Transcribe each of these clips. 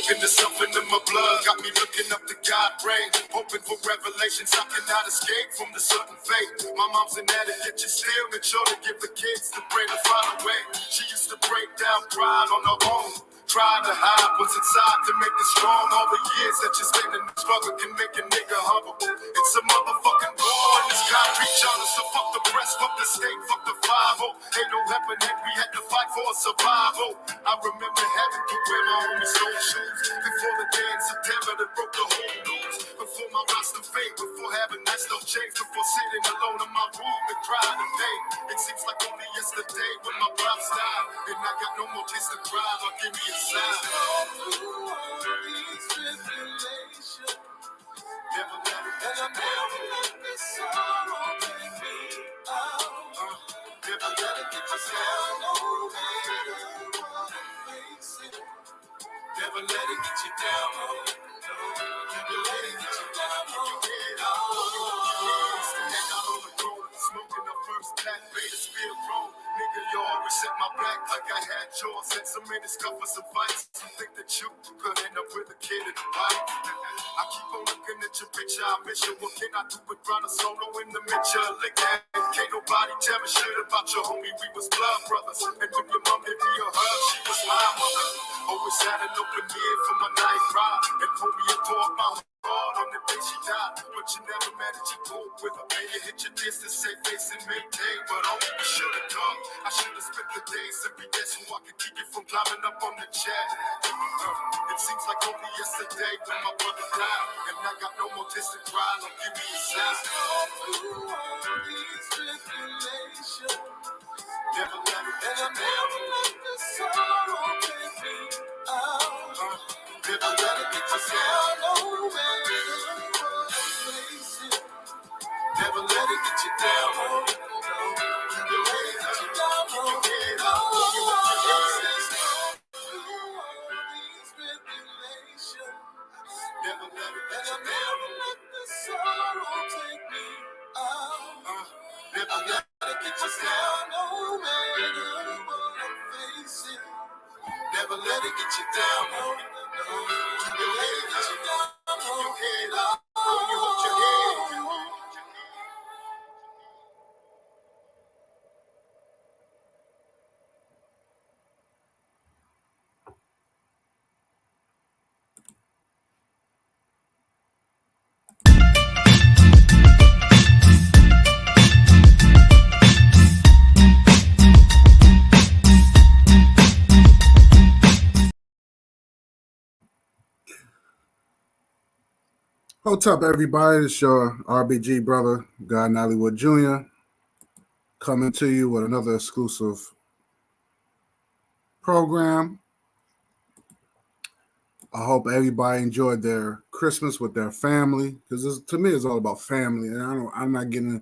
Smoking the something in my blood, got me looking up to God brain, hoping for revelations. I cannot escape from the certain fate. My mom's an addict, yet you still make sure to give the kids the brain to find a way. She used to break down crying on her own, trying to hide what's inside to make it strong. All the years that you spend in the struggle can make a nigga humble. It's a motherfucking war in this concrete jungle. So fuck the press, fuck the state, fuck the 5-0. Ain't no weapon that we had to fight for survival. I remember having to wear my own stone shoes before the day in September that broke the whole news. Before my roster fade, before having nice no change, before sitting alone in my room and crying in pain. It seems like only yesterday when my pops died, and I got no more tears to cry. Or give me a sign. Through all these tribulations, never let it get you down. Let this sorrow take me out. Never let it get you down. No matter what I'm facing, never let it get you down. Never let it get you down. Keep your head up. Hang out on the corner, smoking the first pack, made us feel wrong. Nigga, you always set my back like I had yours. Had so many scuffles of fights. You think that you could end up with a kid in the bite. I keep on looking at your picture, I miss you. What can I do with Brown and Solo in the picture? Lick that. Can't nobody tell me shit about your homie. We was blood brothers. And when your mom gave me a hug, she was my mother. Always had an open ear for my night ride. And homie, you tore my heart on the day she died. But you never managed to cope with her. Maybe hit your distance, save face and maintain. But only you should have come. I should have spent the days and be there so I could keep you from climbing up on the chair. It seems like only yesterday when my brother died, and I got no more tears to cry. Like give me a sign. Through all these tribulations, never let it get you down. Let the sorrow take me out. Never let it get you down. No matter what I'm facing, never let it get you down. Never let it get you down. Keep your head up. You want your answers. Through all these tribulations, never let it get you down. Let the sorrow take me out. Never let it get you down. No matter what I'm facing, never let it get you down. Keep your head up. Keep your head up. You hold your head. What's up, everybody? It's your RBG brother, Guy Nollywood Jr., coming to you with another exclusive program. I hope everybody enjoyed their Christmas with their family, because to me, it's all about family. And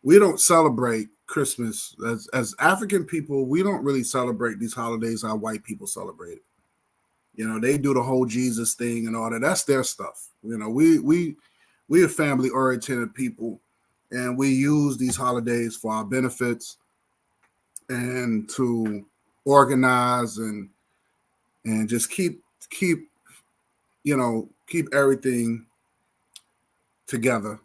we don't celebrate Christmas as African people. We don't really celebrate these holidays how white people celebrate it. You know, they do the whole Jesus thing and all that. That's their stuff. You know, we are family-oriented people, and we use these holidays for our benefits and to organize and just keep everything together.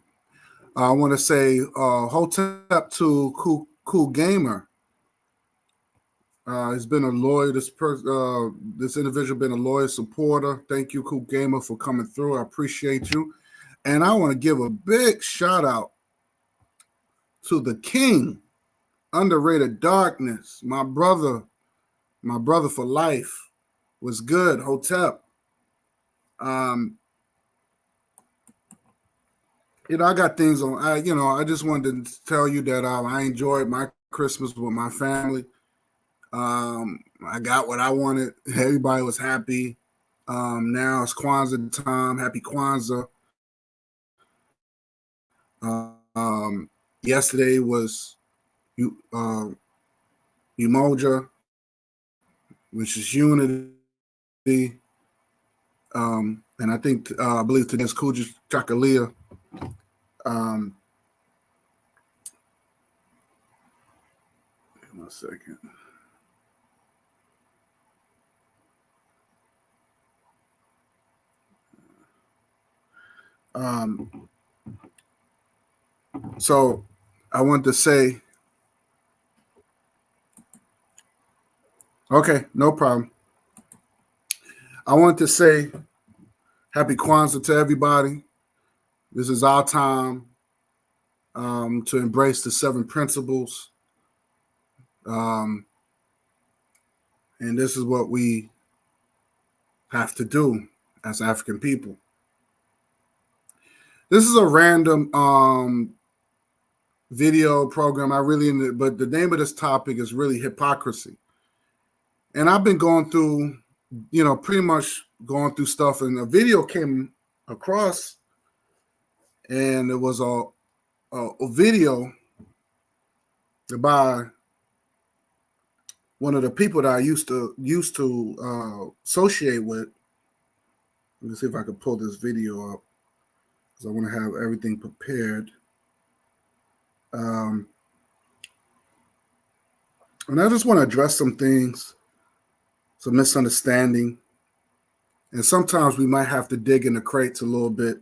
I want to say hotep to Cool Gamer. He's been a loyal. This individual been a loyal supporter. Thank you, Cool Gamer, for coming through. I appreciate you, and I want to give a big shout out to the King, Underrated Darkness, my brother for life. Was good, hotep. I got things on. I just wanted to tell you that I enjoyed my Christmas with my family. I got what I wanted. Everybody was happy. Now it's Kwanzaa time. Happy Kwanzaa. Yesterday was Umoja, which is unity. And I believe today's Kuja Chakalia. One second. So I want to say, okay, no problem. I want to say happy Kwanzaa to everybody. This is our time to embrace the 7 principles. And this is what we have to do as African people. This is a random video program. But the name of this topic is really hypocrisy. And I've been going through, pretty much going through stuff, and a video came across, and it was a video by one of the people that I used to associate with. Let me see if I can pull this video up, because I want to have everything prepared. And I just want to address some things, some misunderstanding. And sometimes we might have to dig in the crates a little bit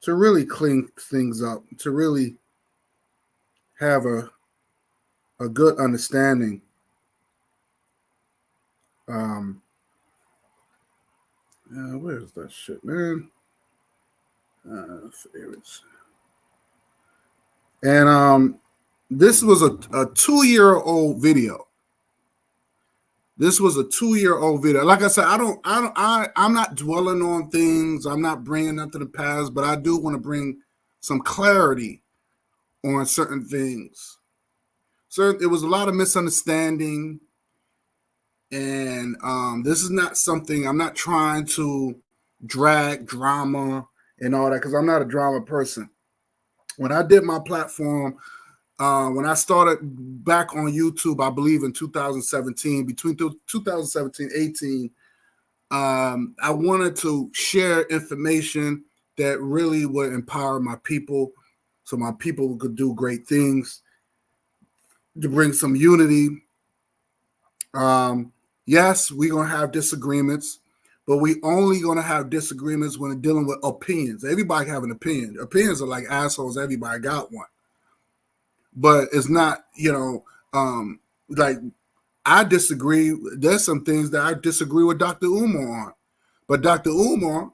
to really clean things up, to really have a good understanding. Where's that shit, man? Favorites. And this was a 2-year-old video. This was a 2-year-old video. Like I said, I'm not dwelling on things. I'm not bringing up to the past, but I do want to bring some clarity on certain things. So it was a lot of misunderstanding. And this is not something, I'm not trying to drag drama and all that, because I'm not a drama person. When I did my platform, when I started back on YouTube, I believe in 2017, between 2017 and 18, I wanted to share information that really would empower my people, so my people could do great things, to bring some unity. Yes, we're going to have disagreements, but we only going to have disagreements when dealing with opinions. Everybody have an opinion. Opinions are like assholes. Everybody got one. But it's not, like, I disagree. There's some things that I disagree with Dr. Umar on. But Dr. Umar,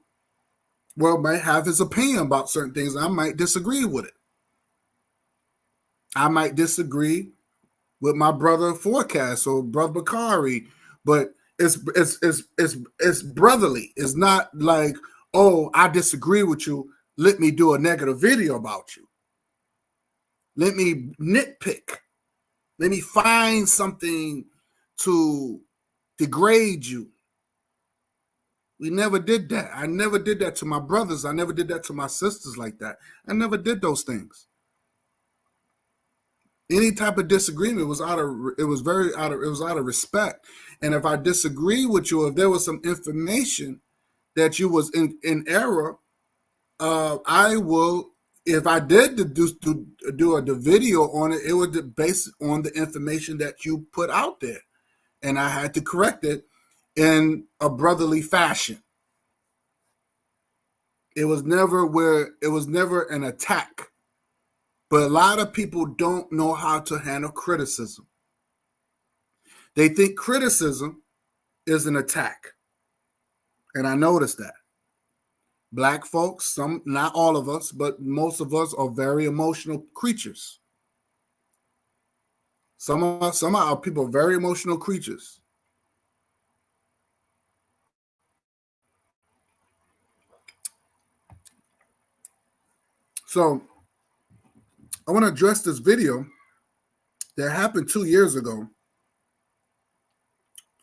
might have his opinion about certain things. I might disagree with it. I might disagree with my brother Forecast or brother Bakari, but it's brotherly. It's not like, oh, I disagree with you, let me do a negative video about you. Let me nitpick. Let me find something to degrade you. We never did that. I never did that to my brothers. I never did that to my sisters like that. I never did those things. Any type of disagreement was out of respect. And if I disagree with you, if there was some information that you was in error, I will. If I did do a video on it, it would be based on the information that you put out there, and I had to correct it in a brotherly fashion. It was never an attack. But a lot of people don't know how to handle criticism. They think criticism is an attack. And I noticed that. Black folks, not all of us, but most of us are very emotional creatures. Some of our people are very emotional creatures. So I want to address this video that happened 2 years ago.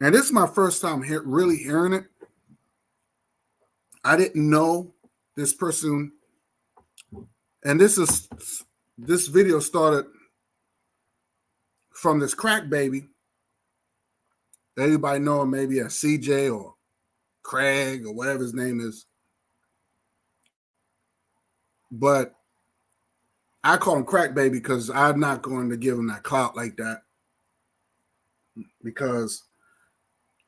And this is my first time really hearing it. I didn't know this person. And this video started from this crack baby. Everybody know him maybe as CJ or Craig or whatever his name is. But I call him crack baby because I'm not going to give him that clout like that. Because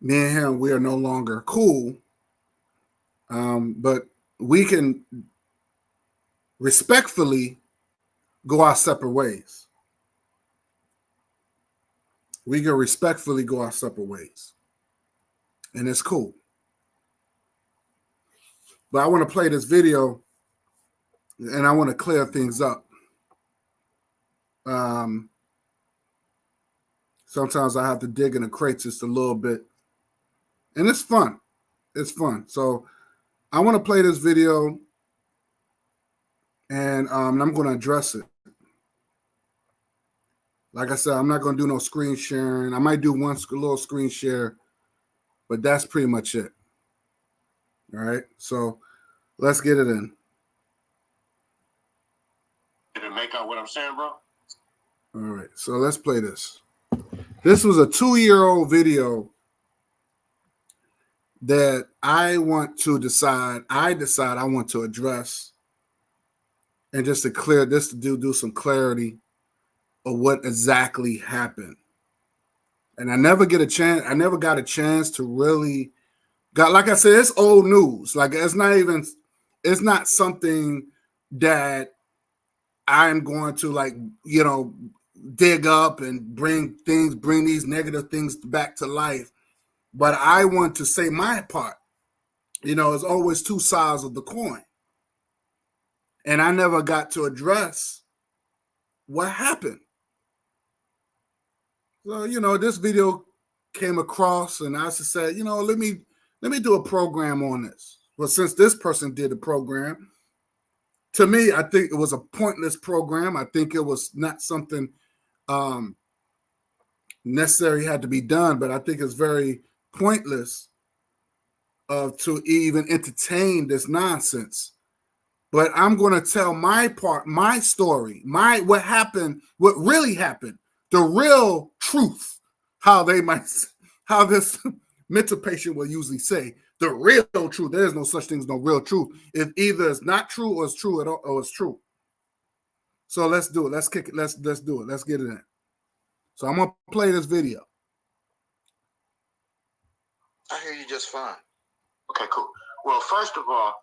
me and him, we are no longer cool. But we can respectfully go our separate ways. We can respectfully go our separate ways. And it's cool. But I want to play this video and I want to clear things up. Sometimes I have to dig in the crates just a little bit. And it's fun. It's fun. So I want to play this video and I'm going to address it. Like I said, I'm not going to do no screen sharing. I might do one little screen share, but that's pretty much it. All right. So let's get it in. Did it make out what I'm saying, bro? All right. So let's play this. This was a 2-year-old video that I decide I want to address, and just to clear this, to do some clarity of what exactly happened. And I never got a chance to really like I said, it's old news. Like it's not something that I'm going to dig up and bring these negative things back to life. But I want to say my part. It's always two sides of the coin. And I never got to address what happened. So, this video came across and I said, let me do a program on this. Well, since this person did the program, to me, I think it was a pointless program. I think it was not something necessary had to be done, but I think it's very pointless to even entertain this nonsense. But I'm going to tell my part, my story, what happened, what really happened, the real truth, how this mental patient will usually say, the real truth. There is no such thing as no real truth. If either it's not true or it's true or it's true. So let's do it. Let's kick it. Let's do it. Let's get it in. So I'm going to play this video. I hear you just fine. Okay, cool. Well, first of all,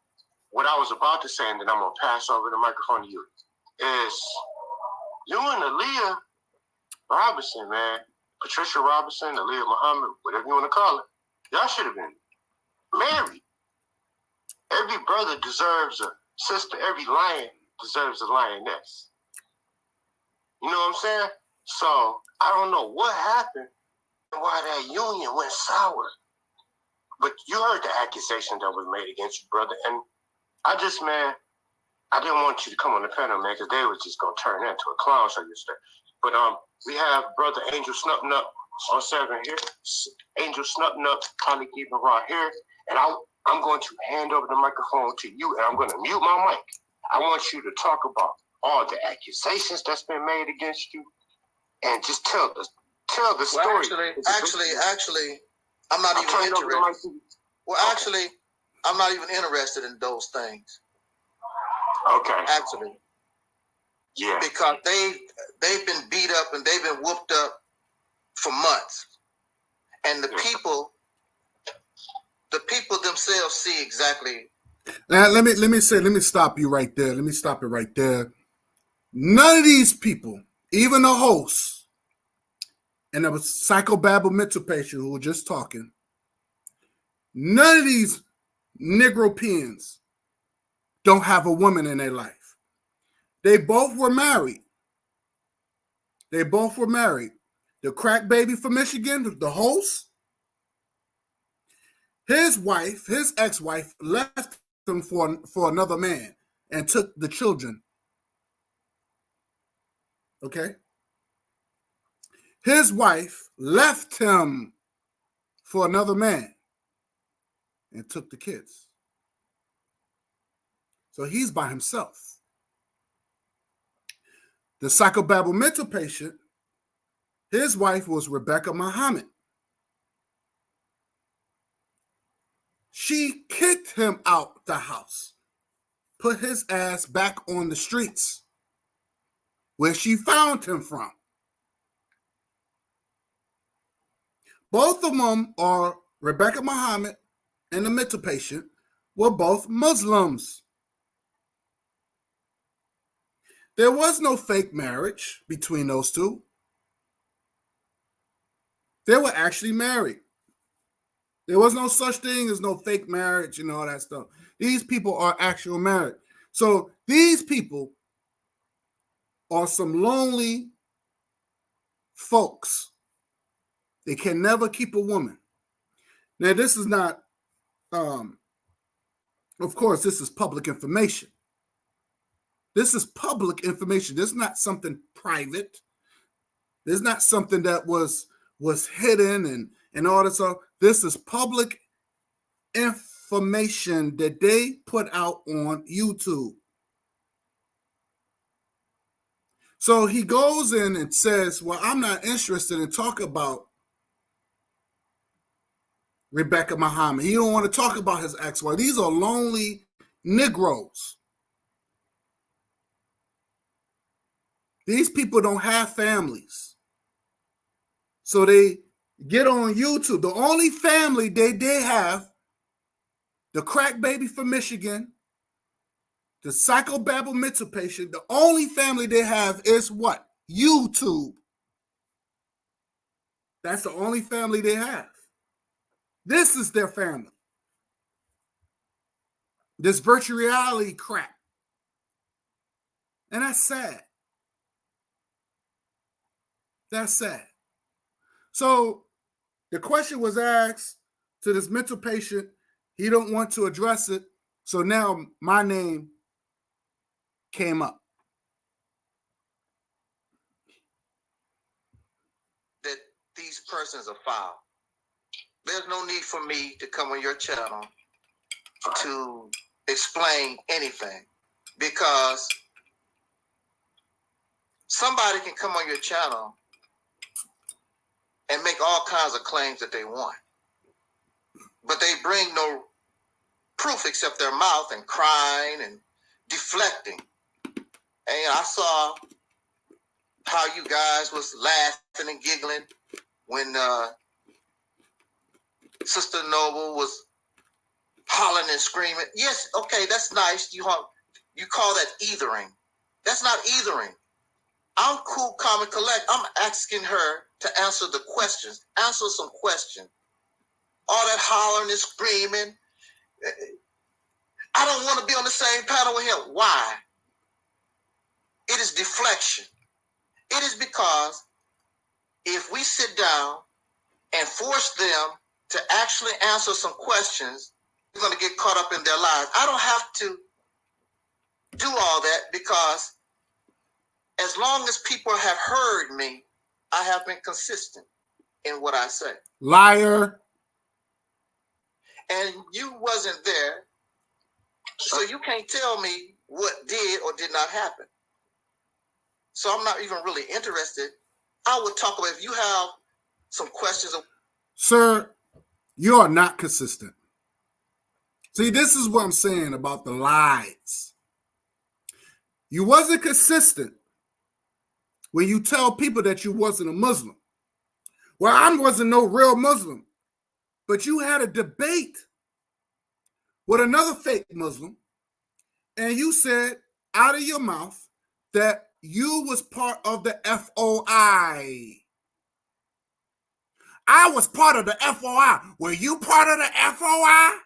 what I was about to say, and then I'm going to pass over the microphone to you, is you and Aaliyah Robinson, man, Patricia Robinson, Aaliyah Muhammad, whatever you want to call it, y'all should have been married. Every brother deserves a sister. Every lion deserves a lioness. You know what I'm saying? So I don't know what happened and why that union went sour. But you heard the accusation that was made against you, brother. And I didn't want you to come on the panel, man, because they were just going to turn that into a clown show yesterday. But we have Brother Angel Snupnup on 7 here. Angel Snupnup, probably keeping right here. And I'm going to hand over the microphone to you, and I'm going to mute my mic. I want you to talk about all the accusations that's been made against you, and just tell the story. Well, actually, I'm not even interested. Well, actually, I'm not even interested in those things. Okay. Actually. Yeah. Because they've been beat up and they've been whooped up for months. And the people themselves see exactly. Now, let me stop you right there. Let me stop it right there. None of these people, even the host and the psychobabble mental patient who were just talking, none of these Negro peons don't have a woman in their life. They both were married. The crack baby from Michigan, the host, his ex-wife left him for another man and took the children. Okay? His wife left him for another man and took the kids. So he's by himself. The psychobabble mental patient, his wife was Rebecca Muhammad. She kicked him out the house, put his ass back on the streets where she found him from. Both of them are Rebecca Muhammad and the mental patient were both Muslims. There was no fake marriage between those two. They were actually married. There was no such thing as no fake marriage and all that stuff. These people are actual married. So these people are some lonely folks. They can never keep a woman. Now, this is not, of course, this is public information. This is public information. This is not something private. This is not something that was hidden and all this stuff. This is public information that they put out on YouTube. So he goes in and says, well, I'm not interested in talking about Rebecca Muhammad. He don't want to talk about his ex-wife. These are lonely Negroes. These people don't have families. So they get on YouTube. The only family they have, the crack baby from Michigan, the psychobabble mental patient, the only family they have is what? YouTube. That's the only family they have. This is their family. This virtual reality crap. And that's sad. That's sad. So the question was asked to this mental patient. He don't want to address it. So now my name came up. That these persons are foul. There's no need for me to come on your channel to explain anything, because somebody can come on your channel and make all kinds of claims that they want, but they bring no proof except their mouth and crying and deflecting. And I saw how you guys was laughing and giggling when Sister Noble was hollering and screaming. Yes, okay, that's nice. You call that eithering. That's not eithering. I'm cool, calm, and collect. I'm asking her to answer the questions. Answer some questions. All that hollering and screaming. I don't want to be on the same panel with him. Why? It is deflection. It is because if we sit down and force them to actually answer some questions, we're going to get caught up in their lives. I don't have to do all that, because as long as people have heard me, I have been consistent in what I say. Liar. And you wasn't there, so you can't tell me what did or did not happen. So I'm not even really interested. I would talk about, if you have some questions. Sir, you are not consistent. See, this is what I'm saying about the lies. You wasn't consistent when you tell people that you wasn't a Muslim. Well, I wasn't no real Muslim. But you had a debate with another fake Muslim, and you said out of your mouth that you was part of the FOI. I was part of the FOI. Were you part of the FOI?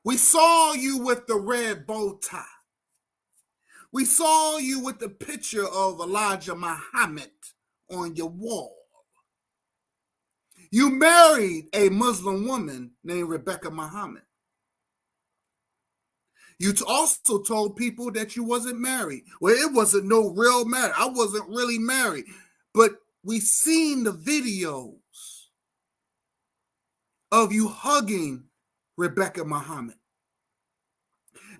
We saw you with the red bow tie. We saw you with the picture of Elijah Muhammad on your wall. You married a Muslim woman named Rebecca Muhammad. You also told people that you wasn't married. Well, it wasn't no real marriage. I wasn't really married. But we seen the videos of you hugging Rebecca Muhammad.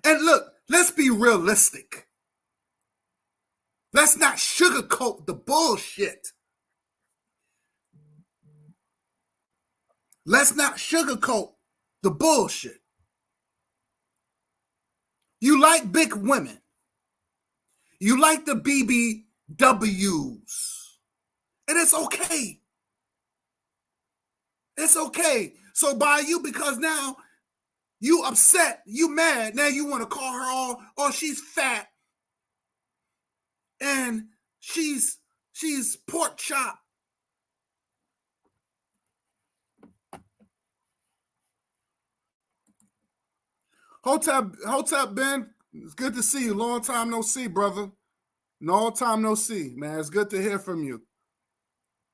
And look, let's be realistic. Let's not sugarcoat the bullshit. Let's not sugarcoat the bullshit. You like big women. You like the BBWs. And it's okay. It's okay. So by you, because now You upset, you mad. Now you want to call her all she's fat and she's pork chop. Hotep Ben, it's good to see you. Long time no see, brother. Long time no see, man. It's good to hear from you.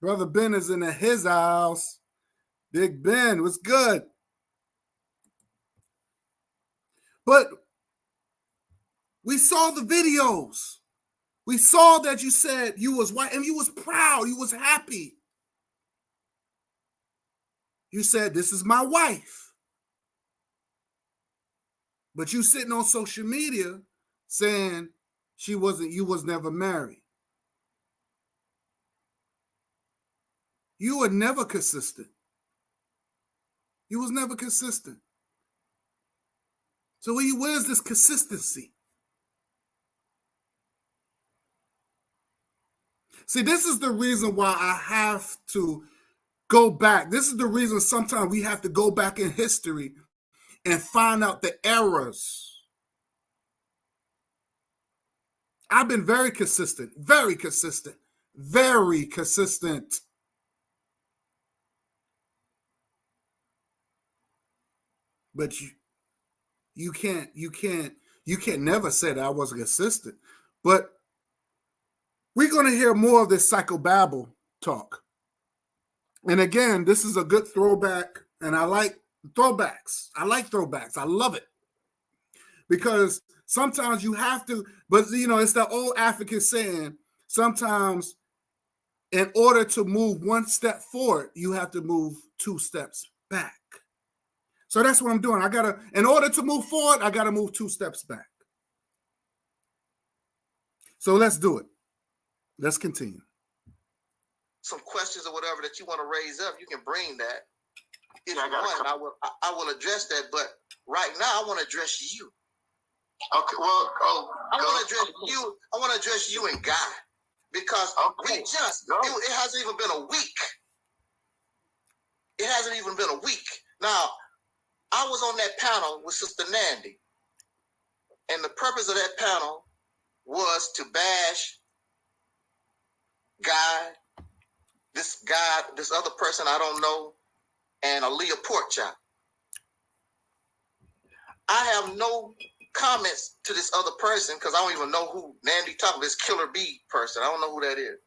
Brother Ben is in his house. Big Ben, what's good? But we saw the videos. We saw that you said you was white and you was proud. You was happy. You said, this is my wife. But you sitting on social media saying you was never married. You were never consistent. You was never consistent. So where's this consistency? See, this is the reason why I have to go back. This is the reason sometimes we have to go back in history and find out the errors. I've been very consistent, very consistent, very consistent. But you can't never say that I wasn't consistent. But we're going to hear more of this psychobabble talk. And again, this is a good throwback, and I like throwbacks. I like throwbacks. I love it. Because sometimes you have to, but it's the old African saying, sometimes in order to move one step forward, you have to move 2 steps back. So that's what I'm doing. In order to move forward, I got to move 2 steps back. So let's do it. Let's continue. Some questions or whatever that you want to raise up, you can bring that. If you want, I will address that. But right now, I want to address you. Okay, well, I want to address you. I want to address you and Guy, because it hasn't even been a week. It hasn't even been a week. Now, I was on that panel with Sister Nandy, and the purpose of that panel was to bash Guy, this other person I don't know, and Aaliyah Porkchop. I have no comments to this other person because I don't even know who Nandy talking about, this Killer B person. I don't know who that is.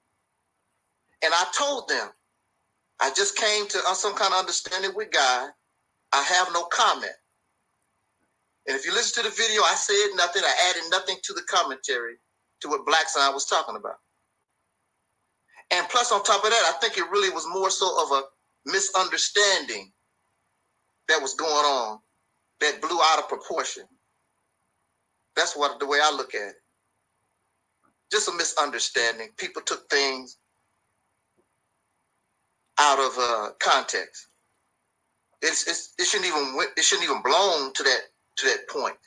And I told them, I just came to some kind of understanding with Guy. I have no comment. And if you listen to the video, I said nothing. I added nothing to the commentary to what Black Sign was talking about. And plus, on top of that, I think it really was more so of a misunderstanding that was going on that blew out of proportion. That's the way I look at it. Just a misunderstanding. People took things out of context. It shouldn't even blown to that point.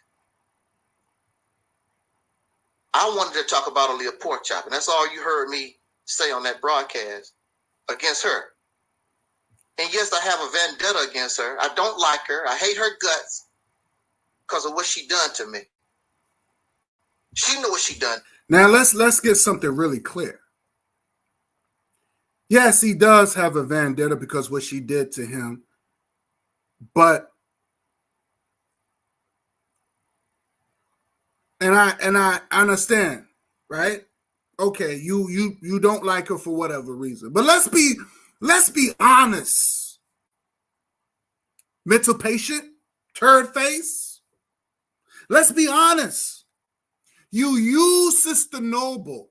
I wanted to talk about Aaliyah Porkchop, and that's all you heard me say on that broadcast against her. And yes, I have a vendetta against her. I don't like her. I hate her guts because of what she done to me. She knew what she done. Now let's get something really clear. Yes, he does have a vendetta because what she did to him, but and I understand, right? Okay, you don't like her for whatever reason, but let's be honest. Mental patient, turd face. Let's be honest. You use Sister Noble.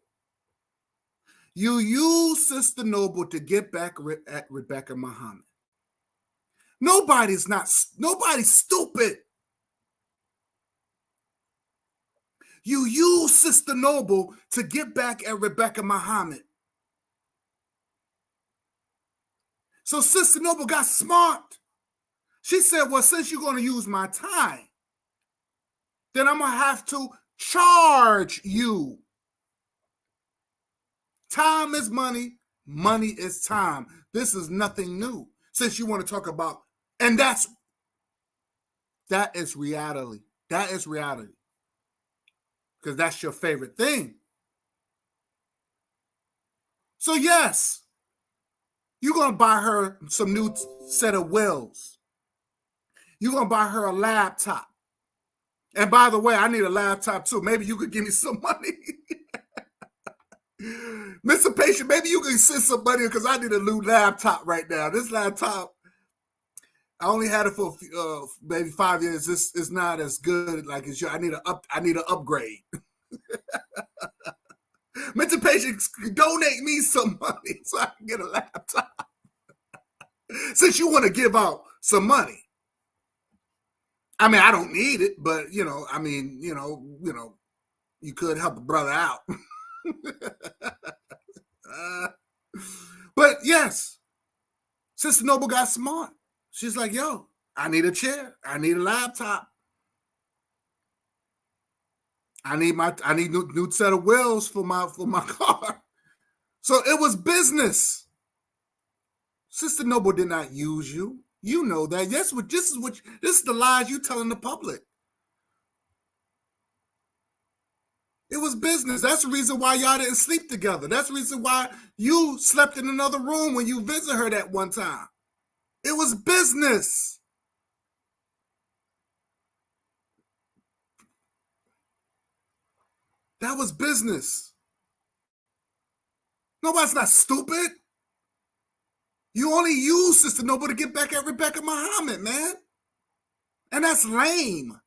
You use Sister Noble to get back at Rebecca Muhammad. Nobody's stupid. You use Sister Noble to get back at Rebecca Muhammad. So Sister Noble got smart. She said, well, since you're going to use my time, then I'm going to have to charge you. Time is money. Money is time. This is nothing new. Since you want to talk about, and that's That is reality. That is reality. Because that's your favorite thing. So yes, you're going to buy her some new set of wheels. You're going to buy her a laptop. And by the way, I need a laptop too. Maybe you could give me some money. Mr. Patient, maybe you can send some money because I need a new laptop right now. This laptop, I only had it for maybe 5 years. This is not as good like it's. I need an upgrade. Mr. Patient, donate me some money so I can get a laptop. Since you want to give out some money. I mean, I don't need it, but you could help a brother out. But yes, Sister Noble got smart. She's like, yo, I need a chair. I need a laptop. I need new set of wheels for my car. So it was business. Sister Noble did not use you. You know that. Yes, this is the lies you telling the public. It was business. That's the reason why y'all didn't sleep together. That's the reason why you slept in another room when you visited her that one time. It was business. That was business. Nobody's not stupid. You only use Sister Noble to get back at Rebecca Muhammad, man. And that's lame.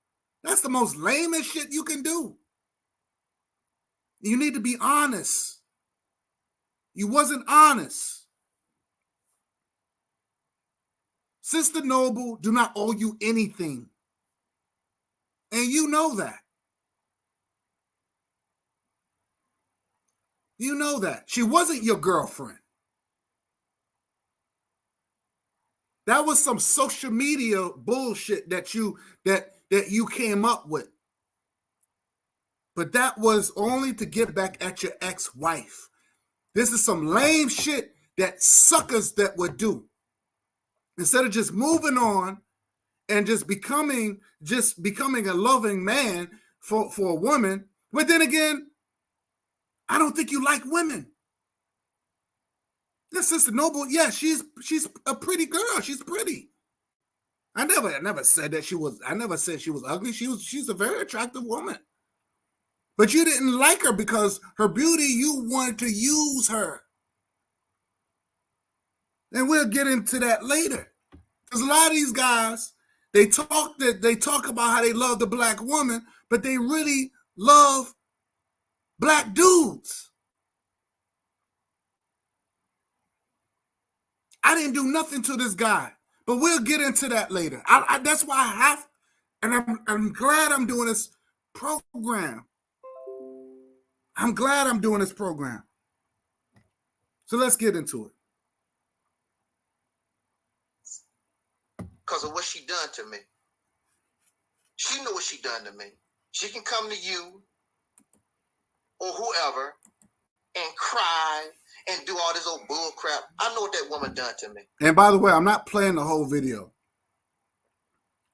That's the most lamest shit you can do. You need to be honest. You wasn't honest. Sister Noble do not owe you anything. And you know that. You know that. She wasn't your girlfriend. That was some social media bullshit that you came up with. But that was only to get back at your ex-wife. This is some lame shit that suckers that would do. Instead of just moving on and just becoming a loving man for a woman. But then again, I don't think you like women. This Sister Noble, yeah, she's a pretty girl. She's pretty. I never said that she was. I never said she was ugly. She's a very attractive woman. But you didn't like her because her beauty, you wanted to use her. And we'll get into that later. Because a lot of these guys, they talk about how they love the black woman, but they really love black dudes. I didn't do nothing to this guy, but we'll get into that later. That's why I have, and I'm glad I'm doing this program. I'm glad I'm doing this program. So let's get into it. Because of what she done to me. She know what she done to me. She can come to you or whoever and cry and do all this old bull crap. I know what that woman done to me. And by the way, I'm not playing the whole video.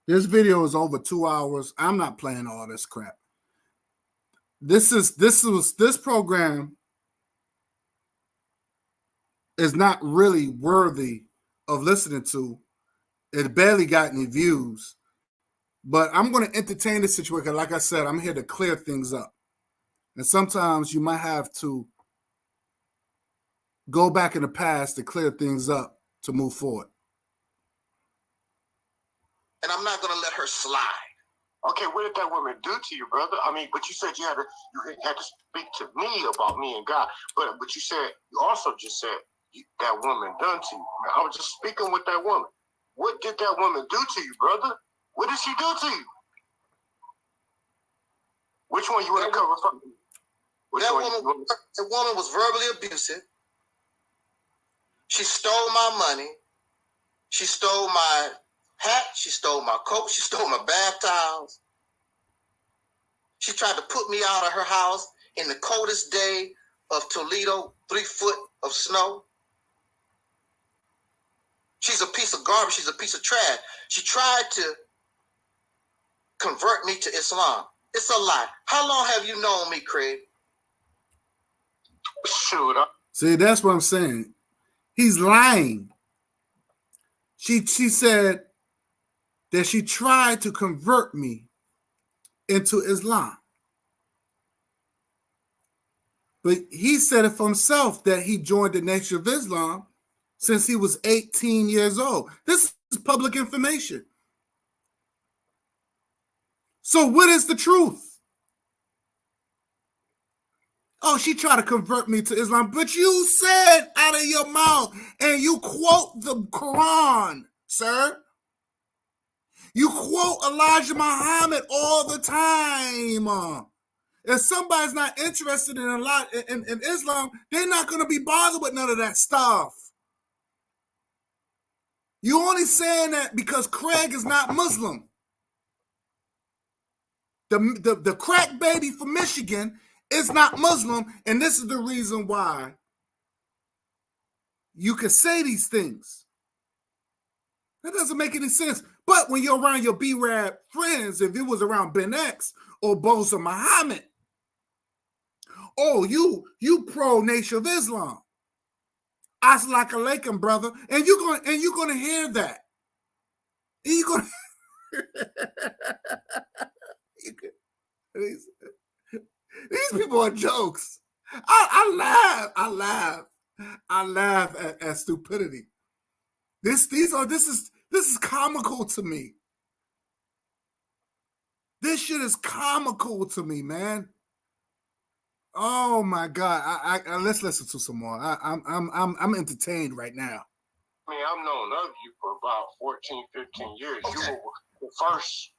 This video is over 2 hours. I'm not playing all this crap. This program is not really worthy of listening to. It barely got any views. But I'm going to entertain the situation. Like I said, I'm here to clear things up. And sometimes you might have to go back in the past to clear things up to move forward. And I'm not going to let her slide. Okay, what did that woman do to you, brother? I mean, but you said you had to speak to me about me and God. But you also just said that woman done to you. I was just speaking with that woman. What did that woman do to you, brother? What did she do to you? Which one you want to cover from? The woman was verbally abusive. She stole my money. She stole my hat. She stole my coat. She stole my bath towels. She tried to put me out of her house in the coldest day of Toledo, 3 foot of snow. She's a piece of garbage. She's a piece of trash. She tried to convert me to Islam. It's a lie. How long have you known me, Craig? Shoot, See, that's what I'm saying. He's lying. She said that she tried to convert me into Islam. But he said it for himself that he joined the Nation of Islam since he was 18 years old. This is public information. So what is the truth? Oh, she tried to convert me to Islam, but you said out of your mouth, and you quote the Quran, sir. You quote Elijah Muhammad all the time. If somebody's not interested in Islam, they're not going to be bothered with none of that stuff. You only saying that because Craig is not Muslim. The crack baby from Michigan is not Muslim, and this is the reason why you can say these things. That doesn't make any sense. But when you're around your b-rab friends, if it was around Ben X or Bosa Muhammad, oh, you pro Nation of Islam. Assalamu alaikum, brother. And you're gonna hear that. And you're gonna these people are jokes. I laugh at stupidity. This is comical to me. This shit is comical to me, man. Oh my God! I let's listen to some more. I'm entertained right now. I mean, I've known of you for about 14, 15 years. Okay. You were the first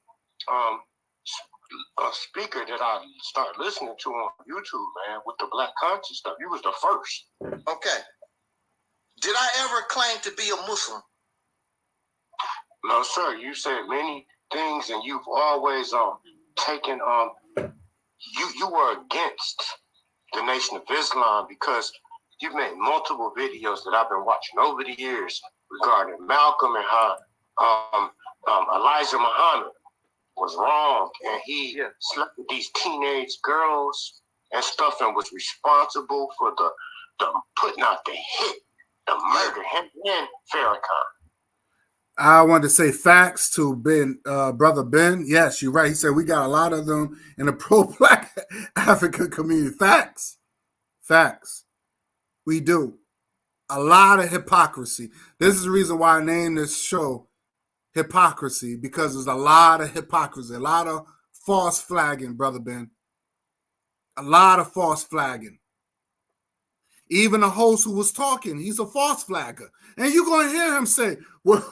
speaker that I started listening to on YouTube, man, with the black conscious stuff. You was the first. Okay. Did I ever claim to be a Muslim? No, sir. You said many things, and you've always taken you were against the Nation of Islam because you've made multiple videos that I've been watching over the years regarding Malcolm and how Elijah Muhammad was wrong, and he slept with these teenage girls and stuff, and was responsible for the putting out the hit, the murder, him and Farrakhan. I wanted to say facts to Ben, brother Ben. Yes, you're right. He said we got a lot of them in the pro-black African community. Facts. We do. A lot of hypocrisy. This is the reason why I named this show Hypocrisy, because there's a lot of hypocrisy, a lot of false flagging, brother Ben. A lot of false flagging. Even the host who was talking, he's a false flagger. And you're going to hear him say, well,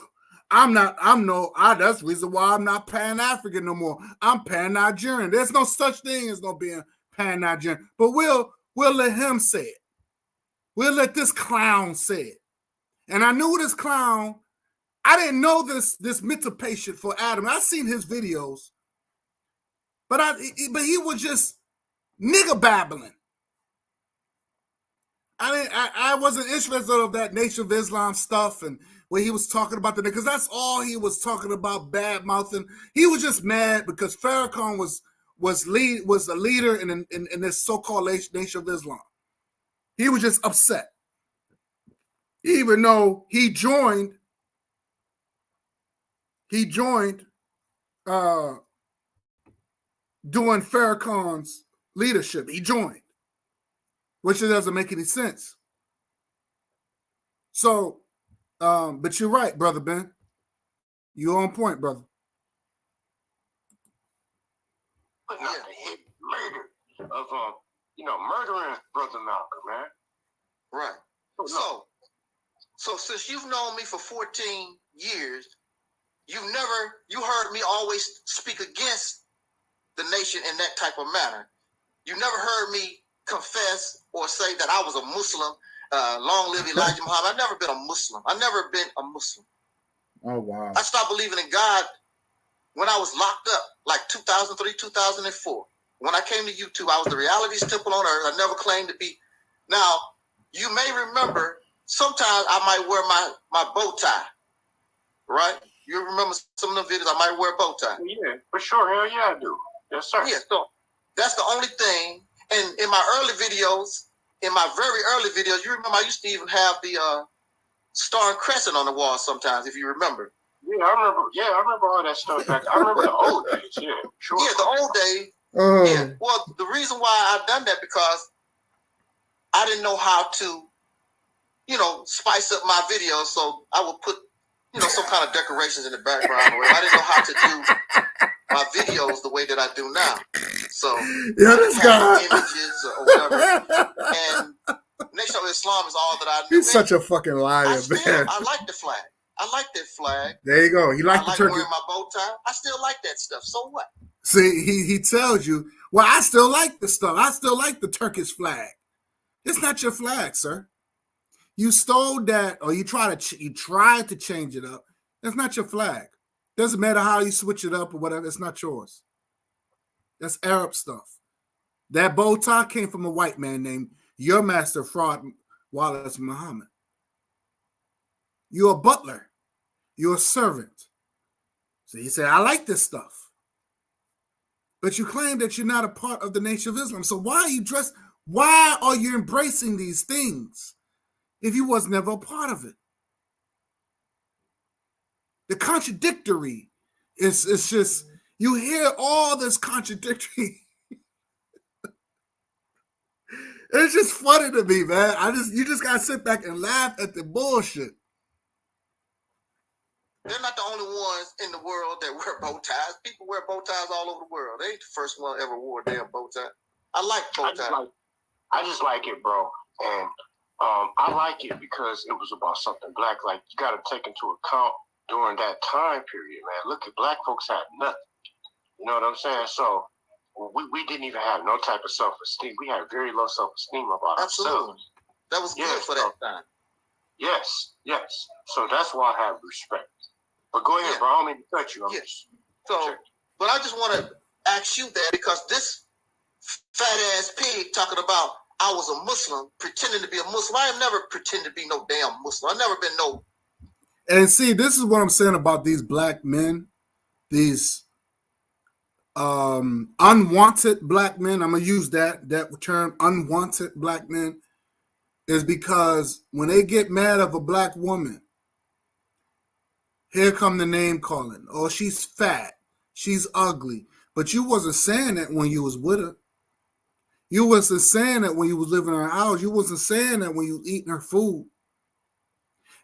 that's the reason why I'm not Pan-African no more. I'm Pan-Nigerian. There's no such thing as no being Pan-Nigerian. But we'll let him say it. We'll let this clown say it. And I knew this clown, I didn't know this mental patient for Adam. I seen his videos, but he was just nigger babbling. I wasn't interested of that Nation of Islam stuff and where he was talking about because that's all he was talking about, bad mouthing. He was just mad because Farrakhan was the leader in this so-called Nation of Islam. He was just upset, even though he joined doing Farrakhan's leadership. He joined, which doesn't make any sense. So, but you're right, brother Ben. You're on point, brother. But not the hit murder of murdering brother Malcolm, man. Right. So since you've known me for 14 years, you heard me always speak against the nation in that type of manner. You never heard me confess or say that I was a Muslim. Long live Elijah Muhammad. I've never been a Muslim. Oh, wow. I stopped believing in God when I was locked up, like 2003, 2004. When I came to YouTube, I was the reality's temple on earth. I never claimed to be. Now, you may remember, sometimes I might wear my bow tie, right? You remember some of the videos? I might wear a bow tie. Yeah, for sure. Hell yeah, I do. Yes, sir. Yeah, so that's the only thing. And in my early videos, in my very early videos, you remember I used to even have the star and crescent on the wall sometimes, if you remember. Yeah, I remember. Yeah, I remember all that stuff back. I remember the old days. Yeah, sure. Yeah, the old days. Yeah. Well, the reason why I've done that because I didn't know how to, spice up my videos. So I would put, some kind of decorations in the background. Or I didn't know how to do my videos the way that I do now. So this guy images or whatever. And Nation of Islam is all that I knew. He's such a fucking liar, man. I like the flag. I like that flag. There you go. He liked the turkey. Wearing my bow tie. I still like that stuff. So what? See, he tells you, well, I still like the stuff. I still like the Turkish flag. It's not your flag, sir. You stole that, or you tried to change it up. That's not your flag. Doesn't matter how you switch it up or whatever. It's not yours. That's Arab stuff. That bow tie came from a white man named your master fraud Wallace Muhammad. You're a butler. You're a servant. So you say, I like this stuff. But you claim that you're not a part of the Nation of Islam. So why are you dressed? Why are you embracing these things if you was never a part of it? The contradictory is just, you hear all this contradictory. It's just funny to me, man. You just gotta sit back and laugh at the bullshit. They're not the only ones in the world that wear bow ties. People wear bow ties all over the world. They ain't the first one ever wore a damn bow tie. I like bow ties. I just like it, bro. And I like it because it was about something black. Like, you got to take into account during that time period, man. Look, at black folks had nothing. You know what I'm saying? So we didn't even have no type of self-esteem. We had very low self-esteem about ourselves. That was good for that time. Yes. So that's why I have respect. But go ahead, bro. I don't mean to cut you. But I just want to ask you that because this fat ass pig talking about I was a Muslim, pretending to be a Muslim. I have never pretended to be no damn Muslim. I've never been no. And see, this is what I'm saying about these black men, these unwanted black men. I'm gonna use that term, unwanted black men, is because when they get mad of a black woman, here come the name calling. Oh, she's fat. She's ugly. But you wasn't saying that when you was with her. You wasn't saying that when you was living in her house. You wasn't saying that when you was eating her food.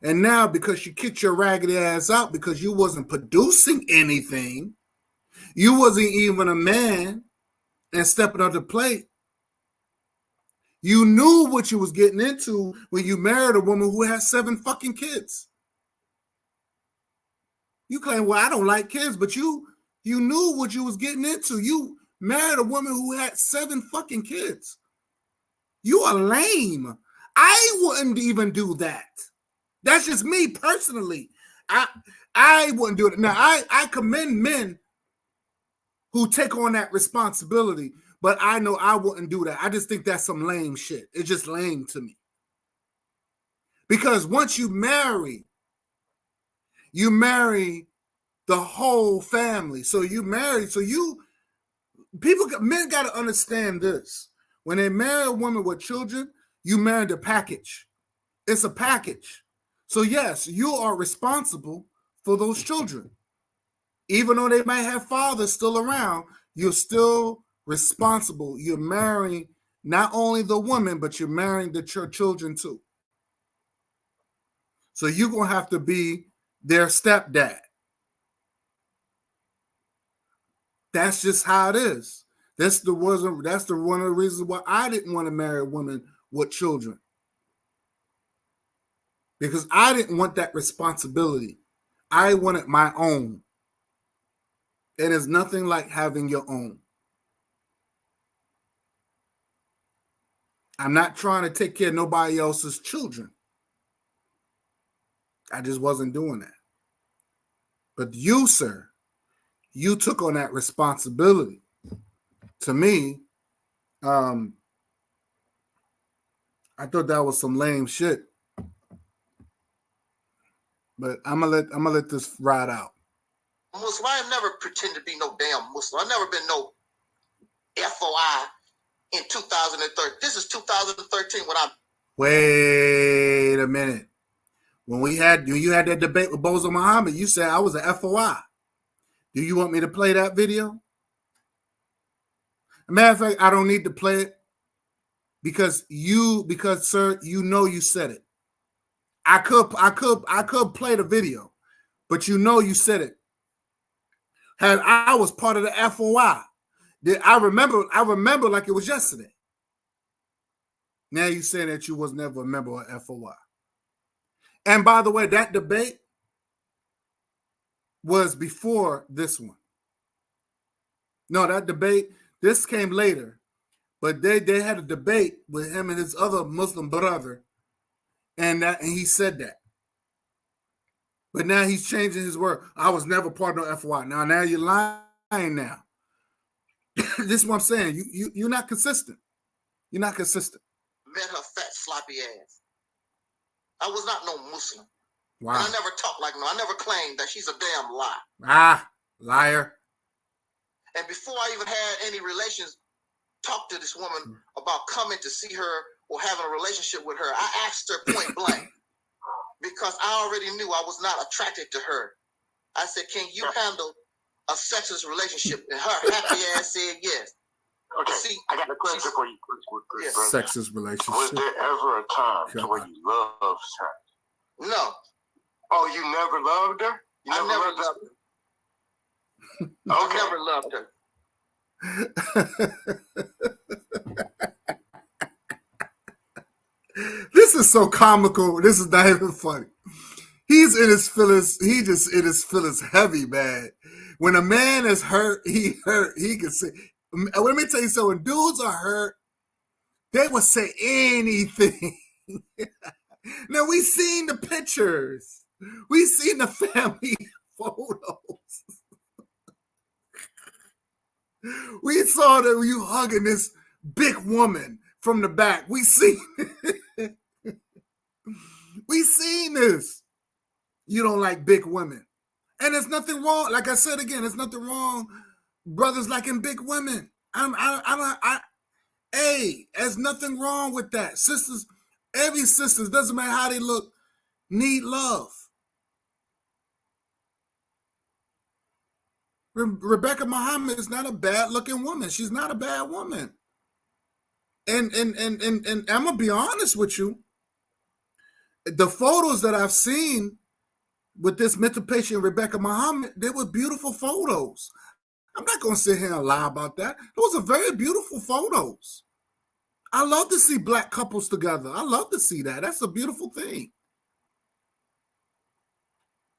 And now because you kicked your raggedy ass out because you wasn't producing anything, you wasn't even a man and stepping up to plate. You knew what you was getting into when you married a woman who had 7 fucking kids. You claim, well, I don't like kids, but you knew what you was getting into. You married a woman who had 7 fucking kids. You are lame. I wouldn't even do that. That's just me personally. I wouldn't do it. Now, I commend men who take on that responsibility, but I know I wouldn't do that. I just think that's some lame shit. It's just lame to me. Because once you marry the whole family. So men got to understand this. When they marry a woman with children, you marry the package. It's a package. So yes, you are responsible for those children. Even though they might have fathers still around, you're still responsible. You're marrying not only the woman, but you're marrying the children too. So you're going to have to be their stepdad. That's just how it is. That's one of the reasons why I didn't want to marry a woman with children. Because I didn't want that responsibility. I wanted my own. And it's nothing like having your own. I'm not trying to take care of nobody else's children. I just wasn't doing that. But you, sir, you took on that responsibility. To me, I thought that was some lame shit. But I'm gonna let this ride out. Muslim. I have never pretended to be no damn Muslim. I've never been no FOI in 2013. This is 2013 when I. Wait a minute. When you had that debate with Bozo Muhammad, you said I was a FOI. Do you want me to play that video? Matter of fact, I don't need to play it because sir, you know you said it. I could play the video, but you know you said it. Had I was part of the FOI. I remember like it was yesterday. Now you saying that you was never a member of FOI. And by the way, that debate was before this one. No, that debate, this came later. But they had a debate with him and his other Muslim brother. And he said that. But now he's changing his word. I was never part of FOI. Now you're lying now. This is what I'm saying. You're not consistent. You're not consistent. Met her fat, sloppy ass. I was not no Muslim. Wow. And I never talked like no. I never claimed that she's a damn lie. Ah, liar. And before I even had any relations, talk to this woman about coming to see her or having a relationship with her, I asked her point blank because I already knew I was not attracted to her. I said, can you handle a sexless relationship? And her happy ass said yes. Okay, See, I got a question for you, Chris, brother. Sexist relationship. Was there ever a time where you loved her? No. Oh, you never loved her? You I never loved her. Okay. I never loved her. This is so comical. This is not even funny. He's in his feelings. He just in his feelings heavy, man. When a man is hurt, he can say. Let me tell you something. When dudes are hurt, they will say anything. Now we seen the pictures. We seen the family photos. We saw that you hugging this big woman from the back. We seen we seen this. You don't like big women. And there's nothing wrong. Like I said again, there's nothing wrong. Brothers liking big women. There's nothing wrong with that. Sisters, every sister, doesn't matter how they look, need love. Rebecca Muhammad is not a bad looking woman. She's not a bad woman. And I'm gonna be honest with you. The photos that I've seen with this mental patient Rebecca Muhammad, they were beautiful photos. I'm not gonna sit here and lie about that. Those are very beautiful photos. I love to see black couples together. I love to see that. That's a beautiful thing.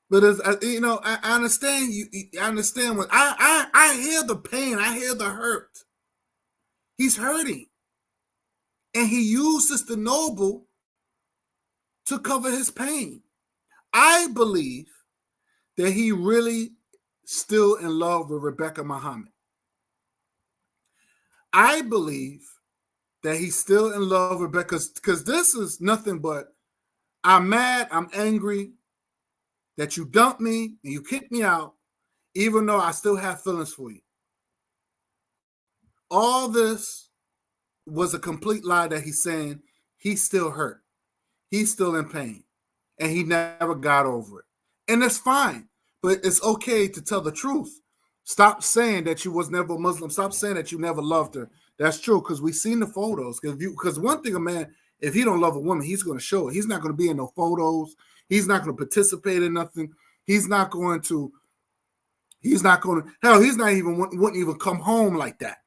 But as you know, I understand you. I understand what I hear the pain. I hear the hurt. He's hurting, and he used Sister Noble to cover his pain. I believe that he really still in love with Rebecca Muhammad. I believe that he's still in love with Rebecca because this is nothing but I'm mad, I'm angry that you dumped me and you kicked me out, even though I still have feelings for you. All this was a complete lie that he's saying he's still hurt. He's still in pain. And he never got over it. And that's fine. But it's okay to tell the truth. Stop saying that you was never Muslim. Stop saying that you never loved her. That's true, because we've seen the photos. Because one thing, a man, if he don't love a woman, he's going to show it. He's not going to be in no photos. He's not going to participate in nothing. He's not going to, hell, he's not even, wouldn't even come home like that.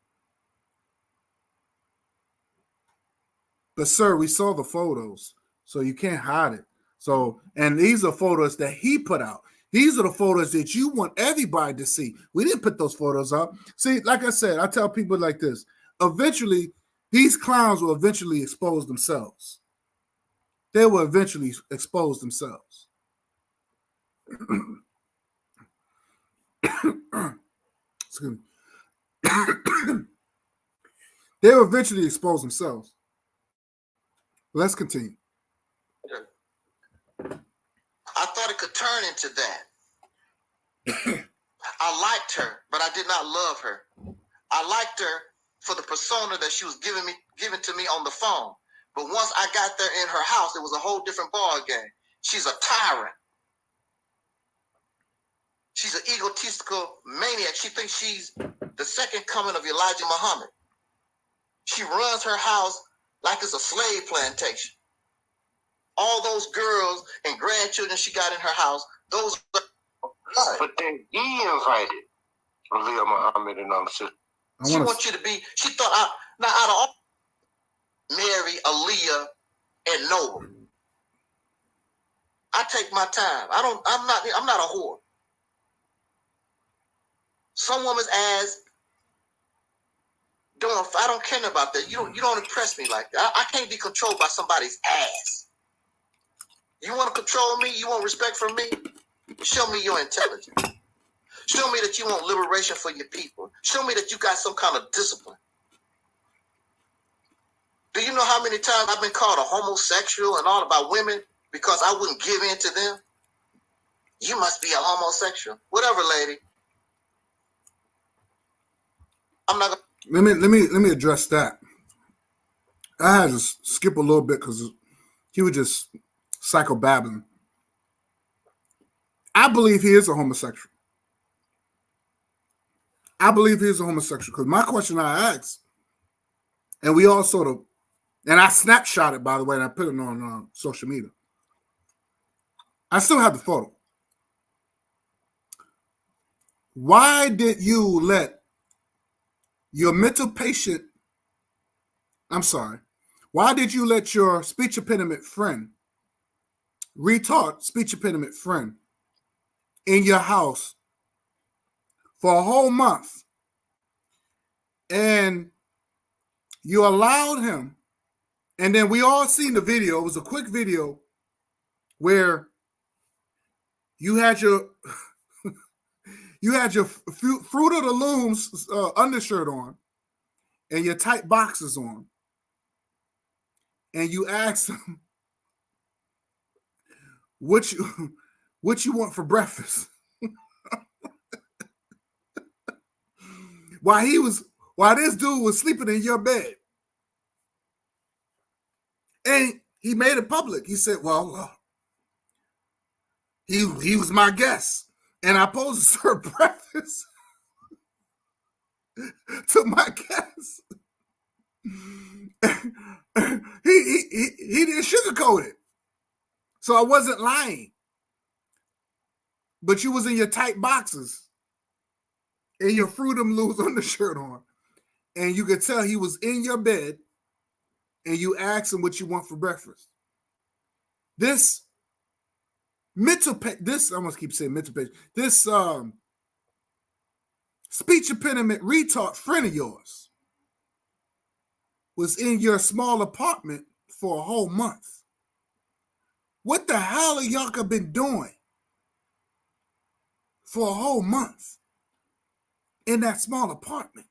But sir, we saw the photos, so you can't hide it. So, and these are photos that he put out. These are the photos that you want everybody to see. We didn't put those photos up. See, like I said, I tell people like this. Eventually, these clowns will eventually expose themselves. They will eventually expose themselves. Excuse me. They will eventually expose themselves. Let's continue. I thought it could turn into that. I liked her, but I did not love her. I liked her for the persona that she was giving to me on the phone. But once I got there in her house, it was a whole different ball game. She's a tyrant. She's an egotistical maniac. She thinks she's the second coming of Elijah Muhammad. She runs her house like it's a slave plantation. All those girls and grandchildren she got in her house, those are blood. But then he invited Aaliyah Muhammad and She wants you to be, she thought, now out of all, Mary, Aaliyah, and Noah. I take my time. I'm not a whore. Some woman's ass, I don't care about that. You don't impress me like that. I can't be controlled by somebody's ass. You want to control me? You want respect from me? Show me your intelligence. Show me that you want liberation for your people. Show me that you got some kind of discipline. Do you know how many times I've been called a homosexual and all about women because I wouldn't give in to them? You must be a homosexual. Whatever, lady. I'm not gonna... Let me address that. I had to skip a little bit because he was just psychobabbling. I believe he is a homosexual. I believe he is a homosexual because my question I asked, and we all sort of, and I snapshot it, by the way, and I put it on social media. I still have the photo. Why did you let your mental patient, why did you let your speech impediment friend, retard speech impediment friend, in your house for a whole month, and you allowed him, and then we all seen the video, it was a quick video where you had your Fruit of the Looms undershirt on and your tight boxers on, and you asked him what you want for breakfast. While this dude was sleeping in your bed. And he made it public. He said, well, he was my guest, and I supposed to serve breakfast to my guest. He didn't sugarcoat it. So I wasn't lying. But you was in your tight boxers and your Fruit of the Looms undershirt on. And you could tell he was in your bed, and you asked him what you want for breakfast. This I must keep saying mental patient. This speech impediment retard friend of yours was in your small apartment for a whole month. What the hell have y'all been doing for a whole month in that small apartment?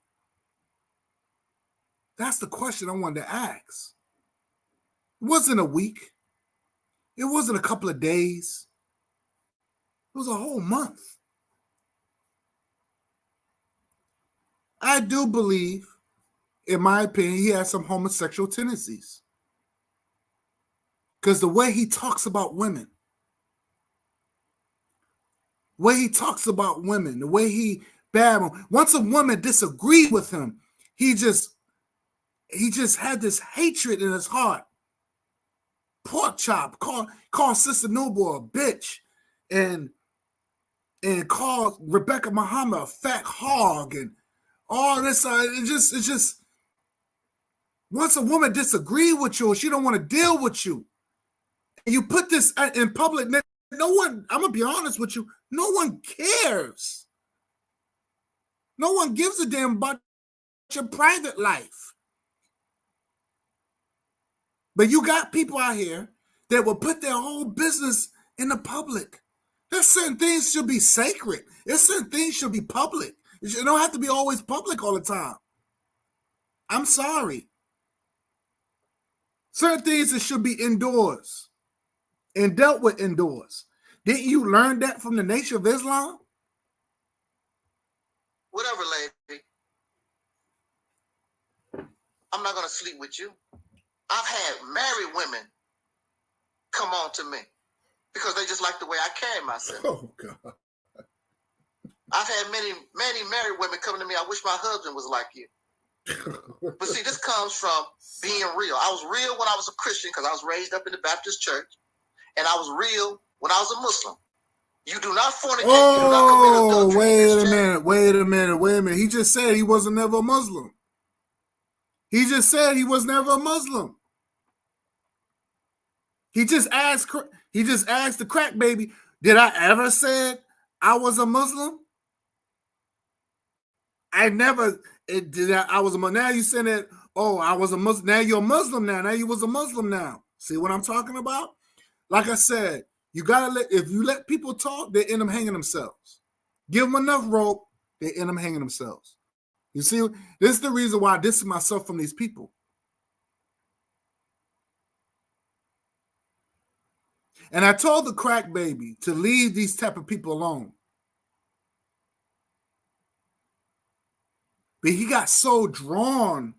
That's the question I wanted to ask. It wasn't a week. It wasn't a couple of days. It was a whole month. I do believe, in my opinion, he has some homosexual tendencies. Because the way he talks about women, the way he bad. Once a woman disagreed with him, he just had this hatred in his heart. Pork chop, call Sister Noble a bitch, and call Rebecca Muhammad a fat hog, and all this. It's just once a woman disagree with you, she don't want to deal with you, and you put this in public. No one. I'm gonna be honest with you. No one cares. No one gives a damn about your private life. But you got people out here that will put their whole business in the public. There's certain things should be sacred. There's certain things should be public. It don't have to be always public all the time. I'm sorry. Certain things that should be indoors and dealt with indoors. Didn't you learn that from the Nation of Islam? Whatever, lady. I'm not going to sleep with you. I've had married women come on to me because they just like the way I carry myself. Oh, God. I've had many married women come to me. I wish my husband was like you. But see, this comes from being real. I was real when I was a Christian because I was raised up in the Baptist church. And I was real when I was a Muslim. You do not fornicate. Oh, you do not commit adultery. wait a minute. He just said he wasn't never a Muslim. He just said he was never a Muslim. He just asked the crack baby, did I ever said I was a Muslim? I never did. I was a Muslim. Now you saying that, oh, I was a Muslim. Now you're a Muslim now. Now you was a Muslim now. See what I'm talking about? Like I said, you gotta if you let people talk, they end up hanging themselves. Give them enough rope, they end up hanging themselves. You see, this is the reason why I distance myself from these people. And I told the crack baby to leave these type of people alone. But he got so drawn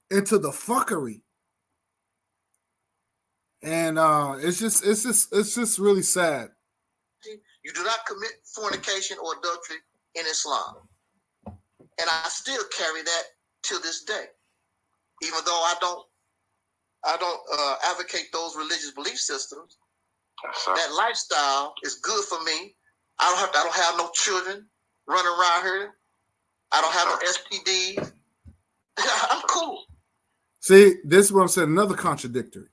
into the fuckery. And it's just really sad. You do not commit fornication or adultery in Islam. And I still carry that to this day. Even though I don't advocate those religious belief systems. That lifestyle is good for me. I don't have no children running around here. I don't have no STDs. I'm cool. See, this is what I'm saying. Another contradictory.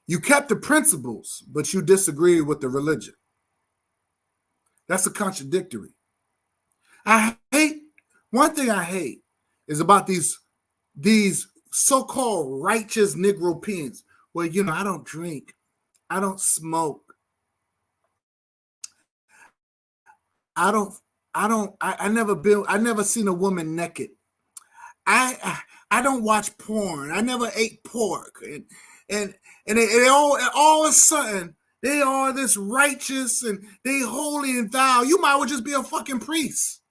You kept the principles, but you disagreed with the religion. That's a contradictory. One thing I hate is about these so-called righteous Negro peons. Well, I don't drink. I don't smoke. I never seen a woman naked. I don't watch porn. I never ate pork. And they all of a sudden they are this righteous and they holy and thou. You might well just be a fucking priest.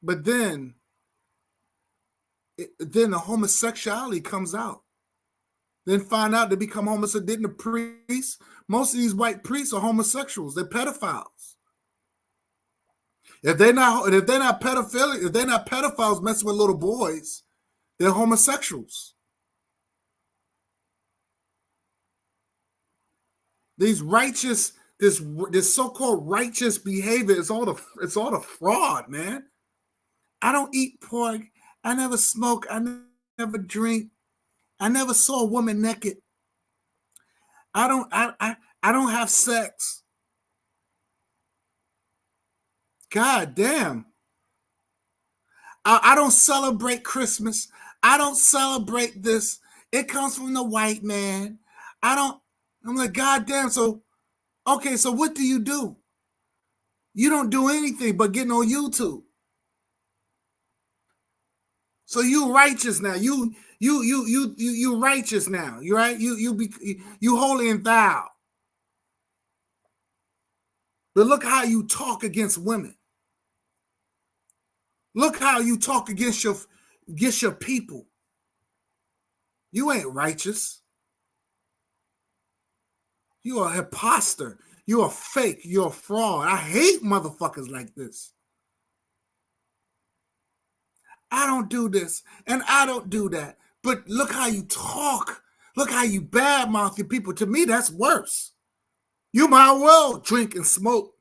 But then the homosexuality comes out. Then find out they become homosexual. Didn't the priests? Most of these white priests are homosexuals. They're pedophiles. If they're not pedophiles messing with little boys, they're homosexuals. These righteous, this so-called righteous behavior is all the fraud, man. I don't eat pork. I never smoke. I never drink. I never saw a woman naked. I don't have sex. God damn. I don't celebrate Christmas. I don't celebrate this. It comes from the white man. I'm like, God damn. So, okay, so what do? You don't do anything but getting on YouTube. So you righteous now. You righteous now. You right? You holy and thou. But look how you talk against women. Look how you talk against your people. You ain't righteous. You are a imposter. You are fake. You're a fraud. I hate motherfuckers like this. I don't do this and I don't do that. But look how you talk. Look how you badmouth your people. To me, that's worse. You might well drink and smoke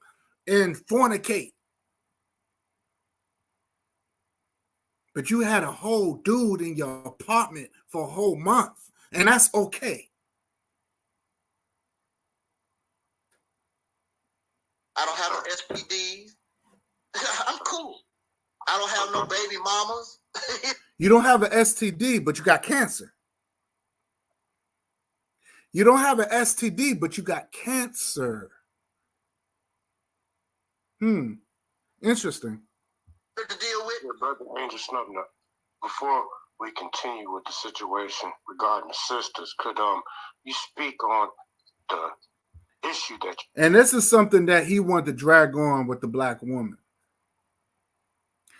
and fornicate. But you had a whole dude in your apartment for a whole month, and that's okay. I don't have no STDs. I'm cool. I don't have no baby mamas. You don't have an STD, but you got cancer. You don't have an STD, but you got cancer. Interesting. To deal with. Brother Angel Snubnut, before we continue with the situation regarding the sisters, could you speak on the issue that and this is something that he wanted to drag on with the black woman.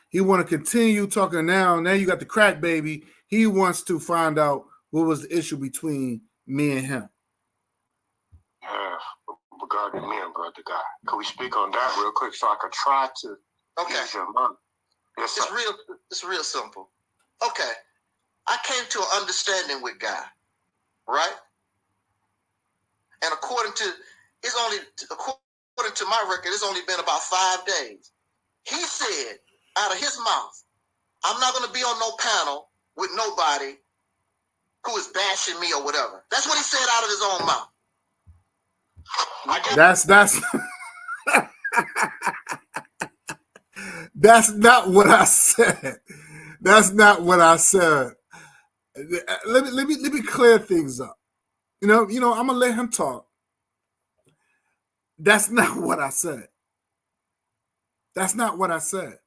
He want to continue talking now. Now you got the crack baby. He wants to find out what was the issue between me and him. have regarding me and brother guy. Can we speak on that real quick so I could try to ease your mind? Yes, sir. It's real simple. Okay. I came to an understanding with Guy, right? And according to my record, it's only been about 5 days. He said out of his mouth, I'm not going to be on no panel with nobody who is bashing me or whatever. That's what he said out of his own mouth. That's that's not what I said. That's not what I said. Let me clear things up. You know, I'm gonna let him talk. That's not what I said. That's not what I said.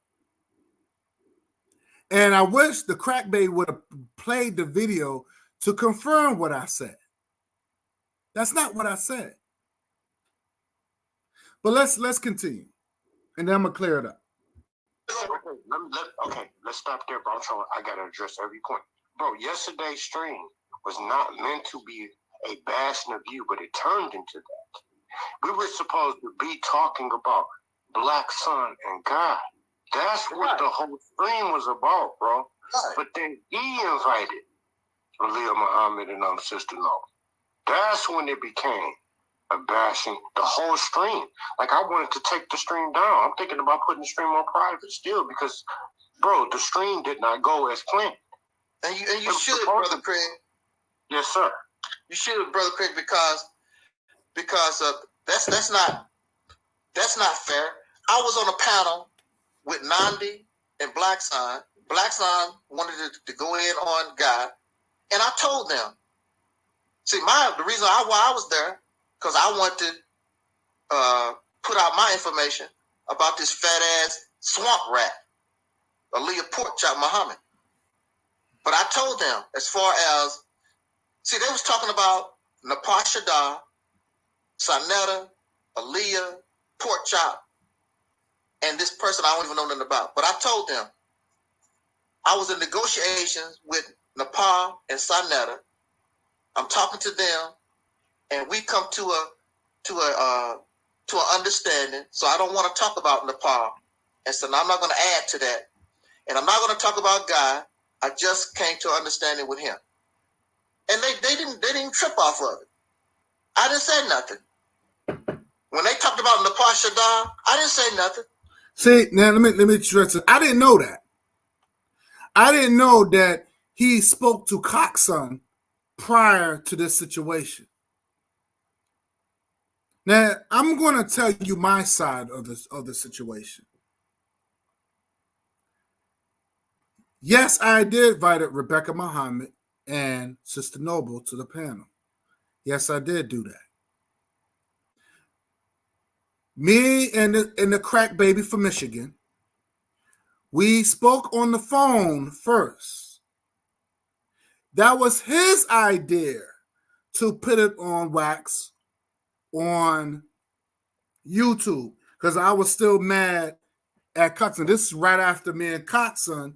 And I wish the crack baby would have played the video to confirm what I said. That's not what I said. But let's continue, and then I'm gonna clear it up. Okay, let's stop there, bro. I gotta address every point, bro. Yesterday's stream was not meant to be a bashing of you, but it turned into that. We were supposed to be talking about Black Son and God. That's what the whole stream was about, bro. Right. But then he invited Aaliyah Muhammad and Sister Low. That's when it became a bashing the whole stream. Like, I wanted to take the stream down. I'm thinking about putting the stream on private still because, bro, the stream did not go as planned. And you should, Brother Craig. Yes, sir. You should, Brother Craig, because that's not fair. I was on a panel with Nandi and Black Son. Black Son wanted to go in on God, and I told them. See, the reason why I was there, because I wanted to put out my information about this fat ass swamp rat, Aaliyah Porkchop Muhammad. But I told them, as far as, see, they was talking about Napar Shadar, Sanetta, Aaliyah, Porkchop, and this person I don't even know nothing about. But I told them I was in negotiations with Napar and Sanetta. I'm talking to them, and we come to an understanding. So I don't want to talk about Napar, and so I'm not going to add to that, and I'm not going to talk about God. I just came to an understanding with him, and they didn't trip off of it. I didn't say nothing when they talked about Napar Shadar. I didn't say nothing. See, now let me stress it. I didn't know that. I didn't know that he spoke to Coxon prior to this situation. Now, I'm going to tell you my side of the situation. Yes, I did invite Rebecca Muhammad and Sister Noble to the panel. Yes, I did do that. Me and the crack baby from Michigan, we spoke on the phone first. That was his idea to put it on wax on YouTube because I was still mad at Coxon. This is right after me and Coxon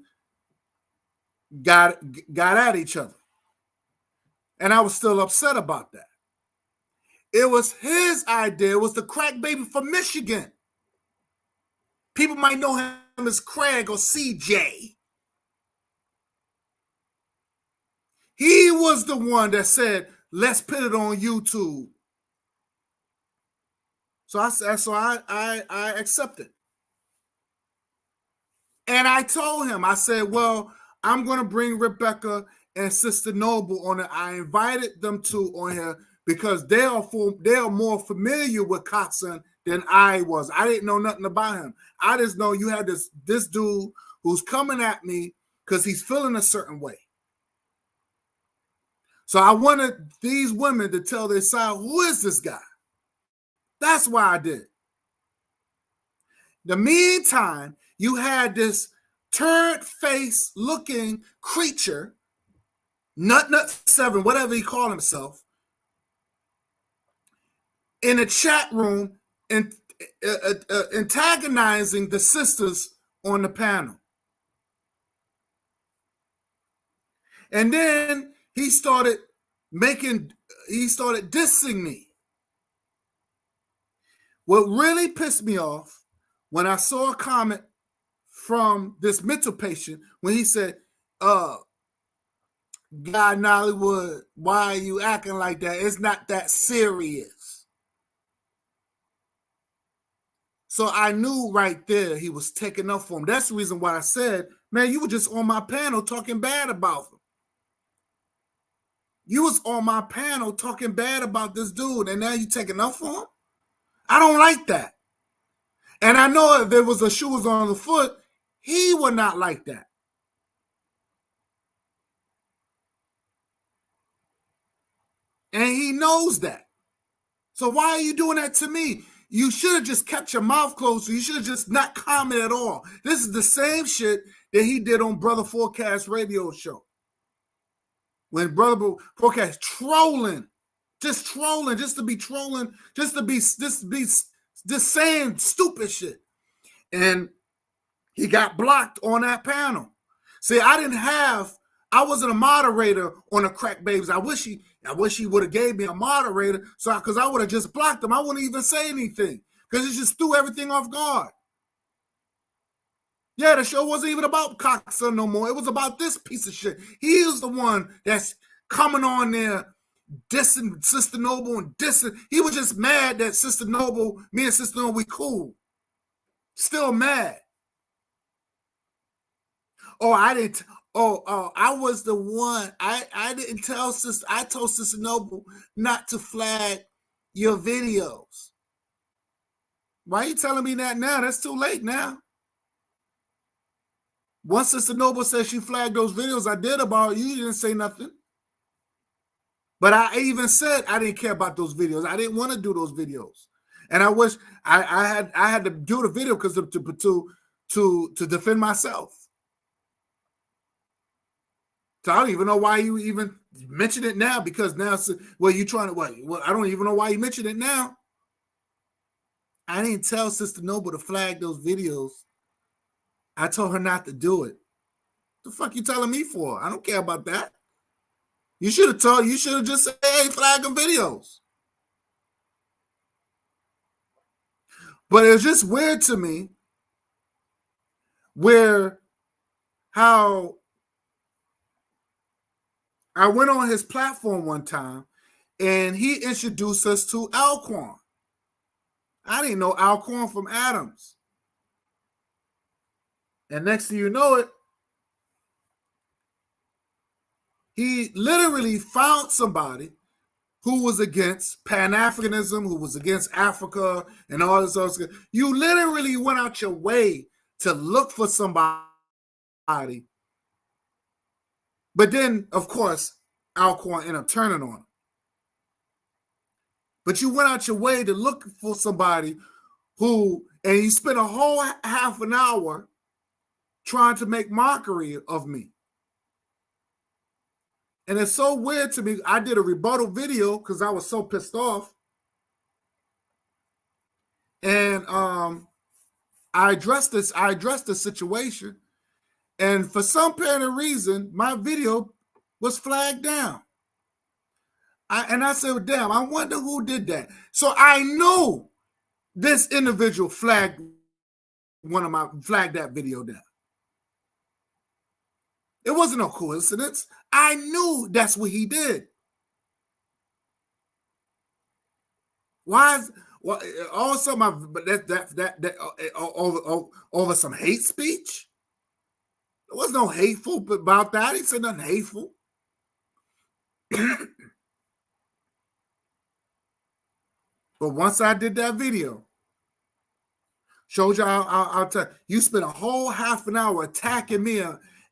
got at each other. And I was still upset about that. It was his idea. It was the crack baby from Michigan. People might know him as Craig or CJ. He was the one that said, let's put it on YouTube. So I accepted. And I told him, I said, well, I'm going to bring Rebecca and Sister Noble on it. I invited them two on here because they are more familiar with Coxon than I was. I didn't know nothing about him. I just know you had this dude who's coming at me because he's feeling a certain way. So I wanted these women to tell their side, who is this guy? That's why I did. The meantime, you had this turd face looking creature, Nut7, whatever he called himself, in a chat room and antagonizing the sisters on the panel. And then he started dissing me. What really pissed me off when I saw a comment from this mental patient when he said, God Nollywood, why are you acting like that? It's not that serious. So I knew right there he was taking up for him. That's the reason why I said, man, you were just on my panel talking bad about him. You was on my panel talking bad about this dude, and now you taking up for him? I don't like that. And I know if there was a shoe was on the foot, he would not like that. And he knows that. So why are you doing that to me? You should have just kept your mouth closed. You should have just not commented at all. This is the same shit that he did on Brother Forecast radio show. When Brother Forecast trolling, just to be trolling, just saying stupid shit. And he got blocked on that panel. See, I wasn't a moderator on the Crack Babes. I wish he would have gave me a moderator, because I would have just blocked him. I wouldn't even say anything because it just threw everything off guard. Yeah, the show wasn't even about Coxon no more. It was about this piece of shit. He was the one that's coming on there dissing Sister Noble and dissing. He was just mad that me and Sister Noble, we cool. Still mad. Oh, I didn't. I was the one. I didn't tell Sister. I told Sister Noble not to flag your videos. Why are you telling me that now? That's too late now. Once Sister Noble said she flagged those videos I did about you, you didn't say nothing. But I even said I didn't care about those videos. I didn't want to do those videos, and I wish I had to do the video because to defend myself. So I don't even know why you even mention it now, because now, you trying to what? Well, I don't even know why you mentioned it now. I didn't tell Sister Noble to flag those videos. I told her not to do it. The fuck you telling me for? I don't care about that. You should have just said, hey, flag them videos. But it's just weird to me how I went on his platform one time and he introduced us to Alquan. I didn't know Alquan from Adams. And next thing you know it, he literally found somebody who was against Pan-Africanism, who was against Africa and all this other stuff. You literally went out your way to look for somebody. But then, of course, Alquan ended up turning on him. But you went out your way to look for somebody and you spent a whole half an hour trying to make mockery of me. And it's so weird to me. I did a rebuttal video because I was so pissed off. And I addressed the situation. And for some apparent reason, my video was flagged down. I said, well, damn, I wonder who did that. So I knew this individual flagged that video down. It wasn't no coincidence. I knew that's what he did. Why all of a sudden over some hate speech? There was no hateful about that. He said nothing hateful. But once I did that video, showed you I'll tell you spent a whole half an hour attacking me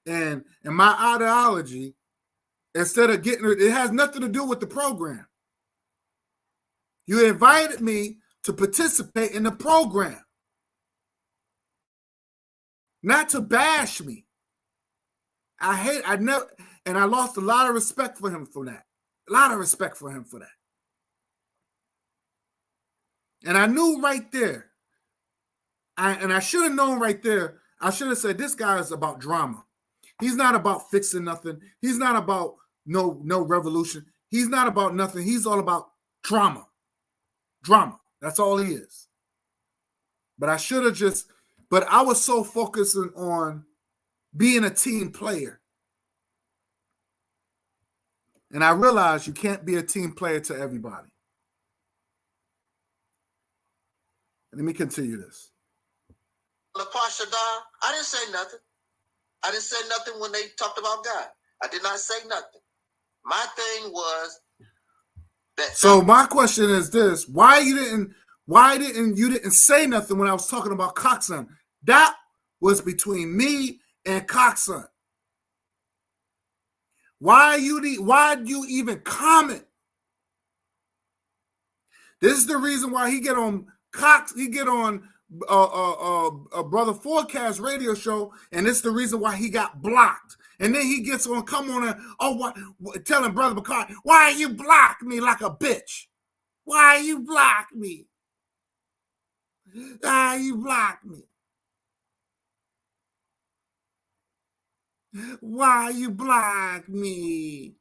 and my ideology instead of getting it has nothing to do with the program. You invited me to participate in the program. not to bash me. I lost a lot of respect for him for that. A lot of respect for him for that. And I knew right there, I should have known right there, I should have said, this guy is about drama. He's not about fixing nothing. He's not about no revolution. He's not about nothing. He's all about drama. Drama. That's all he is. But I was so focusing on being a team player. And I realized you can't be a team player to everybody. Let me continue this. I didn't say nothing. I didn't say nothing when they talked about God. I did not say nothing. My thing was that. So my question is this: why didn't you say nothing when I was talking about Coxon? That was between me and Coxon. Why did you even comment? This is the reason why he get on Cox. He get on a Brother Forecast radio show, and it's the reason why he got blocked. And then he gets on, come on, and telling Brother McCarthy, why you block me like a bitch? Why you block me? Why you block me? Why you block me?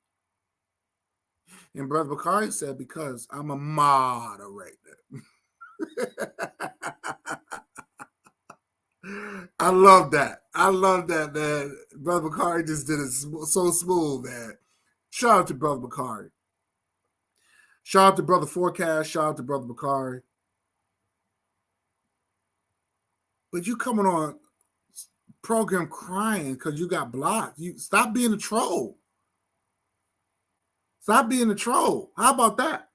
And Brother McCarthy said, because I'm a moderator. I love that. I love that, man. Brother McCarthy just did it so smooth, man. Shout out to Brother McCarthy. Shout out to Brother Forecast. Shout out to Brother McCarthy. But you coming on program crying because you got blocked. You stop being a troll. Stop being a troll. How about that?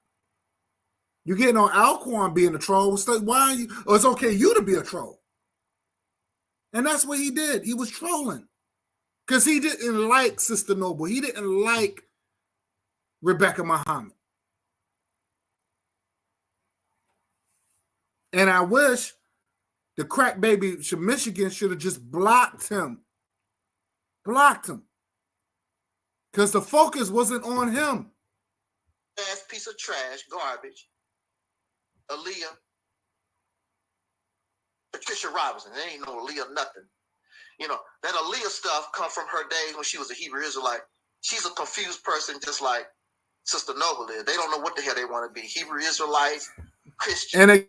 You getting on Alcorn being a troll. Why are you? Oh, it's okay you to be a troll. And that's what he did. He was trolling. Because he didn't like Sister Noble. He didn't like Rebecca Muhammad. And I wish the crack baby Michigan should have just blocked him. Blocked him. Because the focus wasn't on him. Ass piece of trash, garbage. Aaliyah. Patricia Robinson. There ain't no Aaliyah nothing. You know, that Aaliyah stuff come from her days when she was a Hebrew Israelite. She's a confused person just like Sister Noble is. They don't know what the hell they want to be. Hebrew Israelites, Christian. And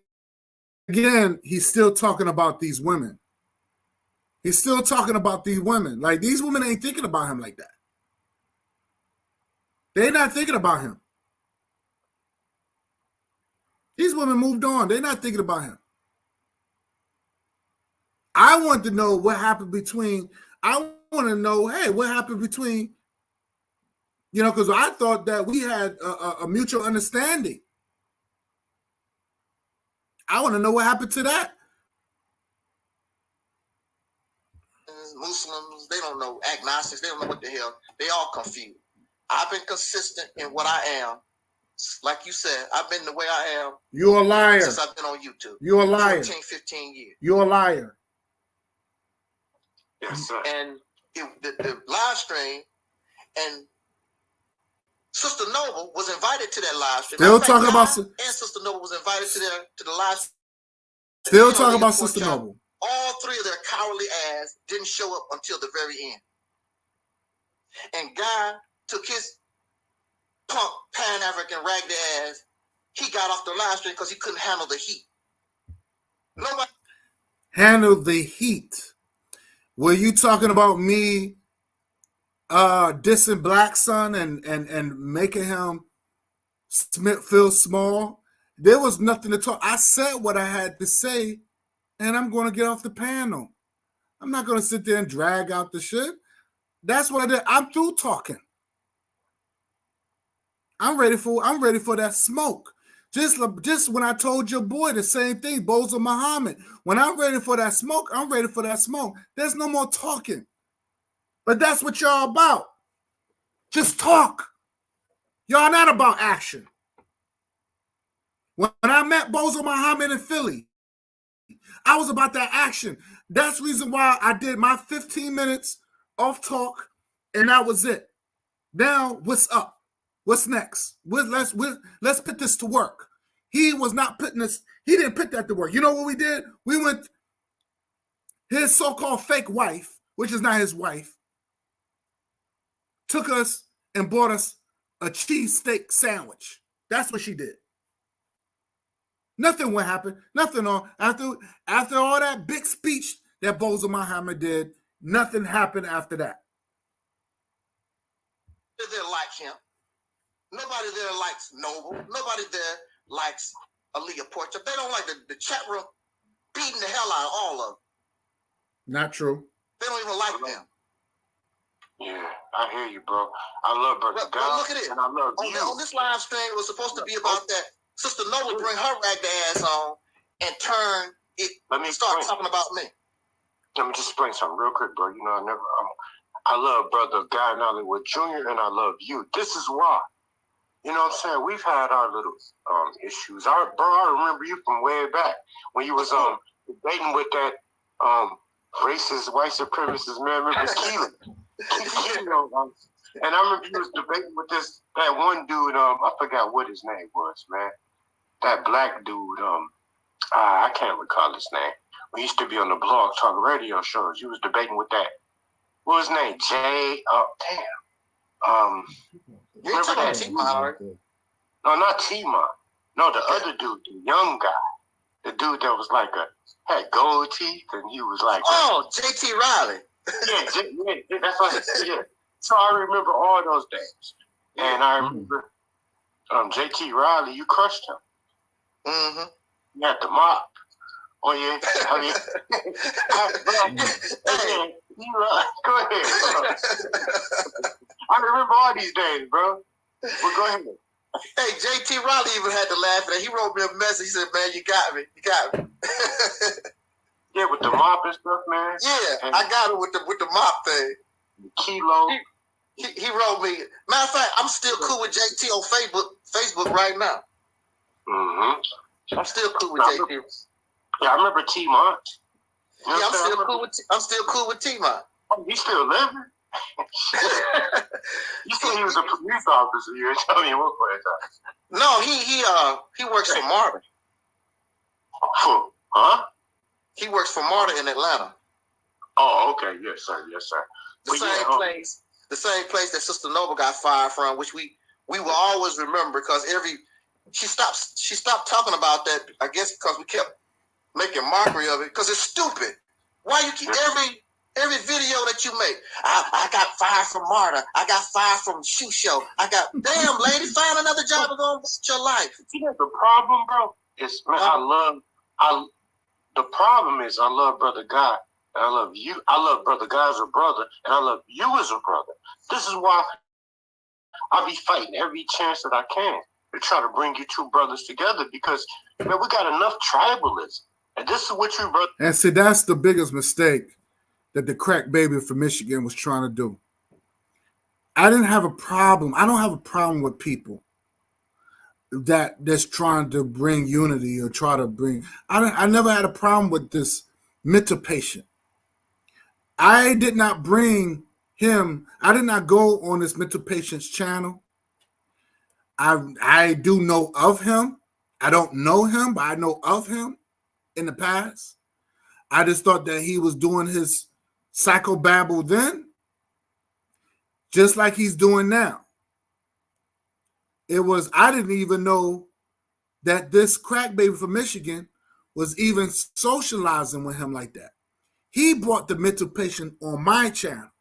again, he's still talking about these women. He's still talking about these women. Like, these women ain't thinking about him like that. They're not thinking about him. These women moved on. They're not thinking about him. I want to know what happened between, what happened between, because I thought that we had a mutual understanding. I want to know what happened to that. Muslims, they don't know. Agnostics, they don't know what the hell. They all confused. I've been consistent in what I am. Like you said, I've been the way I am. You're a liar. Since I've been on YouTube. You're a liar. 15 years. You're a liar. Yes, sir. And the live stream, and Sister Noble was invited to that live stream. Still talking about, and Sister Noble was invited to the live stream. Still talking about Sister Noble. All three of their cowardly ass didn't show up until the very end. And Guy took his punk Pan-African ragged ass. He got off the live stream because he couldn't handle the heat. Nobody handle the heat. Were you talking about me dissing Black Son and making him feel small? There was nothing to talk. I said what I had to say, and I'm going to get off the panel. I'm not going to sit there and drag out the shit. That's what I did. I'm through talking. I'm ready for that smoke. Just when I told your boy the same thing, Bozo Muhammad. When I'm ready for that smoke, I'm ready for that smoke. There's no more talking. But that's what y'all about. Just talk. Y'all not about action. When I met Bozo Muhammad in Philly, I was about that action. That's the reason why I did my 15 minutes off talk, and that was it. Now, what's up? What's next? Let's put this to work. He was not putting this, he didn't put that to work. You know what we did? We went, his so-called fake wife, which is not his wife, took us and bought us a cheesesteak sandwich. That's what she did. Nothing will happen. Nothing on after all that big speech that Bozo Muhammad did, nothing happened after that. There like him. Nobody there likes Noble. Nobody there likes Aaliyah Porter. They don't like the chat room beating the hell out of all of them. Not true. They don't even like them. Yeah, I hear you, bro. I love Brother God. Look at it. And I love you. On this live stream, it was supposed to be about that. Sister Noble bring her ragged ass on and turn it. Start talking about me. Let me just explain something real quick, bro. You know, I love Brother Guy Nollywood Jr. and I love you. This is why. You know what I'm saying? We've had our little issues. I remember you from way back when you was debating with that racist white supremacist man. Remember Keelan? And I remember you was debating with that one dude. I forgot what his name was, man. That black dude. I can't recall his name. We used to be on the Blog Talk radio shows. You was debating with that. What was his name? Jay. You're talking about T-Mon. No, not T-Mon. No, the other dude, the young guy. The dude that was like had gold teeth, and he was like, J.T. Riley. Yeah, that's what I said. Yeah. So I remember all those days, and I remember J.T. Riley. You crushed him. Mm-hmm. You had the mop. Oh yeah, I mean, go ahead. I remember all these days, bro. Well, go ahead. Hey, J.T. Riley even had to laugh at it. He wrote me a message. He said, "Man, you got me. You got me." Yeah, with the mop and stuff, man. Yeah, and I got it with the mop thing. Kilo. He wrote me. Matter of fact, I'm still cool with JT on Facebook right now. Mm-hmm. I'm still cool with JT. Yeah, I remember T-Mont. Yeah, I'm still cool with T-Mont. Oh, he's still living? You said he was a police officer. You tell me what point in time. No, he works for Marta. Huh? He works for Marta in Atlanta. Oh, okay. Yes, sir. Yes, sir. The same place that Sister Noble got fired from, which we will always remember because she stopped talking about that. I guess because we kept making mockery of it because it's stupid. Why you keep every video that you make? I got fired from Marta. I got fired from Shoe Show. I got damn lady, find another job and go on with your life. You know the problem, bro? Is man, the problem is I love Brother God. And I love you. I love Brother God as a brother, and I love you as a brother. This is why I be fighting every chance that I can to try to bring you two brothers together because man, we got enough tribalism. And this is what you brother. And see, that's the biggest mistake that the crack baby from Michigan was trying to do. I don't have a problem with people that's trying to bring unity or try to bring. I never had a problem with this mental patient. I did not bring him. I did not go on this mental patient's channel. I do know of him. I don't know him, but I know of him in the past. I just thought that he was doing his psychobabble then, just like he's doing now. I didn't even know that this crack baby from Michigan was even socializing with him like that. He brought the mental patient on my channel.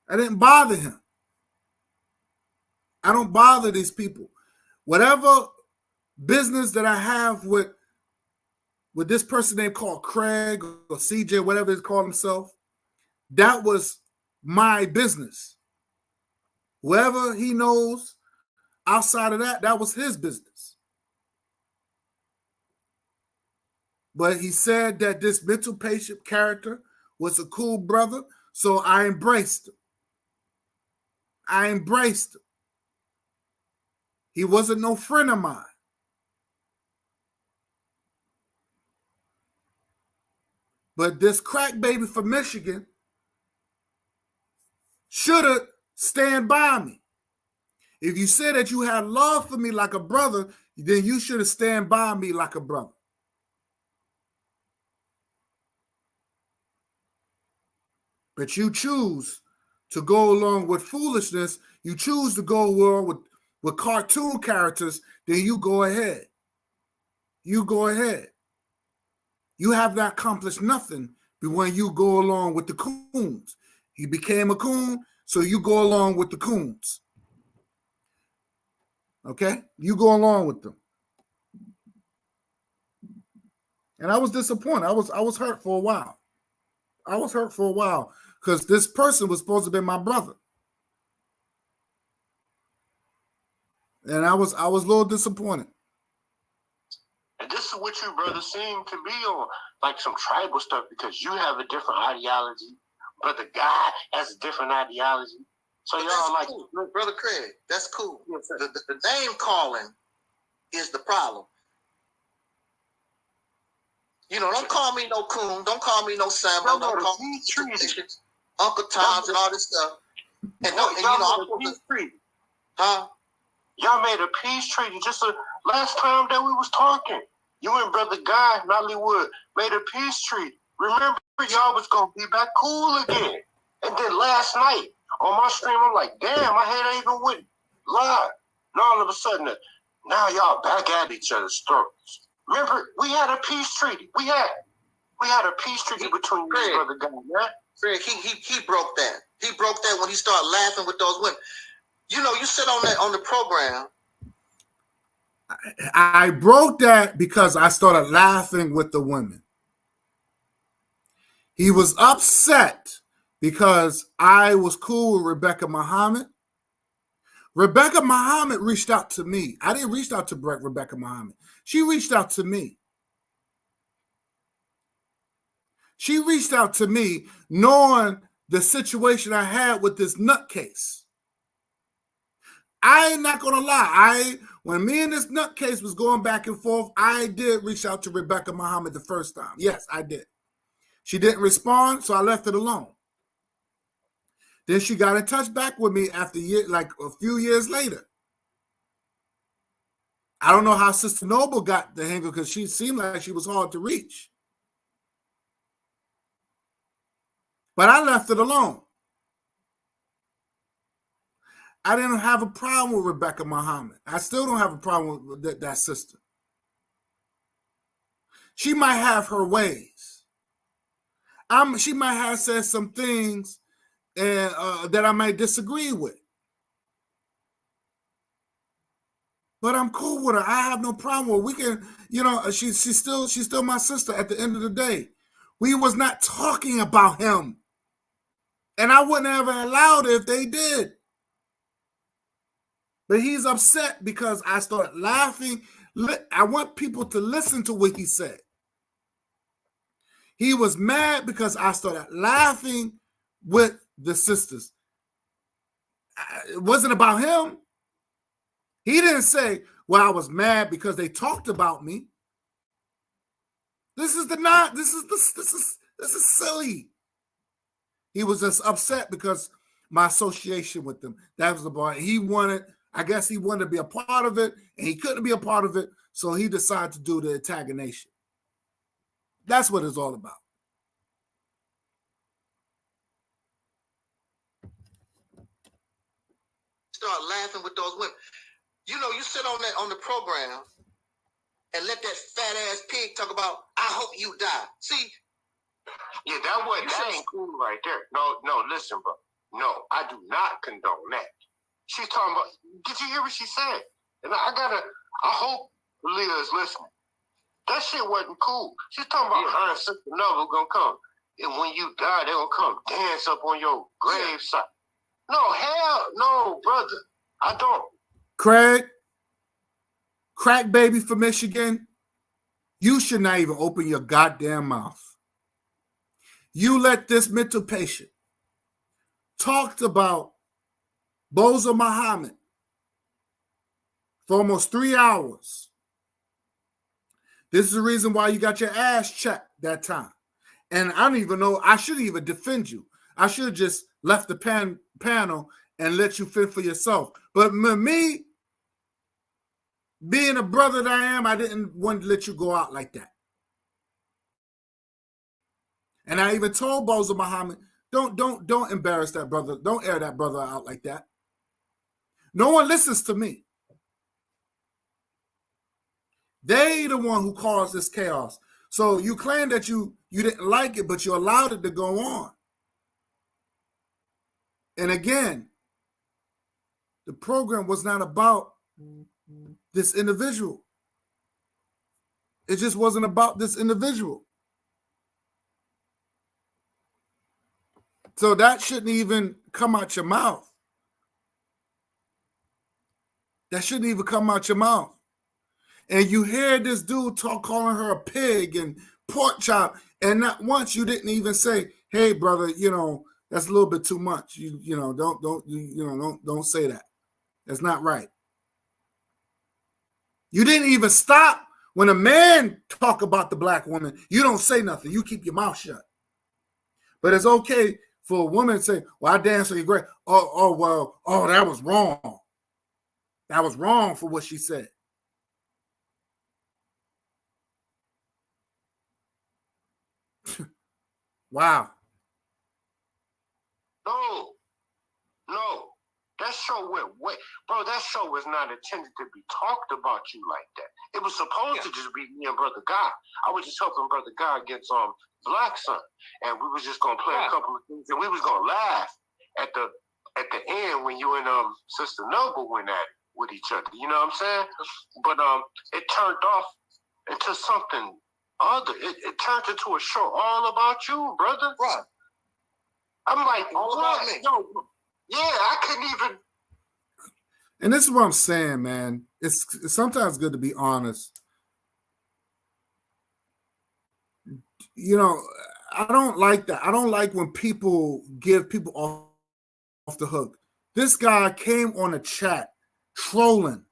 I didn't bother him. I don't bother these people. Whatever business that I have with this person named called Craig or CJ, whatever he called himself, that was my business. Whoever he knows outside of that, that was his business. But he said that this mental patient character was a cool brother, so I embraced him. He wasn't no friend of mine. But this crack baby from Michigan should have stand by me. If you said that you had love for me like a brother, then you should have stand by me like a brother. But you choose to go along with foolishness. You choose to go along with cartoon characters. Then you go ahead. You go ahead. You have not accomplished nothing when you go along with the coons. You became a coon, so you go along with the coons. Okay? You go along with them. And I was disappointed. I was hurt for a while. I was hurt for a while because this person was supposed to be my brother. And I was a little disappointed. And this is what you brothers seem to be on, like some tribal stuff, because you have a different ideology, but the guy has a different ideology. So y'all like, cool. Brother Craig, that's cool. Yes, the name calling is the problem. You know, don't call me no coon. Don't call me no Samuel. Don't call me Uncle Tom's and all this stuff. And, Y'all made a peace treaty just last time that we was talking. You and Brother Guy, Nollywood, made a peace treaty. Remember, y'all was going to be back cool again. And then last night, on my stream, I'm like, damn, my head ain't even went live. And all of a sudden, now y'all back at each other's throats. Remember, we had a peace treaty. We had a peace treaty between you and Brother Guy, man. Craig, he broke that. He broke that when he started laughing with those women. You know, you said on the program. I broke that because I started laughing with the women. He was upset because I was cool with Rebecca Muhammad. Rebecca Muhammad reached out to me. I didn't reach out to Rebecca Muhammad. She reached out to me. She reached out to me knowing the situation I had with this nutcase. I ain't not gonna lie. When me and this nutcase was going back and forth, I did reach out to Rebecca Muhammad the first time. Yes, I did. She didn't respond, so I left it alone. Then she got in touch back with me after like a few years later. I don't know how Sister Noble got the hang because she seemed like she was hard to reach. But I left it alone. I didn't have a problem with Rebecca Muhammad. I still don't have a problem with that sister. She might have her ways. She might have said some things that I might disagree with. But I'm cool with her. I have no problem with her. We can, you know, she's still my sister at the end of the day. We was not talking about him. And I wouldn't have allowed it if they did. But he's upset because I started laughing. I want people to listen to what he said. He was mad because I started laughing with the sisters. It wasn't about him. He didn't say, well, I was mad because they talked about me. This is silly. He was just upset because my association with them. That was the point. I guess he wanted to be a part of it, and he couldn't be a part of it, so he decided to do the antagonization. That's what it's all about. Start laughing with those women. You know, you sit on the program and let that fat ass pig talk about, I hope you die. See? Yeah, that ain't cool right there. No, listen, bro. No, I do not condone that. She's talking about, did you hear what she said? And I hope Leah is listening. That shit wasn't cool. She's talking about her and Sister Noble gonna come. And when you die, they're gonna come dance up on your gravesite. No, hell no, brother. I don't. Craig, crack baby from Michigan, you should not even open your goddamn mouth. You let this mental patient talked about Bozo Muhammad for almost 3 hours. This is the reason why you got your ass checked that time. And I don't even know, I shouldn't even defend you. I should have just left the panel and let you fend for yourself. But me, being a brother that I am, I didn't want to let you go out like that. And I even told Bozo Muhammad, don't embarrass that brother. Don't air that brother out like that. No one listens to me. They the one who caused this chaos. So you claim that you didn't like it, but you allowed it to go on. And again, the program was not about this individual. It just wasn't about this individual. So that shouldn't even come out your mouth. That shouldn't even come out your mouth. And you hear this dude calling her a pig and pork chop, and not once you didn't even say, "Hey, brother, that's a little bit too much. Don't say that. That's not right." You didn't even stop when a man talk about the black woman. You don't say nothing. You keep your mouth shut. But it's okay for a woman to say, "Well, I dance on your grave." That was wrong. That was wrong for what she said. Wow. No. That show went way, bro. That show was not intended to be talked about you like that. It was supposed to just be me and Brother Guy. I was just helping Brother Guy against Black Son, and we was just gonna play a couple of things, and we was gonna laugh at the end when you and Sister Noble went at it with each other. You know what I'm saying? But it turned off into something other. It turned into a show all about you, brother. Right. I'm like, all about me. Yo, yeah, I couldn't even. And this is what I'm saying, man. It's sometimes good to be honest. I don't like that. I don't like when people give people off the hook. This guy came on a chat trolling.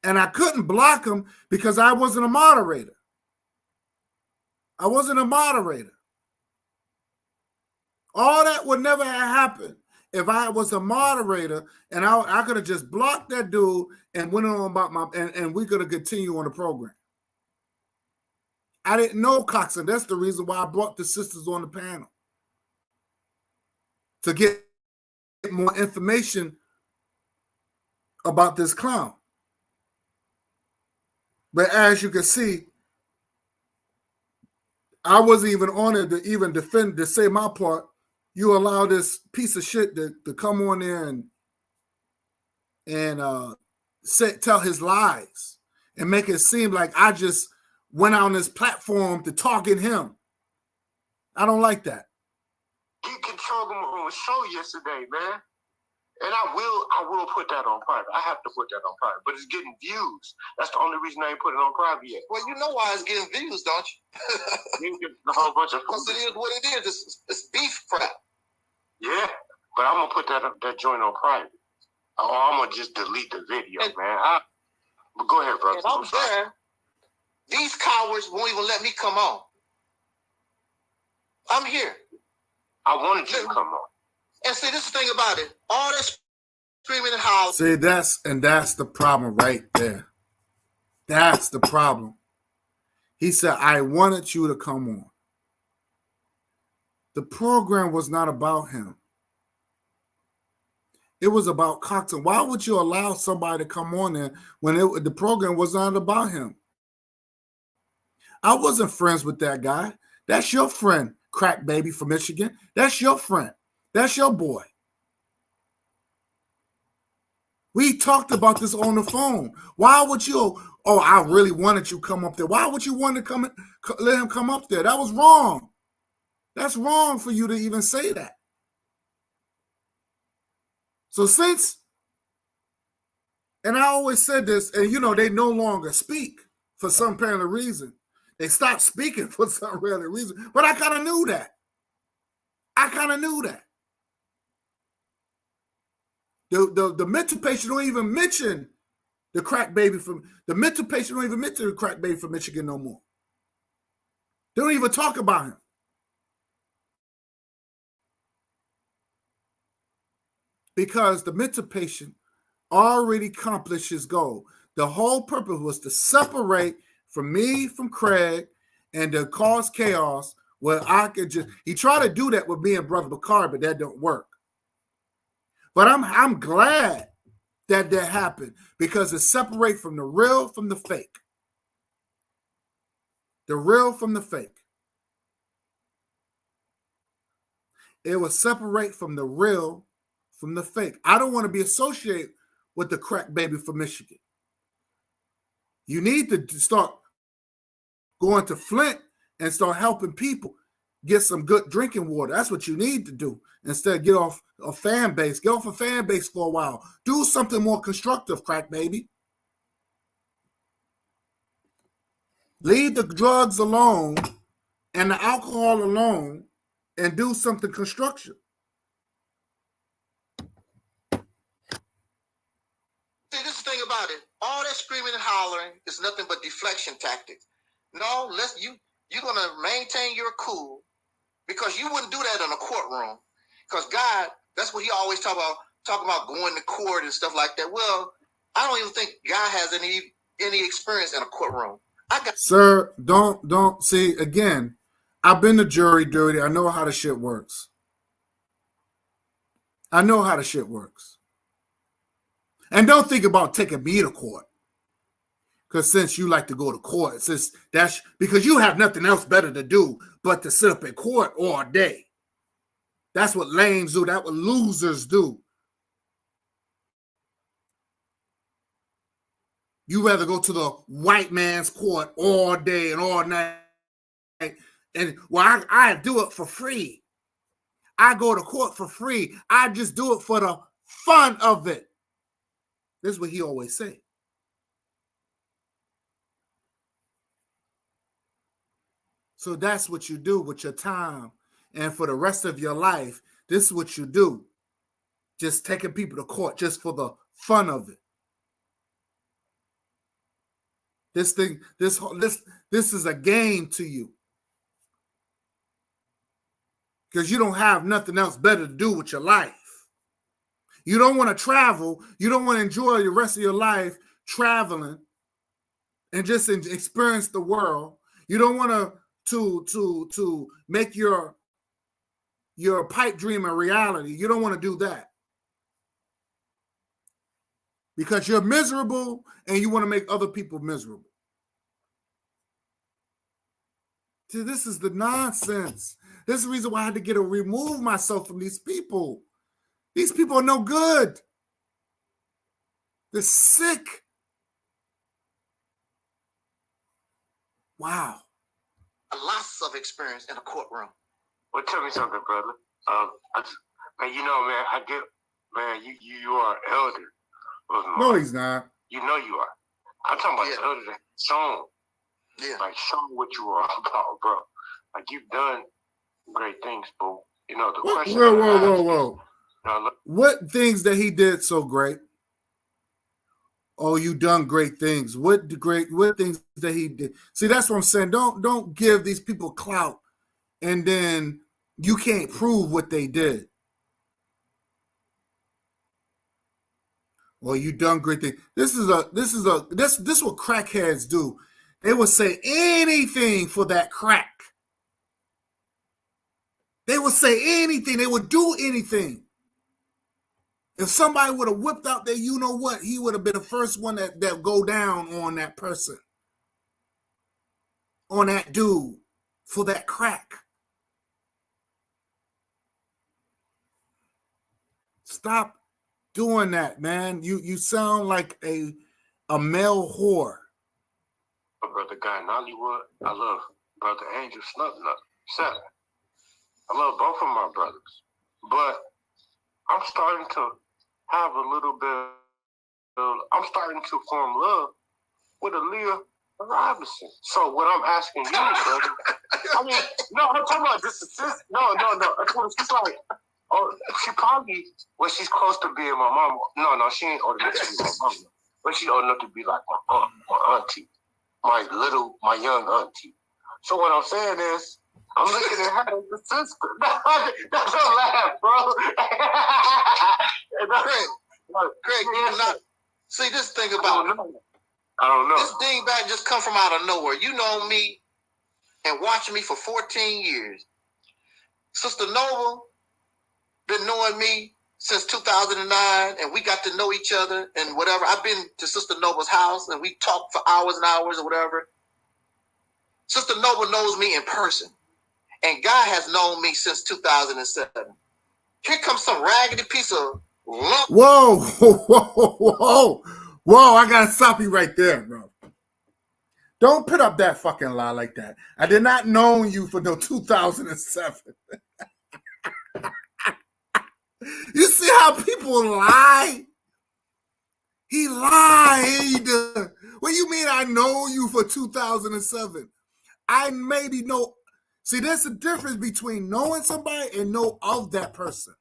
And I couldn't block him because I wasn't a moderator. All that would never have happened if I was a moderator, and I could have just blocked that dude and went on about and we could have continued on the program. I didn't know Coxon. That's the reason why I brought the sisters on the panel, to get more information about this clown. But as you can see, I wasn't even on it to even defend, to say my part. You allow this piece of shit to come on there and tell his lies and make it seem like I just went on this platform to target him. I don't like that. He controlled him on a show yesterday, man. And I will put that on private. I have to put that on private. But it's getting views. That's the only reason I ain't put it on private yet. Well, you know why it's getting views, don't you? You get a whole bunch of Because it is what it is. It's beef crap. Yeah, but I'm gonna put that joint on private. I'm gonna just delete the video, man. But go ahead, brother. And I'm there. These cowards won't even let me come on. I'm here. I wanted you to come on. And see, this is the thing about it. All this screaming and hollering. See, that's the problem right there. That's the problem. He said, I wanted you to come on. The program was not about him. It was about Coxon. Why would you allow somebody to come on there when the program was not about him? I wasn't friends with that guy. That's your friend, Crack Baby from Michigan. That's your friend. That's your boy. We talked about this on the phone. Why would you? Oh, I really wanted you to come up there. Why would you want to let him come up there? That was wrong. That's wrong for you to even say that. So and I always said this, and they no longer speak for some apparent reason. They stopped speaking for some real reason. But I kind of knew that. The mental patient don't even mention the mental patient don't even mention the Crack Baby from Michigan no more. They don't even talk about him. Because the mental patient already accomplished his goal. The whole purpose was to separate from me, from Craig, and to cause chaos where I could just, he tried to do that with me and Brother Bakar, but that don't work. But I'm glad that happened because it separates from the real from the fake. The real from the fake. It will separate from the real from the fake. I don't want to be associated with the crack baby from Michigan. You need to start going to Flint and start helping people get some good drinking water. That's what you need to do. Instead of get off a fan base. Get off a fan base for a while. Do something more constructive, crack baby. Leave the drugs alone and the alcohol alone and do something constructive. See, this is the thing about it. All that screaming and hollering is nothing but deflection tactics. No, you're gonna maintain your cool because you wouldn't do that in a courtroom. Because God, that's what he always talking about going to court and stuff like that. Well, I don't even think God has any experience in a courtroom. Sir, don't see again. I've been to jury duty. I know how the shit works. I know how the shit works. And don't think about taking me to court. Because since you like to go to court, since that's because you have nothing else better to do but to sit up in court all day. That's what lames do. That's what losers do. You rather go to the white man's court all day and all night. And well, I do it for free. I go to court for free. I just do it for the fun of it. This is what he always say. So that's what you do with your time. And for the rest of your life, this is what you do. Just taking people to court just for the fun of it. This is a game to you. Because you don't have nothing else better to do with your life. You don't want to travel. You don't want to enjoy the rest of your life traveling and just experience the world. You don't want to make your pipe dream a reality. You don't want to do that. Because you're miserable and you want to make other people miserable. See, this is the nonsense. This is the reason why I had to remove myself from these people. These people are no good. They're sick. Wow. Lots of experience in a courtroom. Well, tell me something, brother. You are an elder. No, he's not. You know you are. I'm talking about the elder that shown. Yeah. Like, show what you are about, bro. Like, you've done great things, but, you know, the question... Whoa. What things that he did so great? Oh, you done great things. What things that he did? See, that's what I'm saying. Don't give these people clout, and then you can't prove what they did. Well, you done great things. This is what crackheads do. They will say anything for that crack. They would say anything. They would do anything. If somebody would have whipped out there, you know what? He would have been the first one that go down on that person. On that dude for that crack. Stop doing that, man. You sound like a male whore. Brother Guy in Hollywood, I love Brother Angel Snubnut. I love both of my brothers. But I'm starting to have a little bit of, I'm starting to form love with Aaliyah Robinson. So what I'm asking you, brother, I mean, no, I'm talking about this assist. No. She's like, oh, she probably, well, she's close to being my mom. No, she ain't old enough to be my mom. But she's old enough to be like my aunt, my auntie, my young auntie. So what I'm saying is, I'm looking at her as a sister. That's a laugh, bro. Craig, you do not see this thing about I don't know. This dingbat just come from out of nowhere. You know me and watching me for 14 years. Sister Noble been knowing me since 2009, and we got to know each other and whatever. I've been to Sister Noble's house, and we talked for hours and hours or whatever. Sister Noble knows me in person, and Guy has known me since 2007. Here comes some raggedy piece of lump. Whoa, whoa, I gotta stop you right there, bro. Don't put up that fucking lie like that. I did not know you for no 2007. You see how people lie? He lied. What do you mean I know you for 2007? I maybe know. See, there's a difference between knowing somebody and know of that person.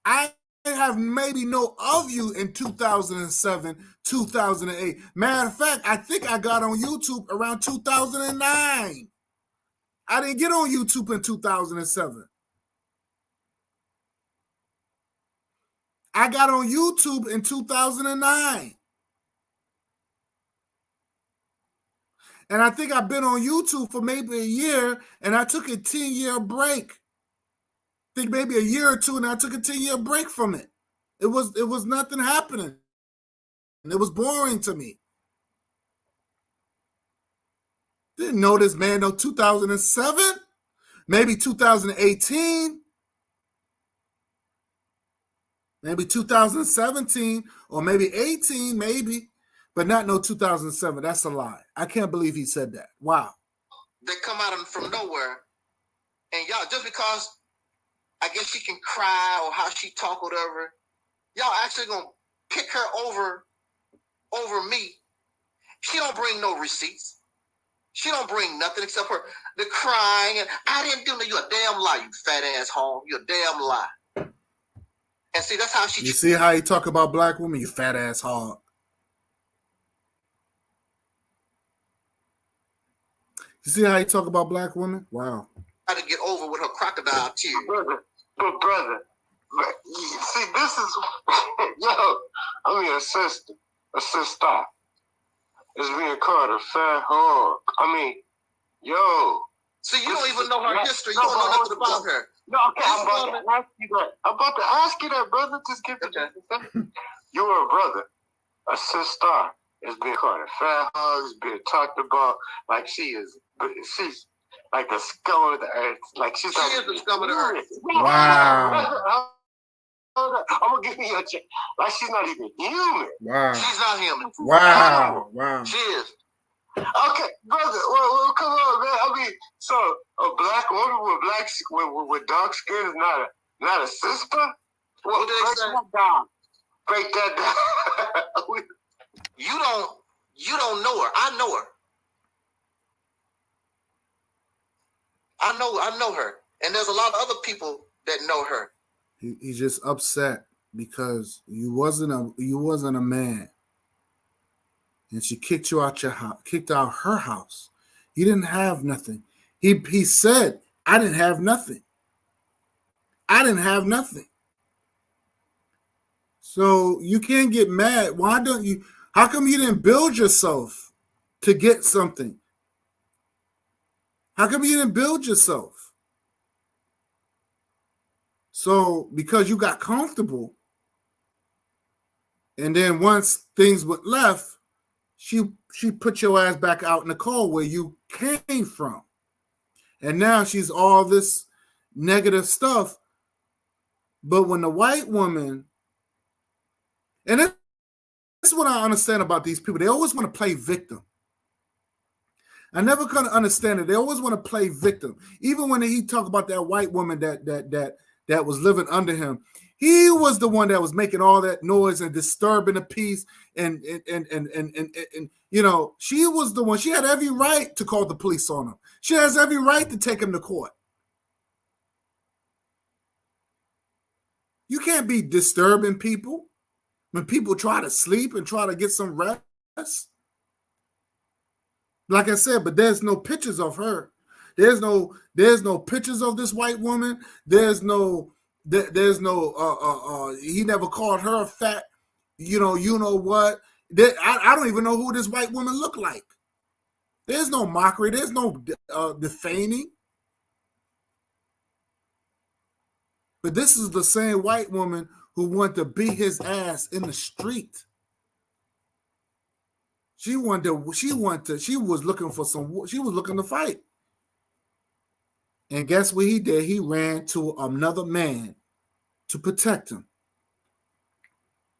I have maybe know of you in 2007, 2008. Matter of fact, I think I got on YouTube around 2009. I didn't get on YouTube in 2007. I got on YouTube in 2009. And I think I've been on YouTube for maybe a year, and I took a 10-year break. I think maybe a year or two, and I took a 10-year break from it. It was nothing happening. And it was boring to me. Didn't know this man no 2007, maybe 2018, maybe 2017, or maybe 18, maybe, but not no 2007. That's a lie. I can't believe he said that. Wow. They come out from nowhere, and y'all, just because I guess she can cry or how she talk or whatever, y'all actually gonna pick her over me. She don't bring no receipts. She don't bring nothing except for the crying and I didn't do nothing. You a damn lie, you fat ass hog. You a damn lie. And see, that's how she. You see how he talk about black women, you fat ass hog. You see how he talk about black women? Wow. Try to get over with her crocodile tears. Brother, see, this is yo. I mean, a sister is being called a fat hog. I mean, yo. See, you don't even know her history. You don't know nothing about her. No, okay, I'm about to ask you that. I'm about to ask you that, brother. Just give it a second. You're a brother. A sister is being called a fat hog. Is being talked about like she's like the scum of the earth. Like she's she is the scum of the earth. Wow. I'm gonna give you a check. Like she's not even human. Wow. She's not human. Wow. She is. Okay, brother. Well, come on, man. I mean, so a black woman with dark skin is not a sister. Well, break that down. Break that down. You don't know her. I know her. I know her. And there's a lot of other people that know her. He's just upset because you wasn't a man. And she kicked you out your house, kicked out her house. You didn't have nothing. He said, I didn't have nothing. I didn't have nothing. So you can't get mad. Why don't you? How come you didn't build yourself to get something? How come you didn't build yourself? So because you got comfortable, and then once things were left, she put your ass back out in the cold where you came from. And now she's all this negative stuff. But when the white woman, and this is what I understand about these people, they always want to play victim. I never could understand it. They always want to play victim. Even when he talked about that white woman that was living under him, he was the one that was making all that noise and disturbing the peace. And you know, she was the one. She had every right to call the police on him. She has every right to take him to court. You can't be disturbing people when people try to sleep and try to get some rest. Like I said, but there's no pictures of her. There's no pictures of this white woman. There's no he never called her fat. You know what? I don't even know who this white woman looked like. There's no mockery. There's no defaming. But this is the same white woman who wanted to beat his ass in the street. She was looking to fight. And guess what he did? He ran to another man to protect him.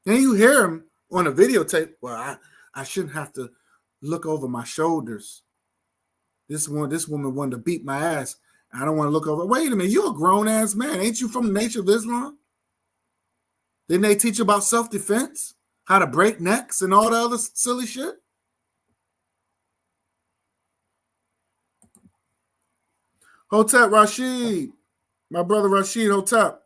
And you hear him on a videotape. Well, I shouldn't have to look over my shoulders. This woman wanted to beat my ass. I don't want to look over. Wait a minute, you're a grown-ass man. Ain't you from the Nation of Islam? Didn't they teach you about self-defense? How to break necks and all the other silly shit? Hotep Rashid. My brother Rashid Hotep.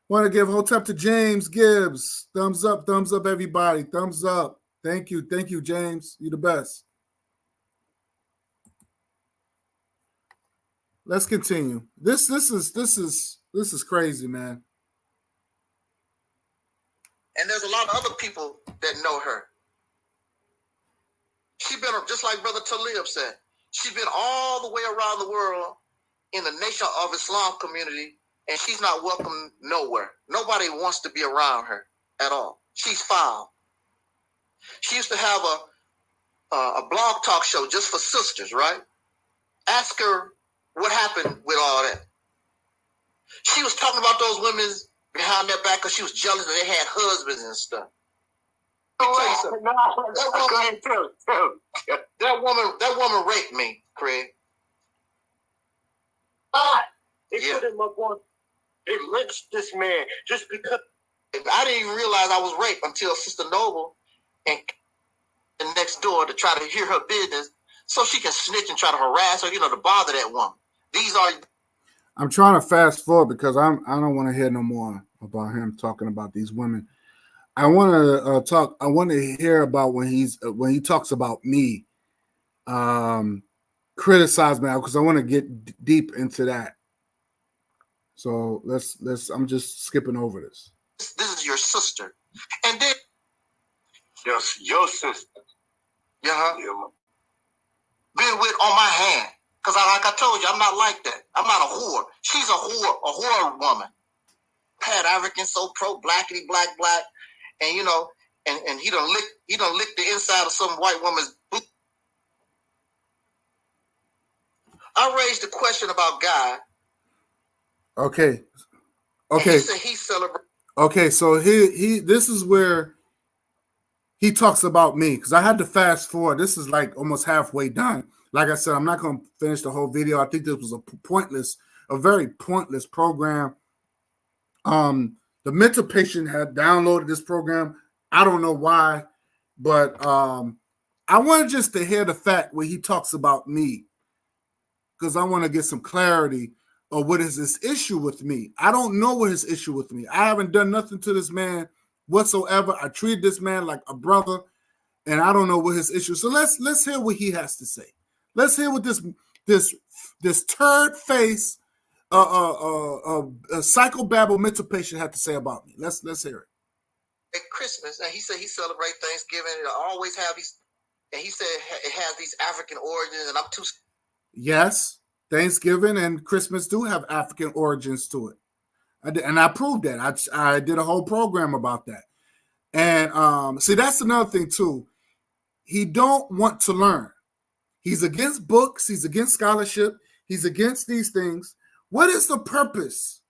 Want to give Hotep to James Gibbs. Thumbs up, everybody. Thumbs up. Thank you, James. You're the best. Let's continue. This is crazy, man. And there's a lot of other people that know her. She's been, just like Brother Talib said, she's been all the way around the world in the Nation of Islam community, and she's not welcome nowhere. Nobody wants to be around her at all. She's foul. She used to have a blog talk show just for sisters, right? Ask her what happened with all that. She was talking about those women behind their back because she was jealous that they had husbands and stuff. That woman raped me, Craig. They put him up on. They lynched this man just because. I didn't even realize I was raped until Sister Noble and next door to try to hear her business so she can snitch and try to harass her, to bother that woman. I'm trying to fast forward because I don't want to hear no more about him talking about these women. I want to talk. I want to hear about when he talks about me, criticize me, because I want to get deep into that. So let's. I'm just skipping over this. This is your sister, and then your sister. Yeah. Been with on my hand. Because like I told you, I'm not like that. I'm not a whore. She's a whore woman. Pat African, so pro-blackity, black. And, and he done lick the inside of some white woman's boot. I raised the question about God. Okay. He said he celebrates. Okay, so this is where he talks about me, because I had to fast forward. This is like almost halfway done. Like I said, I'm not going to finish the whole video. I think this was a very pointless program. The mental patient had downloaded this program. I don't know why, but I wanted just to hear the fact where he talks about me, because I want to get some clarity of what is his issue with me. I don't know what his issue with me. I haven't done nothing to this man whatsoever. I treated this man like a brother, and I don't know what his issue. So let's hear what he has to say. Let's hear what this turd face psychobabble mental patient had to say about me. Let's hear it. At Christmas, and he said he celebrates Thanksgiving. It always have these, and he said it has these African origins, and I'm too. Yes, Thanksgiving and Christmas do have African origins to it. I proved that. I did a whole program about that. And see, that's another thing too. He don't want to learn. He's against books. He's against scholarship. He's against these things. What is the purpose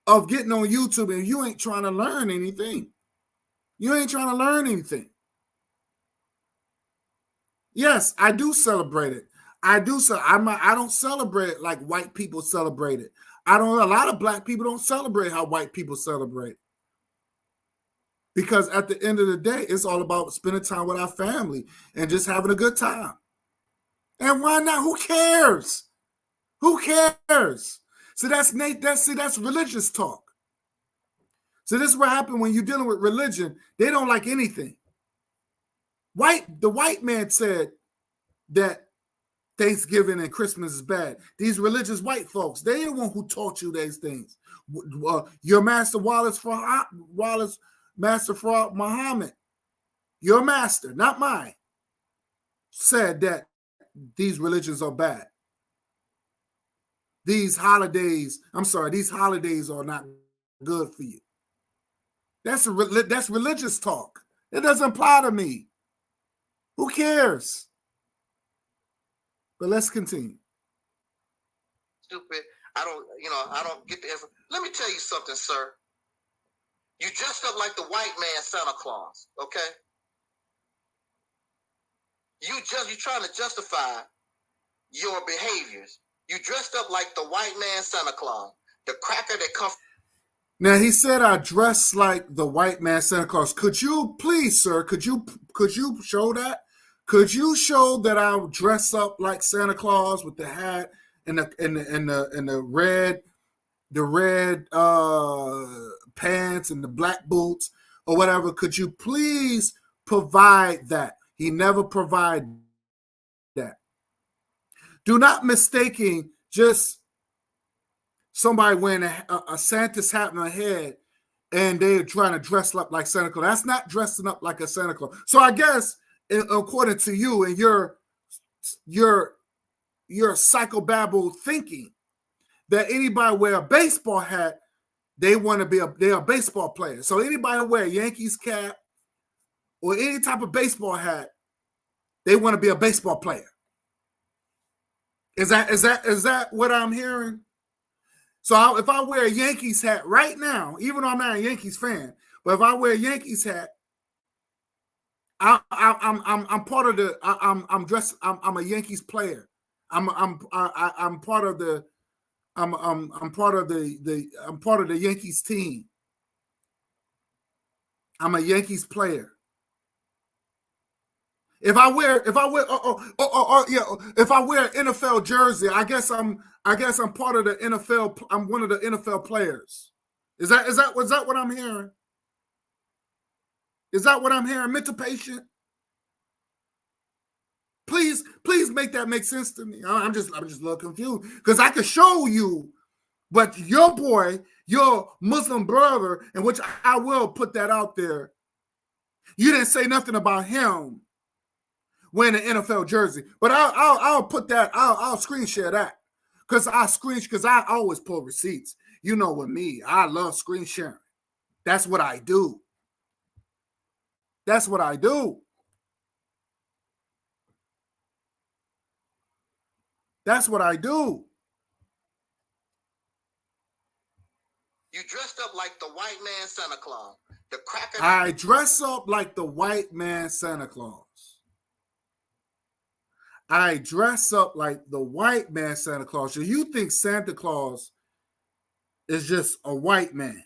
of getting on YouTube and you ain't trying to learn anything? You ain't trying to learn anything. Yes, I do celebrate it. I don't celebrate it like white people celebrate it. A lot of black people don't celebrate how white people celebrate it. Because at the end of the day, it's all about spending time with our family and just having a good time. And why not? Who cares? Who cares? So that's religious talk. So this is what happens when you're dealing with religion. They don't like anything. The white man said that Thanksgiving and Christmas is bad. These religious white folks, they the one who taught you these things. Your master Master Farad Muhammad, your master, not mine, said that these religions are bad. These holidays are not good for you. That's religious talk. It doesn't apply to me. Who cares? But let's continue. Stupid. I don't get the info. Let me tell you something, sir. You dressed up like the white man Santa Claus, okay? You're trying to justify your behaviors. You dressed up like the white man Santa Claus, the cracker that comes. Now he said I dress like the white man Santa Claus. Could you please, sir? Could you show that? Could you show that I dress up like Santa Claus with the hat and the red pants and the black boots or whatever? Could you please provide that? He never provided that. Do not mistaking just somebody wearing a Santa's hat on their head and they're trying to dress up like Santa Claus. That's not dressing up like a Santa Claus. So I guess, according to you and your psychobabble thinking, that anybody wear a baseball hat, they're a baseball player. So anybody wear a Yankees cap or any type of baseball hat, they want to be a baseball player. Is that what I'm hearing? So if I wear a Yankees hat right now, even though I'm not a Yankees fan, but if I wear a Yankees hat, I'm part of the. I'm dressed. I'm a Yankees player. I'm part of the. I'm part of the Yankees team. I'm a Yankees player. If I wear an NFL jersey, I guess I'm part of the NFL. I'm one of the NFL players. Is that what I'm hearing? Is that what I'm hearing? Mental patient. Please make that make sense to me. I'm just a little confused because I could show you, but your Muslim brother, in which I will put that out there, you didn't say nothing about him wearing an NFL jersey, but I'll put that. I'll screen share that because I always pull receipts. You know, with me, I love screen sharing. That's what I do. That's what I do. That's what I do. You dressed up like the white man Santa Claus. The cracker. I dress up like the white man Santa Claus. I dress up like the white man Santa Claus. So you think Santa Claus is just a white man?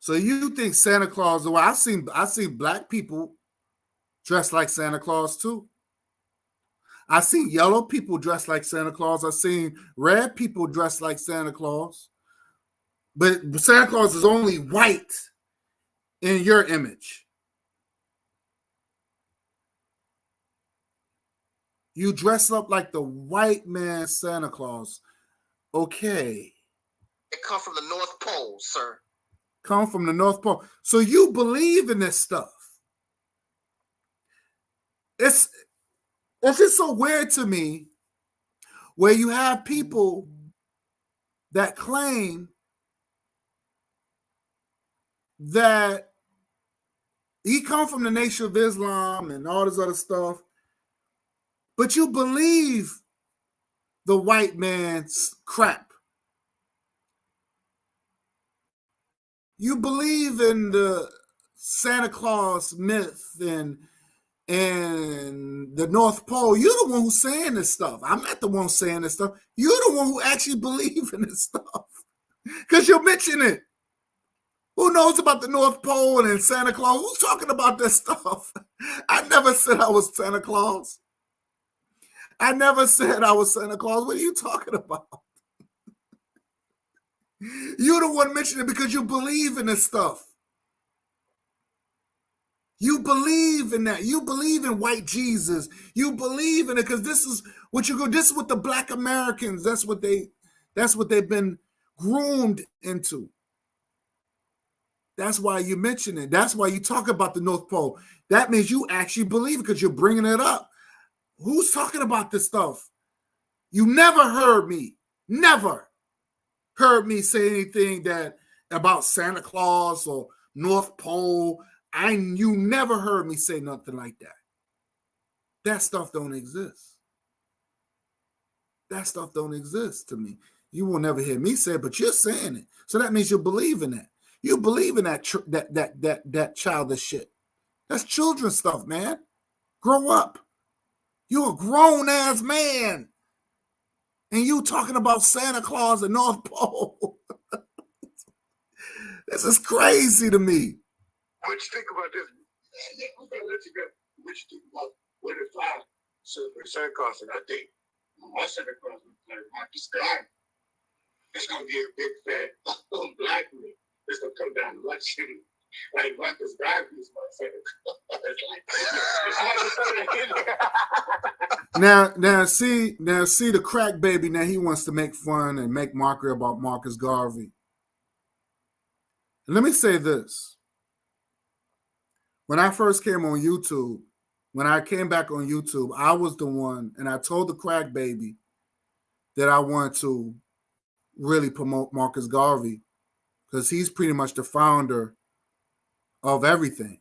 So you think Santa Claus? Well, I've seen black people dressed like Santa Claus too. I've seen yellow people dressed like Santa Claus. I've seen red people dressed like Santa Claus. But Santa Claus is only white in your image. You dress up like the white man Santa Claus. Okay. It come from the North Pole, sir. Come from the North Pole. So you believe in this stuff. It's just so weird to me where you have people that claim that he come from the Nation of Islam and all this other stuff, but you believe the white man's crap. You believe in the Santa Claus myth and the North Pole. You're the one who's saying this stuff. I'm not the one saying this stuff. You're the one who actually believes in this stuff because you mention it. Who knows about the North Pole and Santa Claus? Who's talking about this stuff? I never said I was Santa Claus. I never said I was Santa Claus. What are you talking about? You the one mentioning it because you believe in this stuff. You believe in that. You believe in white Jesus. You believe in it because this is what you go. This is what the Black Americans. That's what they've been groomed into. That's why you mention it. That's why you talk about the North Pole. That means you actually believe it because you're bringing it up. Who's talking about this stuff? You never heard me say anything that about Santa Claus or North Pole. You never heard me say nothing like that. That stuff don't exist. That stuff don't exist to me. You will never hear me say it, but you're saying it. So that means you believe in that. You believe in that childish shit. That's children's stuff, man. Grow up. You're a grown-ass man. And you talking about Santa Claus and North Pole. This is crazy to me. What you think about this? What you think about what if I Santa Claus and I think my Santa Claus is like the sky? It's gonna be a big fat black man. It's gonna come down and watch him. Like Marcus Garvey is my Santa Claus. Now see the crack baby. Now he wants to make fun and make mockery about Marcus Garvey. And let me say this. When I first came on YouTube, when I came back on YouTube, I was the one, and I told the crack baby that I wanted to really promote Marcus Garvey because he's pretty much the founder of everything.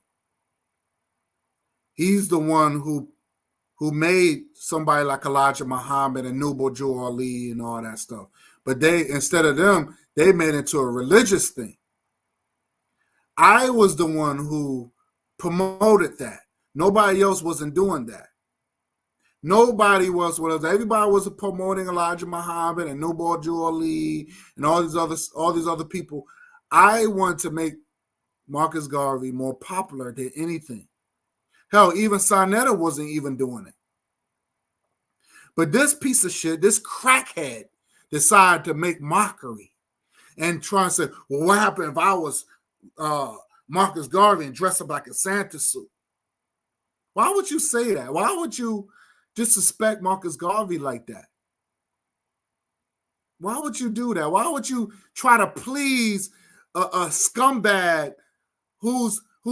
He's the one who made somebody like Elijah Muhammad and Noble Joe Ali and all that stuff. But instead of them, they made it into a religious thing. I was the one who promoted that. Nobody else wasn't doing that. Nobody was. Everybody was promoting Elijah Muhammad and Noble Joe Ali and all these other people. I wanted to make Marcus Garvey more popular than anything. Hell, even Sonetta wasn't even doing it. But this piece of shit, this crackhead, decided to make mockery and try to say, well, what happened if I was Marcus Garvey and dressed up like a Santa suit? Why would you say that? Why would you disrespect Marcus Garvey like that? Why would you do that? Why would you try to please a scumbag who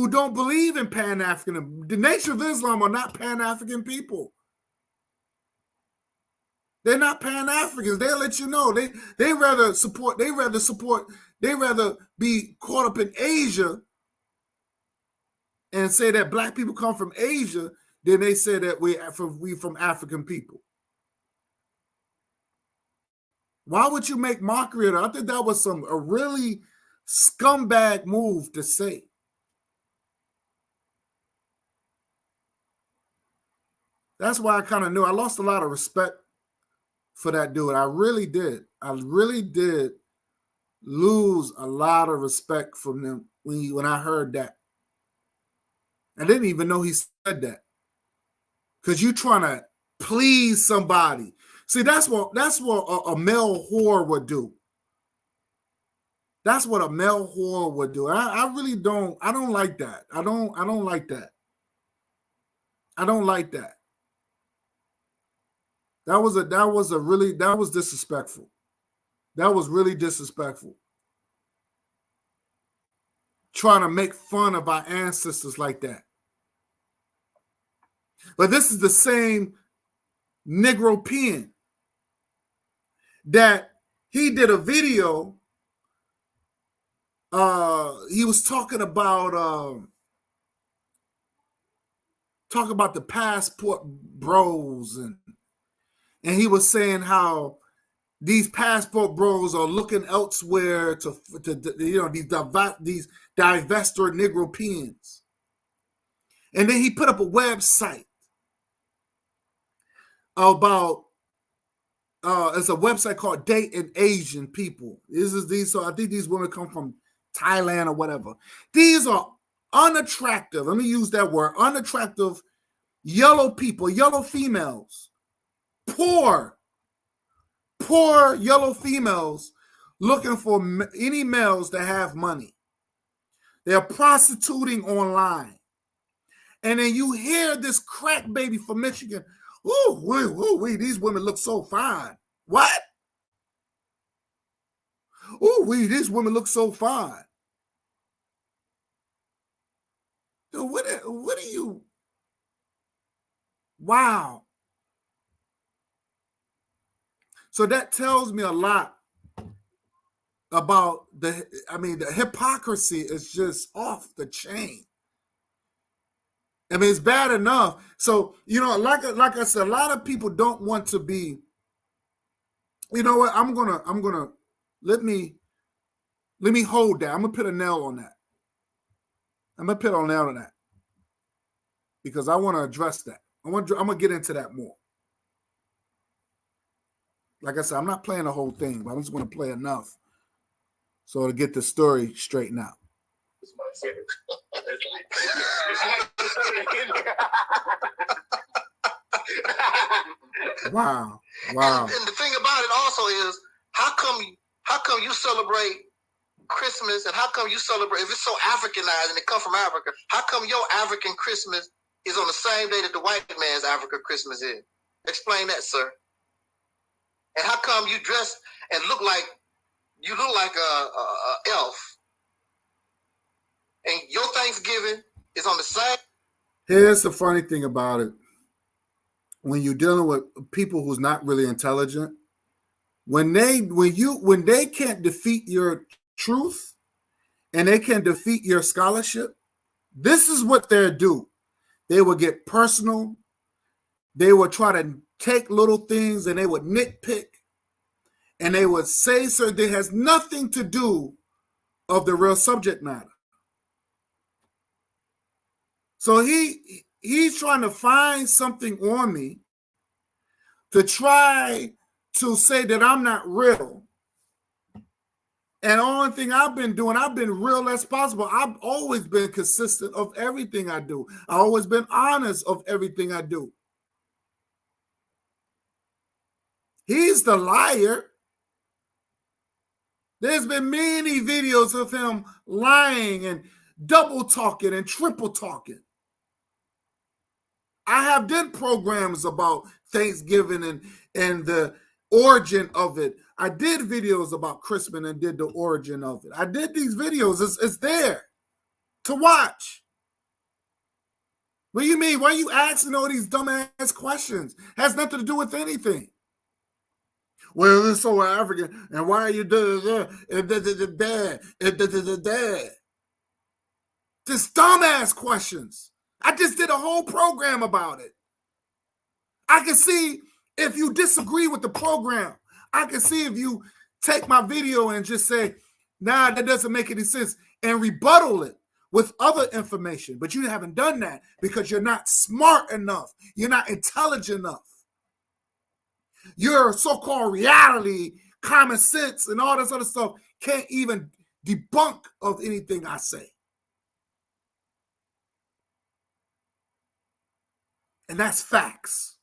don't believe in Pan-African? The Nation of Islam are not Pan-African people. They're not Pan-Africans. They'll let you know. They rather be caught up in Asia and say that black people come from Asia than they say that we from African people. Why would you make mockery of it? I think that was a really scumbag move to say. That's why I kind of knew. I lost a lot of respect for that dude. I really did. I really did lose a lot of respect from him when I heard that. I didn't even know he said that. Because you're trying to please somebody. See, that's what a male whore would do. That's what a male whore would do. I really don't. I don't like that. I don't like that. I don't like that. That was disrespectful. That was really disrespectful. Trying to make fun of our ancestors like that. But this is the same Negro pen that he did a video. He was talking about the passport bros, and he was saying how these passport bros are looking elsewhere to these divestor Negro pens. And then he put up a website about it's a website called Dating Asian People. So I think these women come from Thailand or whatever. These are unattractive. Let me use that word. Unattractive yellow people, yellow females. Poor yellow females looking for any males that have money. They're prostituting online. And then you hear this crack baby from Michigan. Ooh, these women look so fine. What? Ooh, these women look so fine. Dude, what are you? Wow. So that tells me a lot about the hypocrisy is just off the chain. I mean, it's bad enough. So, like I said, a lot of people don't want to be, you know what? I'm gonna let me hold that. I'm gonna put a nail on that. I'm gonna put a nail on that because I want to address that. I'm gonna get into that more. Like I said, I'm not playing the whole thing, but I'm just gonna play enough so to get the story straightened out. Wow. And the thing about it also is, how come you celebrate Christmas, and how come you celebrate, if it's so Africanized and it comes from Africa, how come your African Christmas is on the same day that the white man's African Christmas is? Explain that, sir. And how come you dress and look like a elf, and your Thanksgiving is on the same? Here's the funny thing about it. When you're dealing with people who's not really intelligent, when they can't defeat your truth and they can defeat your scholarship, this is what they'll do. They will get personal. They will try to take little things and they would nitpick and they would say something that has nothing to do of the real subject matter. So he's trying to find something on me to try to say that I'm not real. And the only thing I've been doing, I've been real as possible. I've always been consistent of everything I do. I've always been honest of everything I do. He's the liar. There's been many videos of him lying and double talking and triple talking. I have done programs about Thanksgiving and the origin of it. I did videos about Christmas and did the origin of it. I did these videos. It's there to watch. What do you mean? Why are you asking all these dumbass questions? Has nothing to do with anything. Well, it's so African, and why are you just dumbass questions. I just did a whole program about it. I can see if you disagree with the program. I can see if you take my video and just say, nah, that doesn't make any sense, and rebuttal it with other information. But you haven't done that because you're not smart enough. You're not intelligent enough. Your so-called reality, common sense, and all this other stuff can't even debunk of anything I say. And that's facts.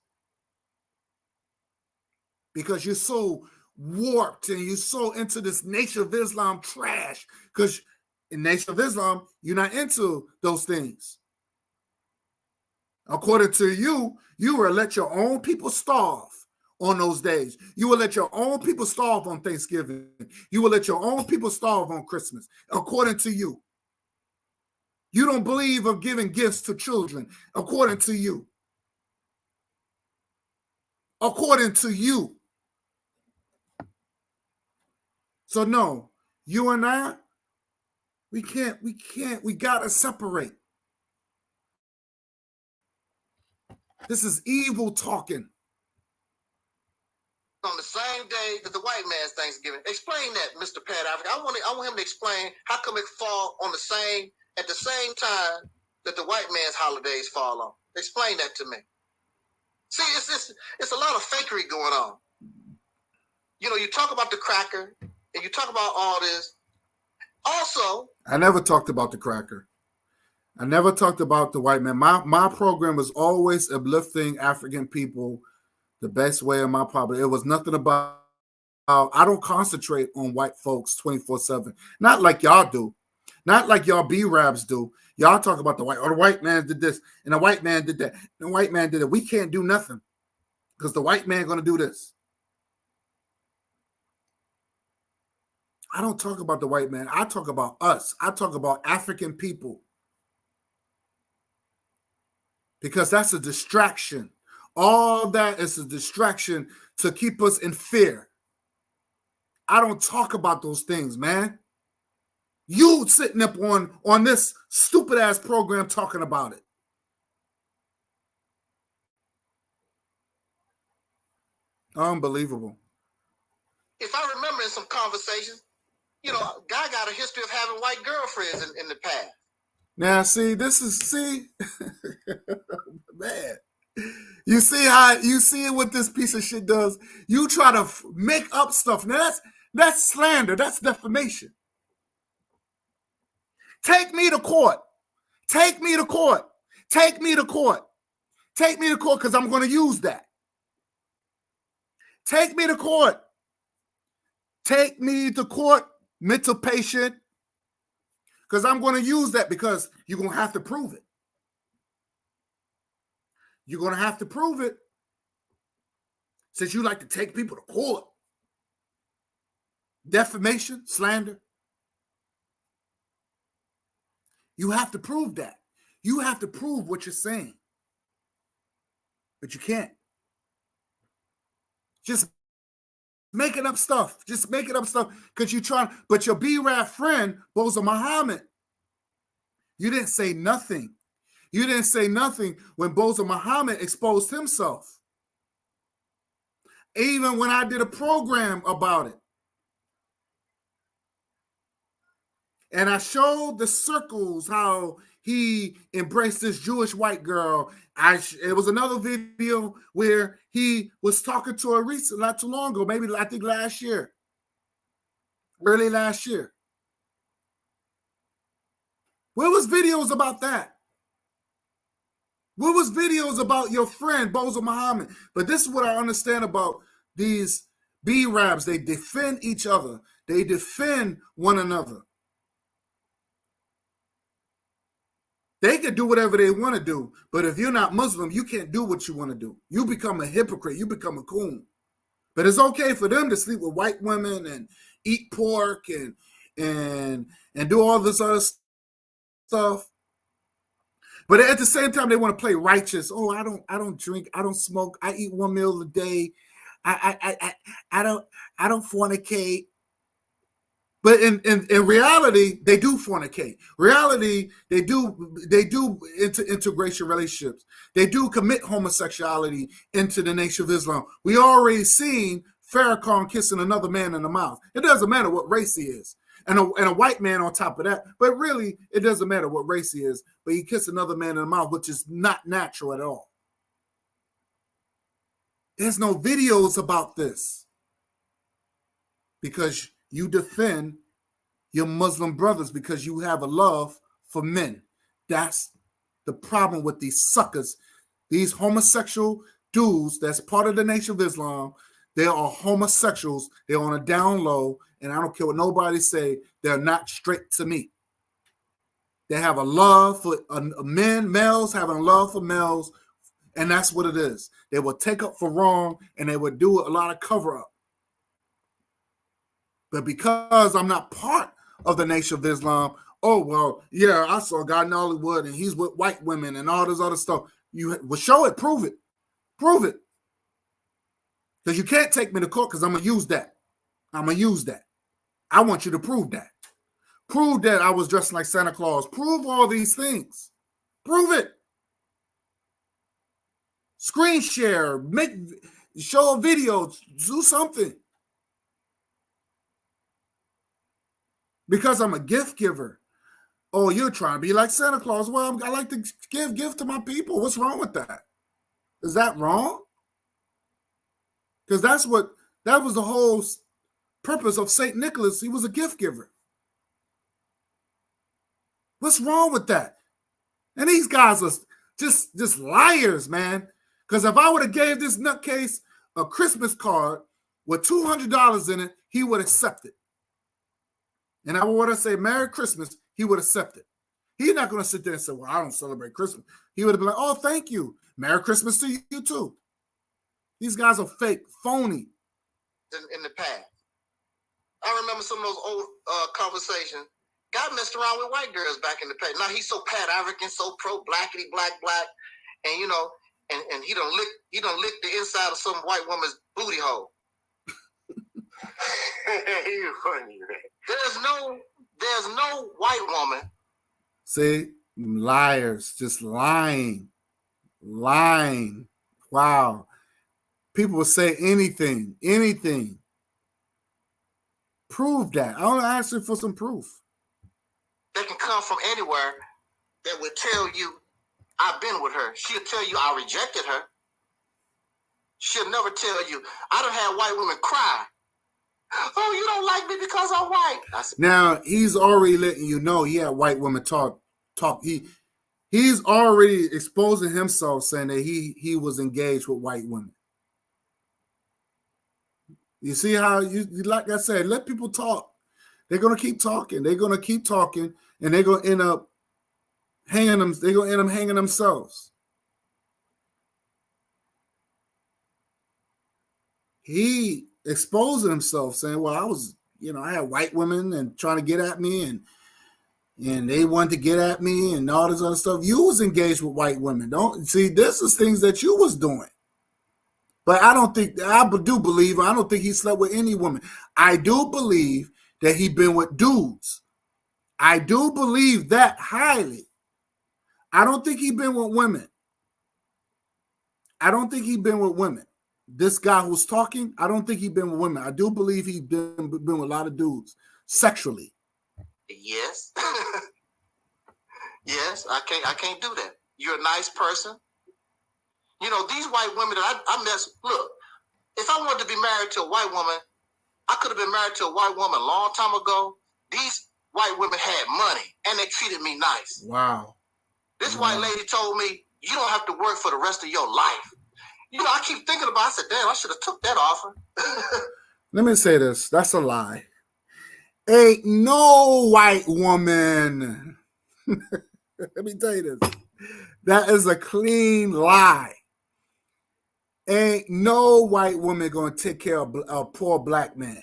Because you're so warped and you're so into this Nation of Islam trash. Because in Nation of Islam, you're not into those things. According to you, you will let your own people starve on those days. You will let your own people starve on Thanksgiving. You will let your own people starve on Christmas, according to you. You don't believe of giving gifts to children, according to you. According to you. So no, you and I, we gotta separate. This is evil talking. On the same day that the white man's Thanksgiving. Explain that, Mr. Pat Africa. I want him to explain how come it fall on at the same time that the white man's holidays fall on. Explain that to me. See, it's a lot of fakery going on. You talk about the cracker and you talk about all this. Also, I never talked about the cracker. I never talked about the white man. My program was always uplifting African people the best way of my problem. It was nothing about I don't concentrate on white folks 24/7. Not like y'all do. Not like y'all b-rabs do. Y'all talk about the white man did this and the white man did that. And the white man did it. We can't do nothing because the white man going to do this. I don't talk about the white man. I talk about us. I talk about African people. Because that's a distraction. All that is a distraction to keep us in fear. I don't talk about those things, man. You sitting up on this stupid ass program talking about it. Unbelievable. If I remember in some conversations, you know, guy got a history of having white girlfriends in the past. Now, see, man. You see what this piece of shit does? You try to make up stuff. Now that's slander. That's defamation. Take me to court. Take me to court. Take me to court. Take me to court because I'm going to use that. Take me to court. Take me to court, mental patient, because I'm going to use that because you're going to have to prove it. You're going to have to prove it since you like to take people to court. Defamation, slander. You have to prove that. You have to prove what you're saying. But you can't. Just making up stuff. Just making up stuff because you're trying. But your b-rab friend, Boza Muhammad, you didn't say nothing. You didn't say nothing when Boza Muhammad exposed himself. Even when I did a program about it. And I showed the circles how he embraced this Jewish white girl. It was another video where he was talking to her recently, not too long ago, maybe I think last year, early last year. Where was videos about that? Where was videos about your friend, Boza Muhammad? But this is what I understand about these b-rabs. They defend each other. They defend one another. They can do whatever they want to do, but if you're not Muslim, you can't do what you want to do. You become a hypocrite. You become a coon. But it's okay for them to sleep with white women and eat pork and do all this other stuff. But at the same time, they want to play righteous. Oh, I don't drink. I don't smoke. I eat one meal a day. I don't fornicate. But in reality, they do fornicate. Reality, they do integration relationships. They do commit homosexuality into the Nation of Islam. We already seen Farrakhan kissing another man in the mouth. It doesn't matter what race he is. And a white man on top of that. But really, it doesn't matter what race he is. But he kissed another man in the mouth, which is not natural at all. There's no videos about this. Because you defend your Muslim brothers because you have a love for men. That's the problem with these suckers. These homosexual dudes that's part of the Nation of Islam, they are homosexuals. They're on a down low, and I don't care what nobody say, they're not straight to me. They have a love for men, males having a love for males, and that's what it is. They will take up for wrong, and they would do a lot of cover-up. But because I'm not part of the Nation of Islam, oh, well, yeah, I saw a guy in Hollywood, and he's with white women and all this other stuff. You will show it, prove it. Prove it. Because you can't take me to court because I'm going to use that. I'm going to use that. I want you to prove that. Prove that I was dressed like Santa Claus. Prove all these things. Prove it. Screen share. Show a video. Do something. Because I'm a gift giver. Oh, you're trying to be like Santa Claus. Well, I like to give gift to my people. What's wrong with that? Is that wrong? Because that was the whole purpose of St. Nicholas. He was a gift giver. What's wrong with that? And these guys are just liars, man. Because if I would have gave this nutcase a Christmas card with $200 in it, he would accept it. And I would say Merry Christmas, he would accept it. He's not going to sit there and say, well, I don't celebrate Christmas. He would have been like, oh, thank you. Merry Christmas to you too. These guys are fake, phony. In the past. I remember some of those old conversations. Guy messed around with white girls back in the past. Now he's so Pan-African, so pro-blackity, black, and you know, and he don't lick the inside of some white woman's booty hole. You're funny, man. There's no white woman. See, liars, just lying. Wow. People will say anything. Prove that. I want to ask you for some proof. They can come from anywhere that would tell you, I've been with her. She'll tell you I rejected her. She'll never tell you, I done had white women cry. Oh, you don't like me because I'm white. Now, he's already letting you know he had white women talk. He's already exposing himself, saying that he was engaged with white women. You see how you like I said, let people talk. They're gonna keep talking. And they're gonna end up hanging them. They're gonna end up hanging themselves. He exposing himself, saying, "Well, I had white women and trying to get at me, and they wanted to get at me, and all this other stuff. You was engaged with white women. Don't see this is things that you was doing." But I don't think he slept with any woman. I do believe that he been with dudes. I do believe that highly. I don't think he been with women. This guy who's talking, I don't think he been with women. I do believe he been with a lot of dudes sexually. Yes. Yes, I can't do that. You're a nice person. You know, these white women that I met, look, if I wanted to be married to a white woman, I could have been married to a white woman a long time ago. These white women had money, and they treated me nice. Wow. This white lady told me, you don't have to work for the rest of your life. You know, I keep thinking about it. I said, damn, I should have took that offer. Let me say this. That's a lie. Ain't no white woman. Let me tell you this. That is a clean lie. Ain't no white woman going to take care of a poor black man.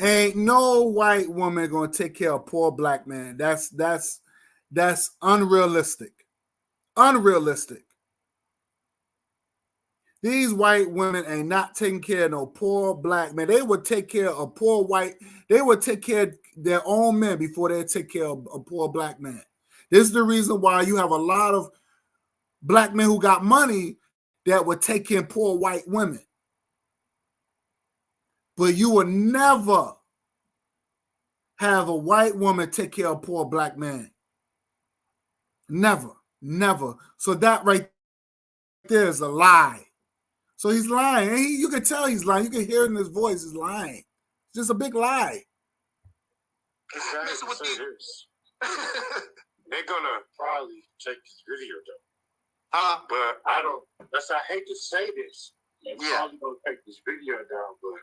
Ain't no white woman going to take care of a poor black man. That's unrealistic. Unrealistic. These white women ain't not taking care of no poor black man. They would take care of a poor white. They would take care of their own men before they take care of a poor black man. This is the reason why you have a lot of black men who got money that would take in poor white women. But you will never have a white woman take care of a poor black man. Never. So that right there is a lie. So he's lying. And you can tell he's lying. You can hear it in his voice. He's lying. It's just a big lie. They're gonna probably take this video down. But I hate to say this. They're probably gonna take this video down, but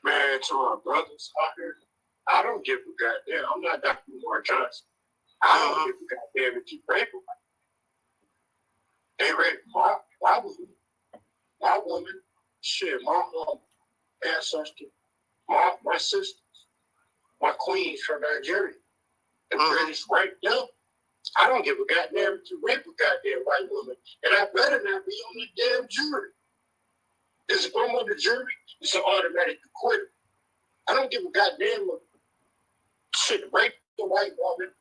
man, to our brothers out here, I don't give a goddamn. I'm not Dr. Mark Johnson. I don't give a goddamn if you rape them. They rape my woman, shit, my mom, ancestor, my sisters, my queens from Nigeria. And British raped them. I don't give a goddamn if you rape a goddamn white woman. And I better not be on the damn jury. Because if I'm on the jury, it's an automatic acquittal. I don't give a goddamn if shit rape the white woman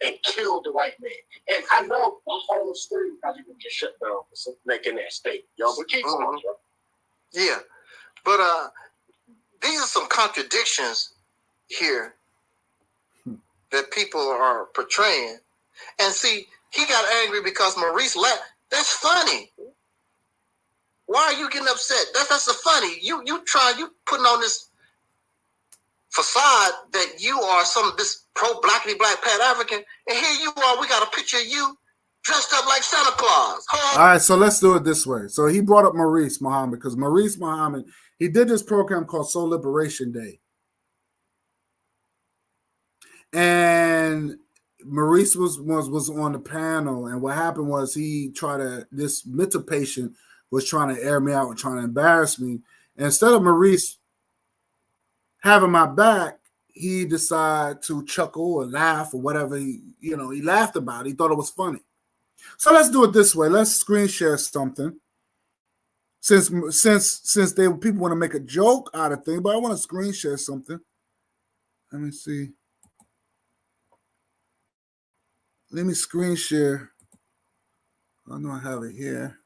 and kill the white man. And I know my whole story probably gonna get shut down for making that statement. Y'all, but keep going, bro. Yeah. But these are some contradictions here that people are portraying. And see, he got angry because Maurice laughed. That's funny. Why are you getting upset? That's the funny. You putting on this facade that you are this pro-blackity black Pan-African, and here you are, we got a picture of you dressed up like Santa Claus. All right, so let's do it this way. So he brought up Maurice Muhammad because Maurice Muhammad, he did this program called Soul Liberation Day. And Maurice was on the panel, and what happened was this mental patient was trying to air me out and trying to embarrass me. And instead of Maurice having my back, he decided to chuckle or laugh or whatever. He laughed about it. He thought it was funny. So let's do it this way. Let's screen share something. Since people want to make a joke out of things, but I want to screen share something. Let me see. Let me screen share. I know I have it here.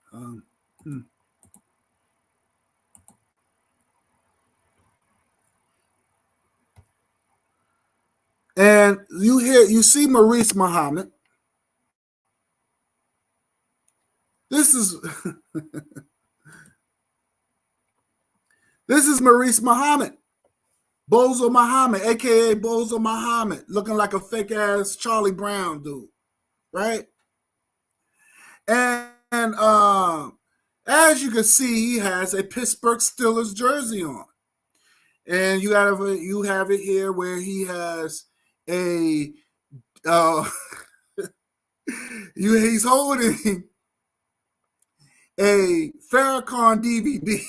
And you see Maurice Muhammad. This is this is Maurice Muhammad. Bozo Muhammad, aka Bozo Muhammad, looking like a fake ass Charlie Brown dude, right? And as you can see, he has a Pittsburgh Steelers jersey on, and you have it here where he has a he's holding a Farrakhan DVD.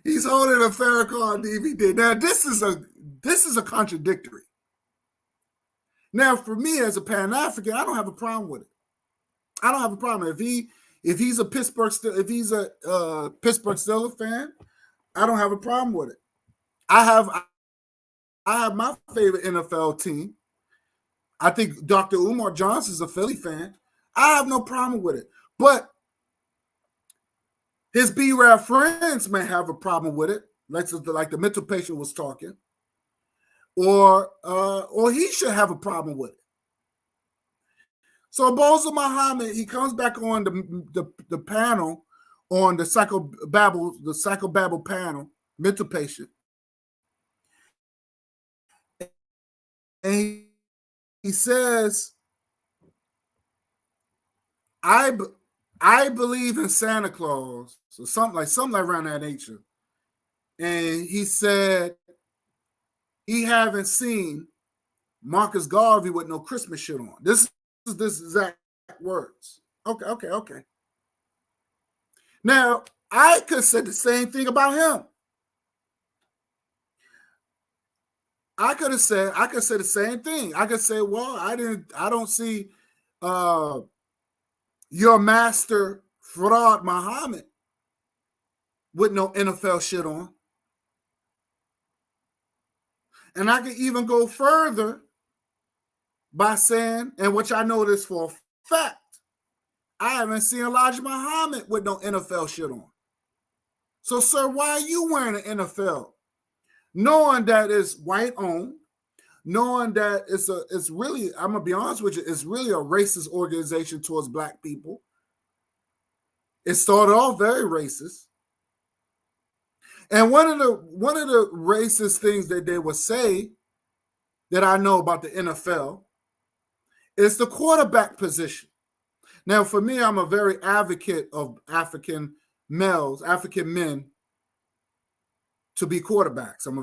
He's holding a Farrakhan DVD. Now this is a contradictory. Now for me as a Pan-African, I don't have a problem with it. I don't have a problem if he's a Pittsburgh Steelers fan. I don't have a problem with it. I have my favorite NFL team. I think Dr. Umar Johnson's a Philly fan. I have no problem with it. But his b-rab friends may have a problem with it, like the mental patient was talking, or he should have a problem with it. So Bozo Muhammad, he comes back on the panel on the psychobabble panel, mental patient, and he says, I believe in Santa Claus, so something around that nature. And he said he haven't seen Marcus Garvey with no Christmas shit on. This is this exact words. Okay. Now I could say the same thing about him. I could say the same thing. I could say, well, I don't see your master fraud Muhammad with no NFL shit on. And I could even go further by saying, and which I know this for a fact, I haven't seen Elijah Muhammad with no NFL shit on. So, sir, why are you wearing an NFL? Knowing that it's white owned, knowing that it's really, I'm gonna be honest with you, it's really a racist organization towards black people. It started off very racist. And one of the racist things that they would say that I know about the NFL is the quarterback position. Now, for me, I'm a very advocate of African men to be quarterbacks. I'm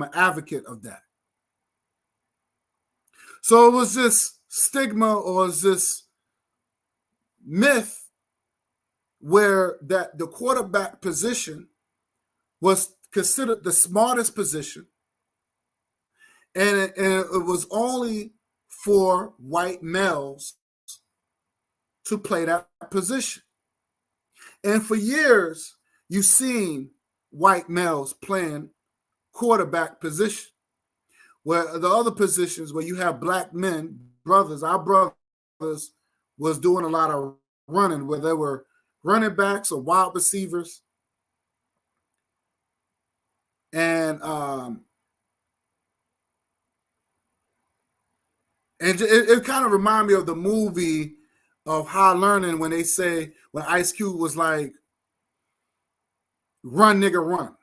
an advocate of that. So it was this stigma or this myth where that the quarterback position was considered the smartest position, and it was only for white males to play that position. And for years, you've seen white males playing quarterback position, where the other positions where you have black men, our brothers was doing a lot of running, where they were running backs or wide receivers. And it kind of reminded me of the movie of High Learning when Ice Cube was like, run, nigga, run.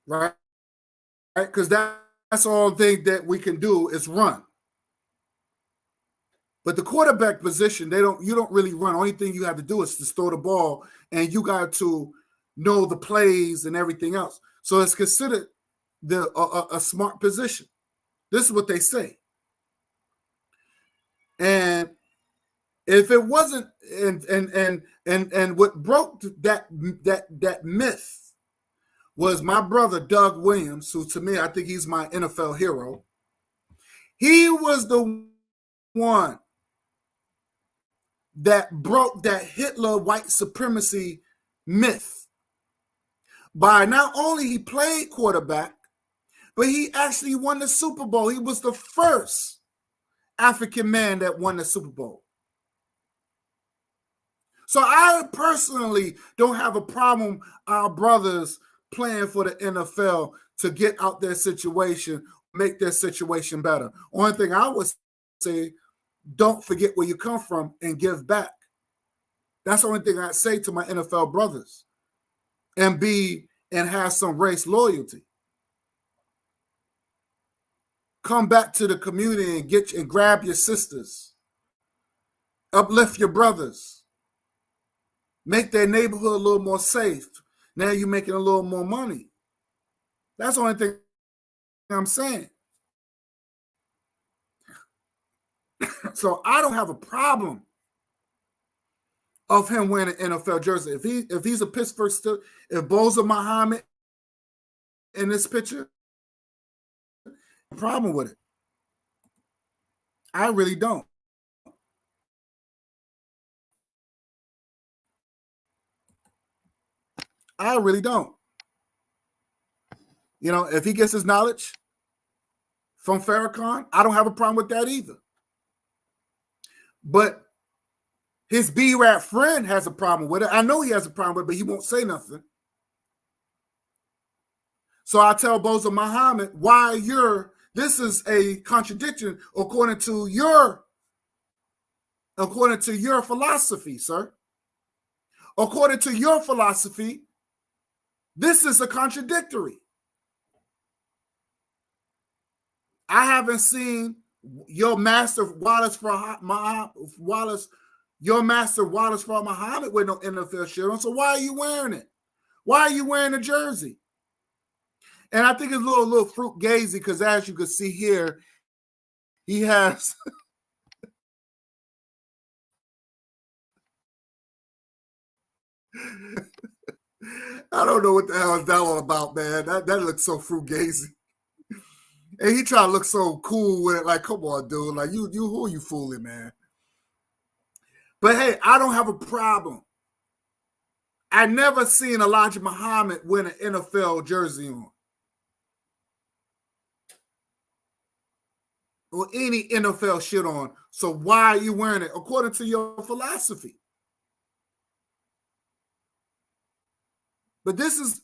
Right? Because that That's all thing that we can do is run. But the quarterback position, you don't really run. Only thing you have to do is to throw the ball, and you got to know the plays and everything else. So it's considered a smart position. This is what they say. And if it wasn't, and what broke that myth was my brother Doug Williams, who to me I think he's my NFL hero. He was the one that broke that Hitler white supremacy myth by not only he played quarterback, but he actually won the Super Bowl. He was the first African man that won the Super Bowl. So I personally don't have a problem our brothers playing for the NFL to get out their situation, make their situation better. Only thing I would say, don't forget where you come from and give back. That's the only thing I say to my NFL brothers. And have some race loyalty. Come back to the community and grab your sisters. Uplift your brothers. Make their neighborhood a little more safe. Now you're making a little more money. That's the only thing I'm saying. So I don't have a problem of him wearing an NFL jersey. If he's a Pittsburgh Steelers, if Boza Muhammad in this picture, no problem with it. I really don't. I really don't. You know, if he gets his knowledge from Farrakhan, I don't have a problem with that either. But his b-rab friend has a problem with it. I know he has a problem with it, but he won't say nothing. So I tell Boza Muhammad, this is a contradiction according to your philosophy, sir. According to your philosophy, this is a contradictory. I haven't seen your master Wallace Muhammad with no NFL shirt on. So why are you wearing it? Why are you wearing a jersey? And I think it's a little fruit gazy because as you can see here, he has I don't know what the hell is that all about, man. That looks so fruit gazy. And he try to look so cool with it, like, come on, dude. Like, you who are you fooling, man? But hey, I don't have a problem. I never seen Elijah Muhammad win an NFL jersey on. Or any NFL shit on. So why are you wearing it? According to your philosophy. But this is,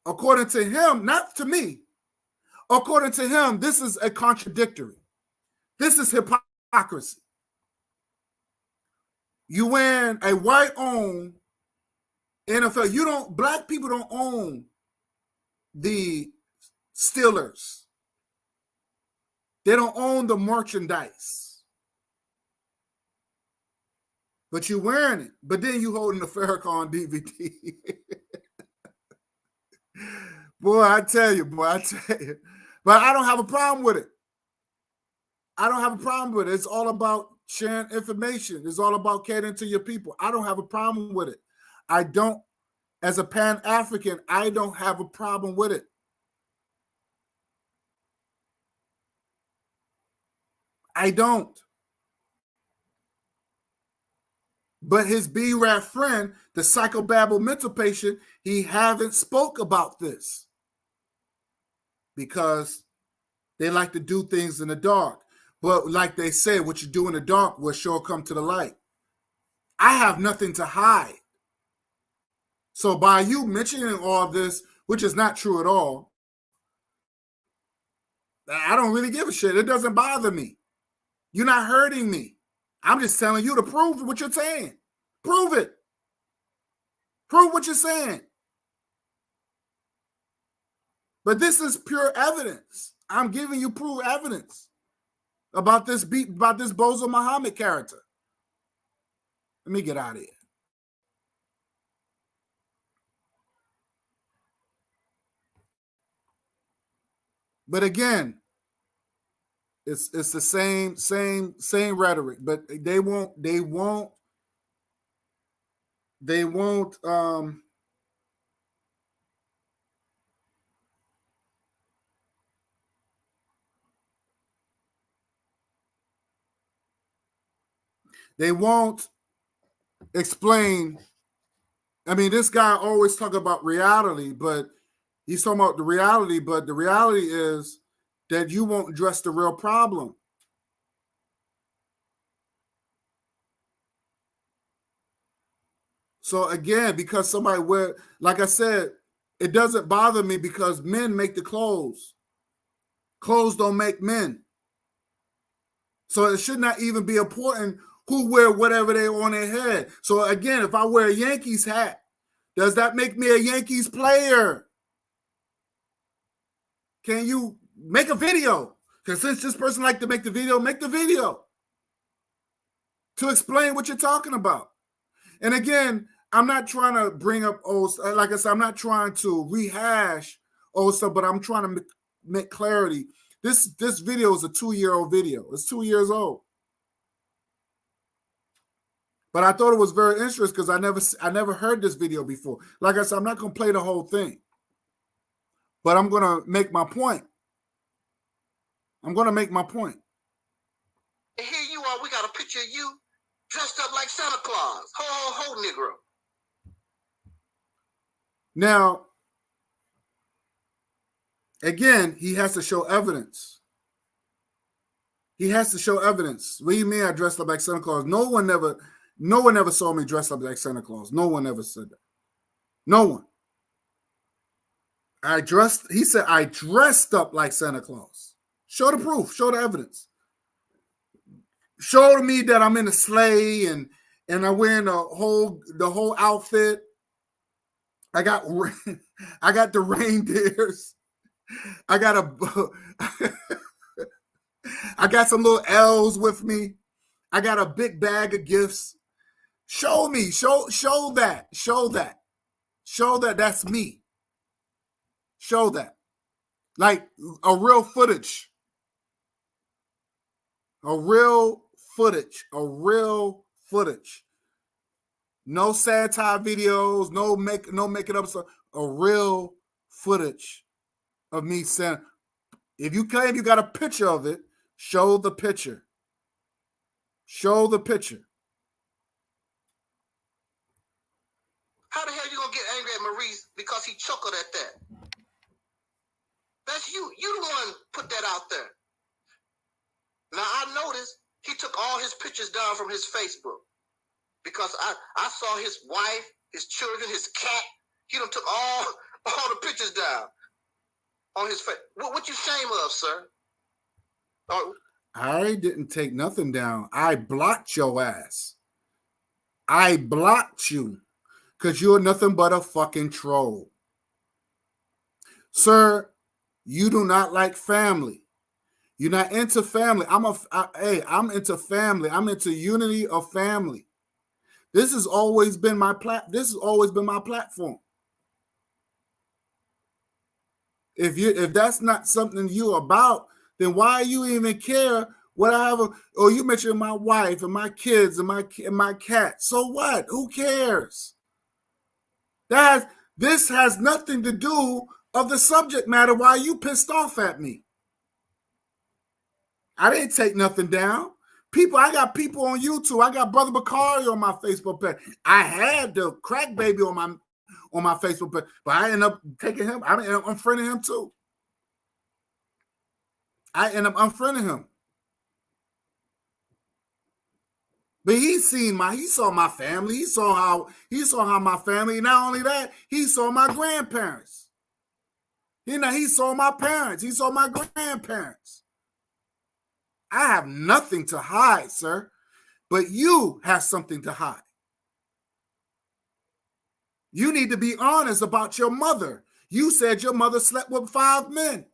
according to him, not to me. According to him, this is a contradictory. This is hypocrisy. You wearing a white-owned NFL. Black people don't own the Steelers. They don't own the merchandise. But you wearing it. But then you holding the Farrakhan DVD. Boy, I tell you. But I don't have a problem with it. I don't have a problem with it. It's all about sharing information. It's all about catering to your people. I don't have a problem with it. I don't, as a Pan-African, I don't have a problem with it. I don't. But his b-rab friend, the psychobabble mental patient, he haven't spoke about this. Because they like to do things in the dark. But like they say, what you do in the dark will sure come to the light. I have nothing to hide. So by you mentioning all this, which is not true at all, I don't really give a shit. It doesn't bother me. You're not hurting me. I'm just telling you to prove what you're saying. Prove it. Prove what you're saying. But this is pure evidence. I'm giving you proof evidence about this Bozo Muhammad character. Let me get out of here. But again, it's the same rhetoric, but they won't explain. I mean, this guy always talk about reality, but he's talking about the reality, but the reality is that you won't address the real problem. So again, because somebody wear, like I said, it doesn't bother me because men make the clothes. Clothes don't make men. So it should not even be important who wear whatever they on their head. So again, if I wear a Yankees hat, does that make me a Yankees player? Can you make a video? Because since this person like to make the video to explain what you're talking about. And again, I'm not trying to bring up old, like I said, I'm not trying to rehash old stuff, but I'm trying to make clarity. This video is a 2-year-old video. It's 2 years old. But I thought it was very interesting because I never heard this video before. Like I said, I'm not going to play the whole thing. But I'm going to make my point. I'm going to make my point. And here you are, we got a picture of you dressed up like Santa Claus. Ho, Negro. Now, again, he has to show evidence. He has to show evidence. What do you mean I dressed up like Santa Claus? No one ever saw me dressed up like Santa Claus. No one ever said that. No one. He said I dressed up like Santa Claus. Show the proof. Show the evidence. Show me that I'm in a sleigh and I'm wearing the whole outfit. I got the reindeers. I got some little elves with me. I got a big bag of gifts. Show me. Show that. Show that that's me. Show that. Like a real footage. A real footage. No satire videos, no making up stuff. A real footage of me saying, if you claim you got a picture of it, show the picture. Show the picture. How the hell you gonna get angry at Maurice because he chuckled at that? That's you. You the one put that out there. Now I noticed he took all his pictures down from his Facebook because I saw his wife, his children, his cat. He done took all the pictures down on his face. What you ashamed of, sir? I didn't take nothing down. I blocked your ass. I blocked you because you're nothing but a fucking troll. Sir, you do not like family. You're not into family. I'm into family. I'm into unity of family. This has always been my platform. If that's not something you about, then why you even care what I have? You mentioned my wife and my kids and my cat. So what? Who cares? This has nothing to do of the subject matter. Why you pissed off at me? I didn't take nothing down. I got people on YouTube. I got Brother Bakari on my Facebook page. I had the crack baby on my Facebook page, but I ended up taking him. I ended up unfriending him too. I ended up unfriending him. But he saw my family. He saw how my family. Not only that, he saw my grandparents. He saw my parents. He saw my grandparents. I have nothing to hide, sir. But you have something to hide. You need to be honest about your mother. You said your mother slept with 5 men.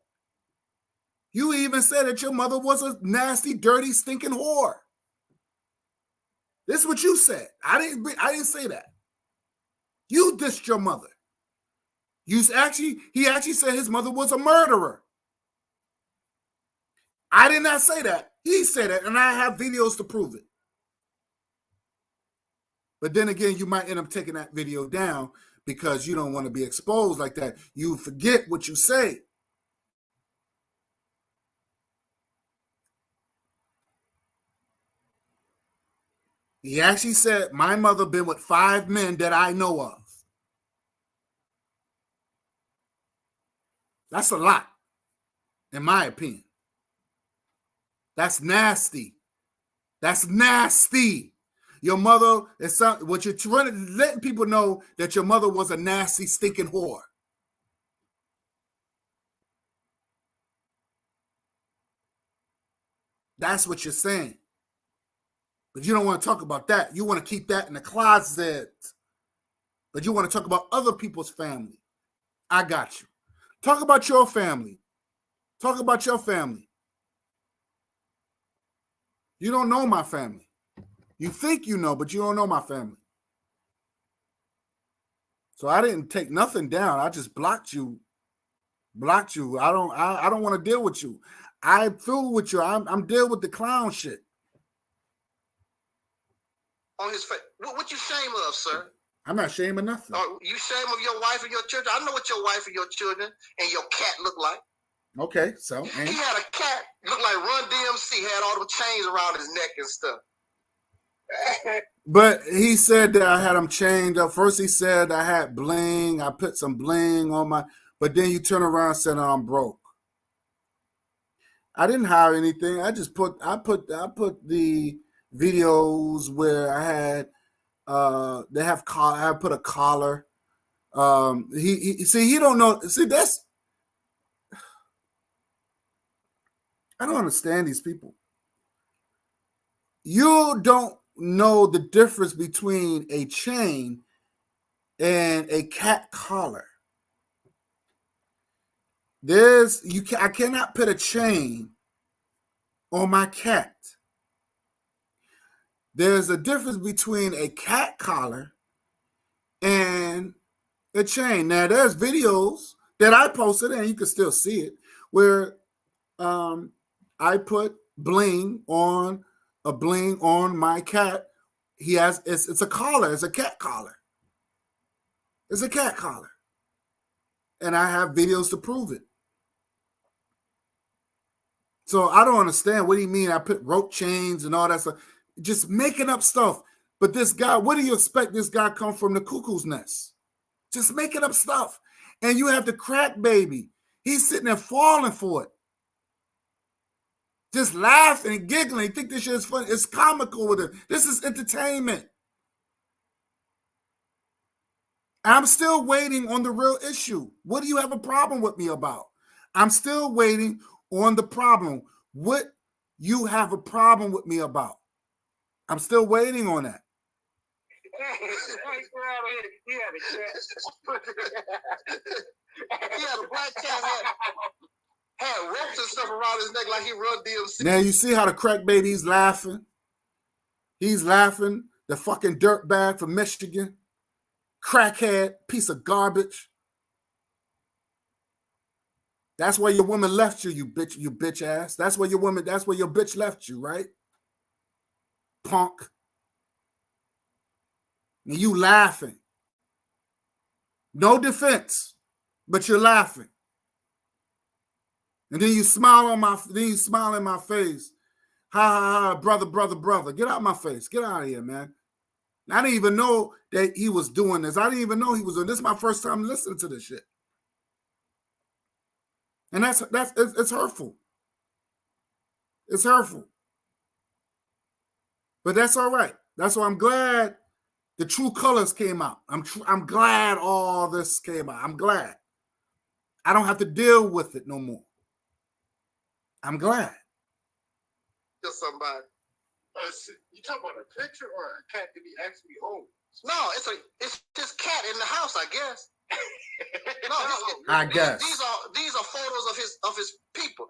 You even said that your mother was a nasty, dirty, stinking whore. This is what you said. I didn't say that. You dissed your mother. He actually said his mother was a murderer. I did not say that. He said it, and I have videos to prove it. But then again, you might end up taking that video down because you don't want to be exposed like that. You forget what you say. He actually said, my mother been with 5 men that I know of. That's a lot, in my opinion. That's nasty. That's nasty. Your mother is what you're letting people know that your mother was a nasty, stinking whore. That's what you're saying. But you don't want to talk about that. You want to keep that in the closet. But you want to talk about other people's family. I got you. Talk about your family. Talk about your family. You don't know my family. You think you know, but you don't know my family. So I didn't take nothing down. I just blocked you. Blocked you. I don't want to deal with you. I feel with you. I'm dealing with the clown shit. On his face. What you shame of, sir? I'm not ashamed of nothing. You shame of your wife and your children? I know what your wife and your children and your cat look like. Okay, so he had a cat, looked like Run DMC, had all the chains around his neck and stuff. But he said that I had him chained up. First he said I had bling. I put some bling on my, but then you turn around and said I'm broke. I didn't hire anything. I put the videos where I had I put a collar. He don't know. See, that's, I don't understand these people. You don't know the difference between a chain and a cat collar. I cannot put a chain on my cat. There's a difference between a cat collar and a chain. Now, there's videos that I posted, and you can still see it, where I put bling on my cat. He has it's a collar. It's a cat collar. It's a cat collar, and I have videos to prove it. So I don't understand. What do you mean? I put rope chains and all that stuff, just making up stuff. But this guy, what do you expect? This guy come from the cuckoo's nest, just making up stuff. And you have the crack baby. He's sitting there falling for it. Just laughing and giggling. Think this shit is funny. It's comical with it. This is entertainment. I'm still waiting on the real issue. What do you have a problem with me about? I'm still waiting on the problem. What you have a problem with me about? I'm still waiting on that. He had a black cat. Had ropes and stuff around his neck like he Run DMC. Now you see how the crack baby's laughing? He's laughing. The fucking dirtbag from Michigan. Crackhead, piece of garbage. That's where your woman left you, you bitch ass. That's where your bitch left you, right? Punk. And you laughing. No defense, but you're laughing. And then you smile in my face. Ha ha ha, brother. Get out of my face. Get out of here, man. I didn't even know that he was doing this. I didn't even know he was doing this. This is my first time listening to this shit. And it's hurtful. It's hurtful. But that's all right. That's why I'm glad the true colors came out. I'm glad all this came out. I'm glad. I don't have to deal with it no more. I'm glad. Just somebody. You talking about a picture or a cat that he actually owns? No, it's this cat in the house, I guess. No, I guess these are photos of his people.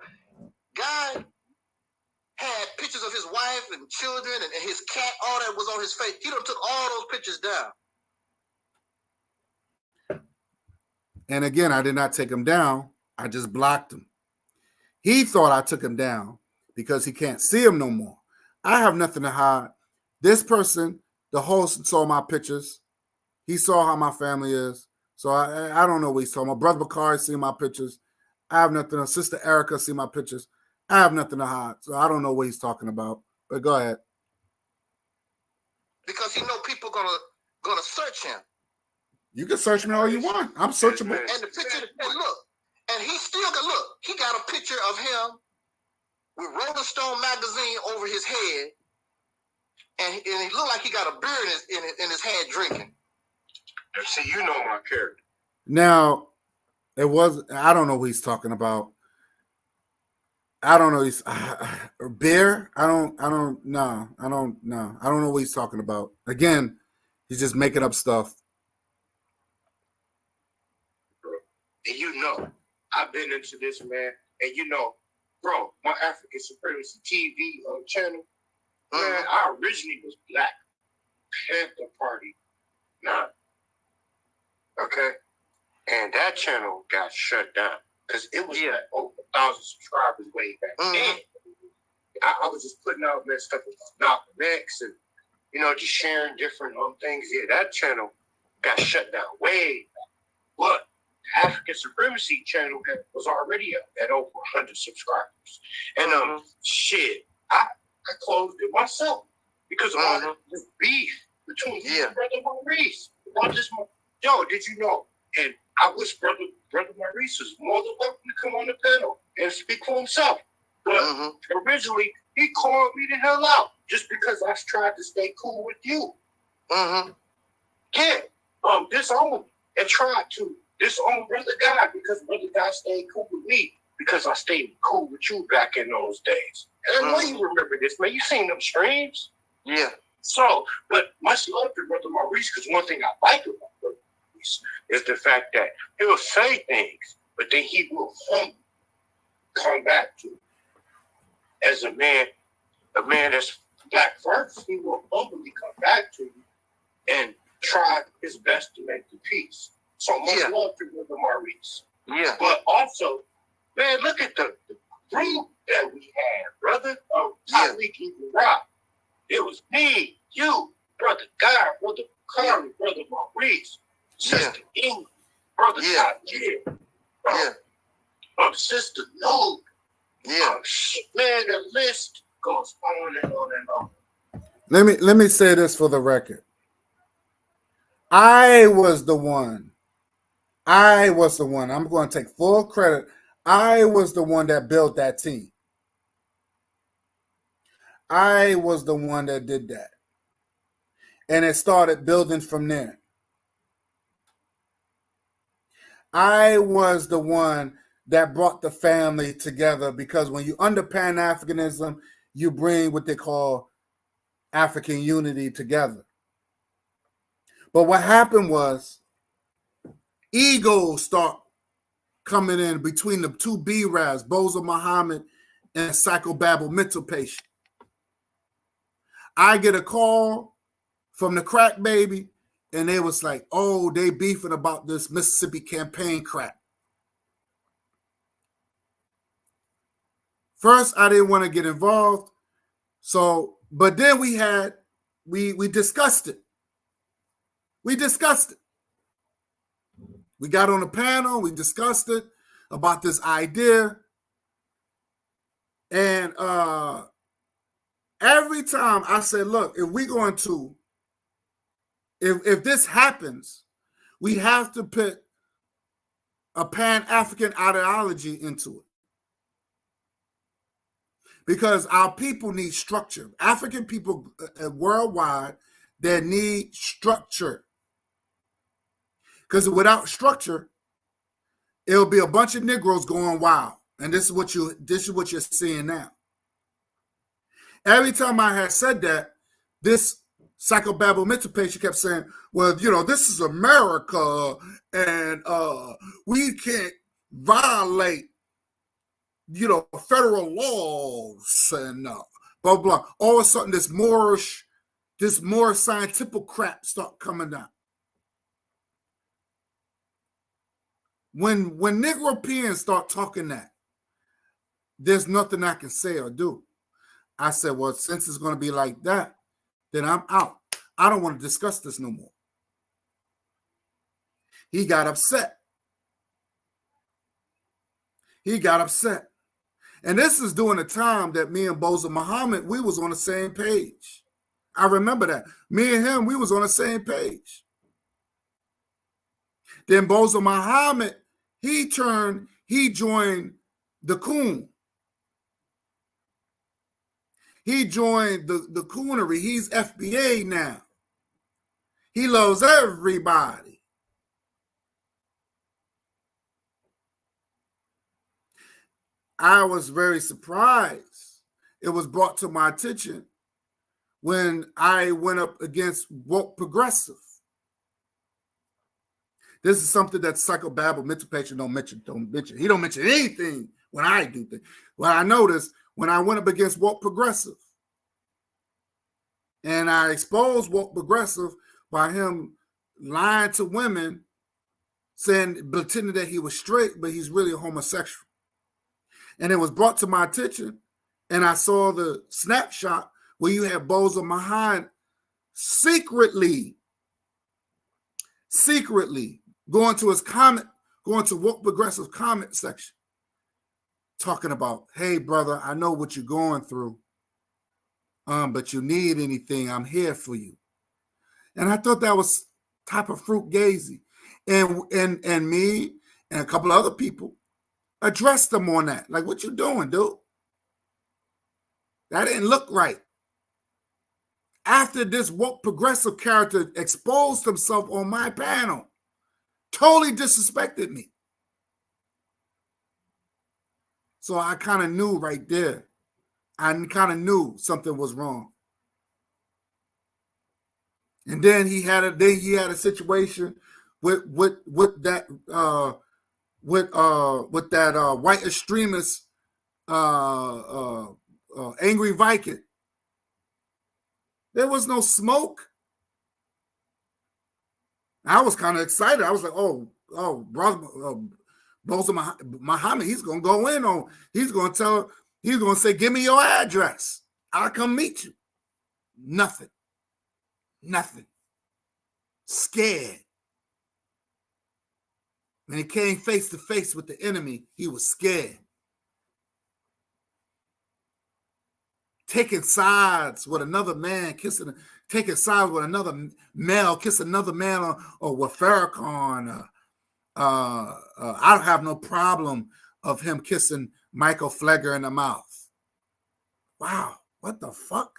Guy had pictures of his wife and children and his cat, all that was on his face. He done took all those pictures down. And again, I did not take him down. I just blocked him. He thought I took him down because he can't see him no more. I have nothing to hide. This person, the host, saw my pictures. He saw how my family is. So I don't know what he saw. My brother Bakari seen my pictures. I have nothing. Sister Erica see my pictures. I have nothing to hide. So I don't know what he's talking about. But go ahead. Because he know people gonna search him. You can search me all you want. I'm searchable. And the picture, and look, and he still got, look, he got a picture of him with Rolling Stone magazine over his head, and he looked like he got a beer in his head drinking. See, you know my character. Now, I don't know what he's talking about. I don't know. He's beer. I don't know. I don't know what he's talking about. Again, he's just making up stuff. And you know, I've been into this, man. And you know, bro, my African Supremacy TV channel, man, I originally was Black Panther Party 9. Okay? And that channel got shut down because it was like over 1,000 subscribers way back then. I was just putting out stuff about Malcolm X and, you know, just sharing different things. Yeah, that channel got shut down way back. But African Supremacy channel was already up at over 100 subscribers. And shit, I closed it myself because of all this beef between me and Brother Maurice. Yo, did you know? And I wish Brother Maurice was more than welcome to come on the panel and speak for himself. But originally, he called me the hell out just because I tried to stay cool with you. Yeah, disowned and tried to disown Brother Guy because Brother Guy stayed cool with me because I stayed cool with you back in those days. And I know you remember this, man. You seen them streams? Yeah. So, but much love to Brother Maurice, because one thing I like about Brother Maurice is the fact that he'll say things, but then he will come back to it. As a man that's Black first, he will humbly come back to you and try his best to make the peace. So much love to Brother Maurice. Yeah. But also, man, look at the group that we had, brother. Tyreek even Rock. It was me, you, Brother Guy, Brother Curry, Brother Maurice, Sister England, Brother Tajir, Sister Nude. Man, the list goes on and on and on. Let me say this for the record. I was the one. I'm going to take full credit. I was the one that built that team. I was the one that did that. And it started building from there. I was the one that brought the family together, because when you under Pan-Africanism, you bring what they call African unity together. But what happened was egos start coming in between the two b-rabs, Bozo Muhammad and psychobabble mental patient. I get a call from the crack baby, and they was like, oh, they beefing about this Mississippi campaign crap. First, I didn't want to get involved. So, but then we discussed it. We discussed it. We got on the panel, we discussed it about this idea. And every time I said, look, if this happens, we have to put a Pan-African ideology into it. Because our people need structure. African people worldwide, they need structure. Because without structure, it'll be a bunch of Negroes going wild. And this is what you're seeing now. Every time I had said that, this psychobabble mental patient kept saying, well, you know, this is America, and we can't violate federal laws and blah, blah. All of a sudden, this more scientific crap start coming down. When Negropeans start talking that, there's nothing I can say or do. I said, well, since it's going to be like that, then I'm out. I don't want to discuss this no more. He got upset. And this is during the time that me and Boza Muhammad, we was on the same page. I remember that. Me and him, we was on the same page. Then Boza Muhammad, he joined the Coon. He joined the Coonery. He's FBA now. He loves everybody. I was very surprised. It was brought to my attention when I went up against woke progressive. This is something that psychobabble mental patient don't mention. He don't mention anything when I do things. Well, I noticed when I went up against woke progressive, and I exposed woke progressive by him lying to women, pretending that he was straight, but he's really a homosexual. And it was brought to my attention, and I saw the snapshot where you have Boza Muhammad secretly going to woke progressive comment section, talking about, hey, brother, I know what you're going through, but you need anything, I'm here for you. And I thought that was type of fruit gazy. And me and a couple of other people addressed them on that. Like, what you doing, dude? That didn't look right. After this woke progressive character exposed himself on my panel, totally disrespected me. So I kind of knew right there. I kind of knew something was wrong. And then he had a situation with that white extremist angry Viking. There was no smoke. I was kind of excited. I was like, oh, brother, Boza Muhammad, he's gonna go in on. He's gonna say, give me your address. I'll come meet you. Nothing. Scared. When he came face to face with the enemy, he was scared. Taking sides with another man, taking sides with another male, kiss another man, or with Farrakhan. I don't have no problem of him kissing Michael Flegger in the mouth. Wow, what the fuck?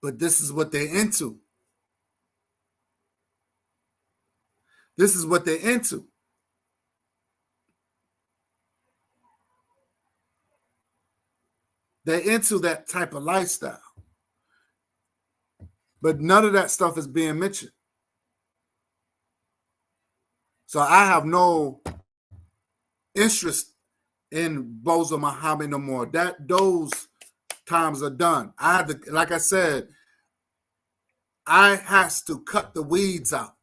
But this is what they're into. This is what they're into. They're into that type of lifestyle. But none of that stuff is being mentioned. So I have no interest in Boza Muhammad no more. Those times are done. Like I said, I has to cut the weeds out.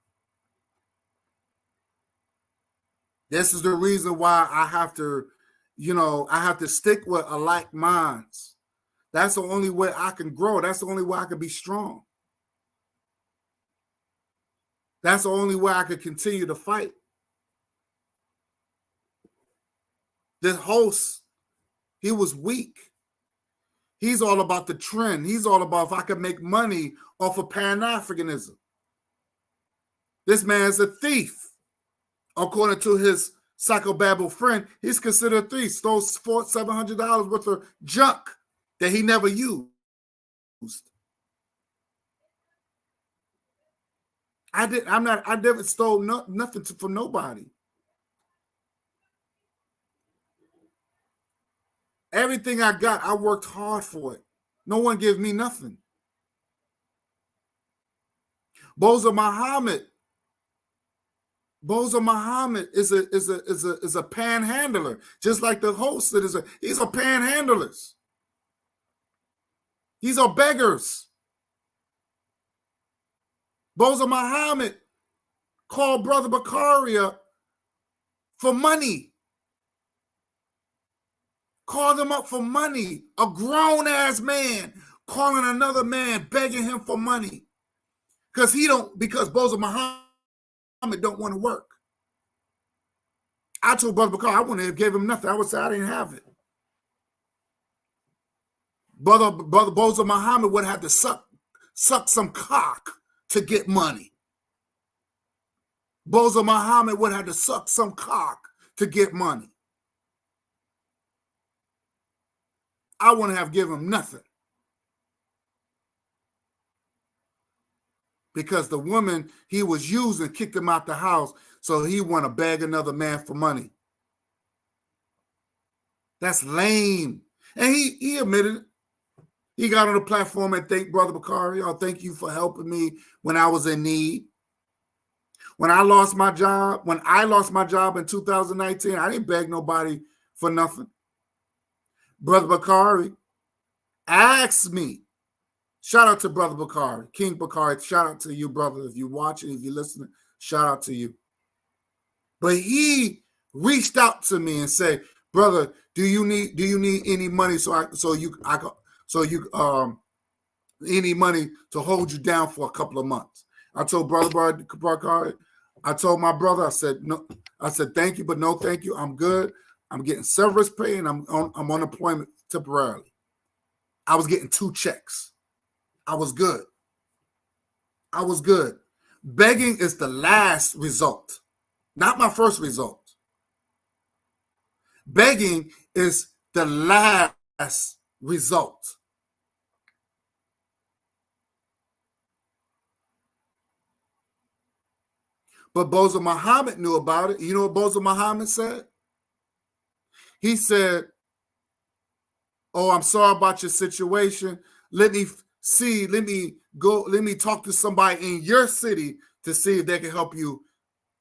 This is the reason why I have to, I have to stick with alike minds. That's the only way I can grow. That's the only way I can be strong. That's the only way I could continue to fight. This host, he was weak. He's all about the trend. He's all about if I can make money off of Pan-Africanism. This man's a thief. According to his psychobabble friend, he's considered a thief. Stole $700 worth of junk that he never used. I never stole nothing from nobody. Everything I got, I worked hard for it. No one gave me nothing. Boza Muhammad, Bozo Muhammad is a panhandler, just like the host that he's a panhandlers. These are beggars. Bozo Muhammad called Brother Bakaria for money. Called him up for money. A grown-ass man calling another man, begging him for money. Because Bozo Muhammad don't want to work. I told Brother Bakaria I wouldn't have gave him nothing. I would say I didn't have it. Brother Bozo Muhammad would have to suck some cock to get money. Bozo Muhammad would have to suck some cock to get money. I wouldn't have given him nothing. Because the woman he was using kicked him out the house, so he want to beg another man for money. That's lame. And he admitted it. He got on the platform and thanked Brother Bakaria. Oh, thank you for helping me when I was in need. When I lost my job in 2019, I didn't beg nobody for nothing. Brother Bakaria asked me. Shout out to Brother Bakaria, King Bakaria. Shout out to you, brother. If you're watching, if you're listening, shout out to you. But he reached out to me and said, "Brother, do you need any money any money to hold you down for a couple of months?" I told Brother Bakaria, I told my brother, I said no. I said thank you, but no thank you. I'm good. I'm getting severance pay and I'm on unemployment temporarily. I was getting 2 checks. I was good. Begging is the last result, not my first result. Begging is the last result. But Bozo Muhammad knew about it. You know what Bozo Muhammad said? He said, "Oh, I'm sorry about your situation. Let me talk to somebody in your city to see if they can help you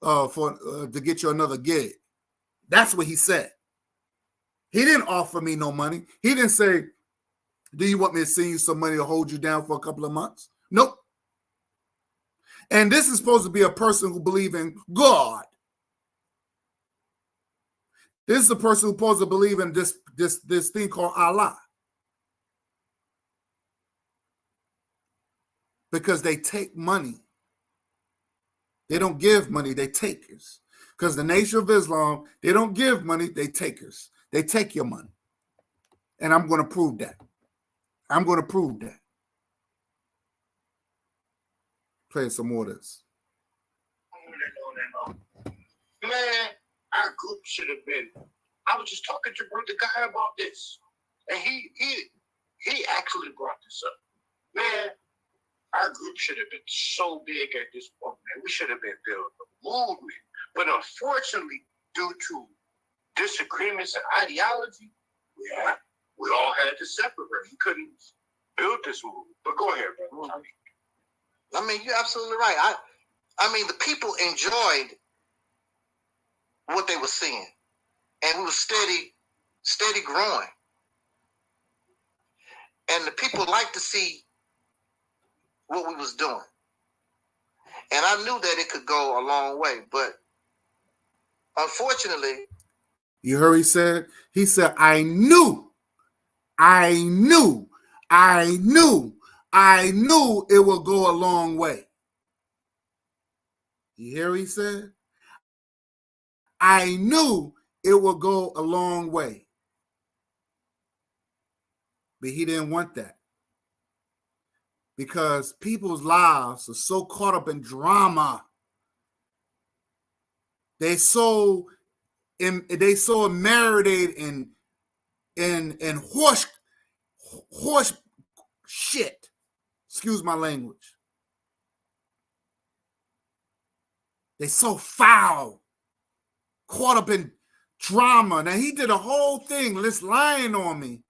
to get you another gig." That's what he said. He didn't offer me no money. He didn't say, "Do you want me to send you some money to hold you down for a couple of months?" Nope. And this is supposed to be a person who believes in God. This is the person who's supposed to believe in this thing called Allah. Because they take money. They don't give money, they takers. Because the Nation of Islam, they don't give money, they takers. They take your money. And I'm going to prove that. Play some more of this. Man, our group should have been. I was just talking to Brother Guy about this. And he actually brought this up. Man, our group should have been so big at this point, man. We should have been building a movement. But unfortunately, due to disagreements and ideology, we all had to separate. We couldn't build this movement. But go ahead, brother. I mean, you're absolutely right. I mean, the people enjoyed what they were seeing. And we were steady growing. And the people liked to see what we was doing. And I knew that it could go a long way. But unfortunately... You heard he said? He said, I knew it will go a long way. You hear what he said? I knew it will go a long way. But he didn't want that. Because people's lives are so caught up in drama. They so marinated in horse shit. Excuse my language. They so foul, caught up in drama. Now he did a whole thing, just lying on me.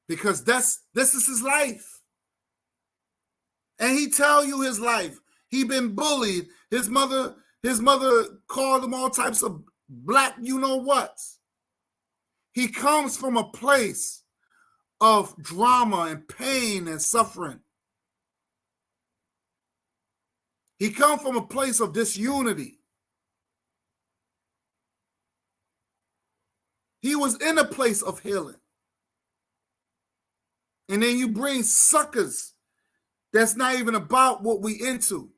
Because this is his life. And he tell you his life. He been bullied. His mother called him all types of black you-know-whats. He comes from a place of drama and pain and suffering. He comes from a place of disunity. He was in a place of healing. And then you bring suckers that's not even about what we into,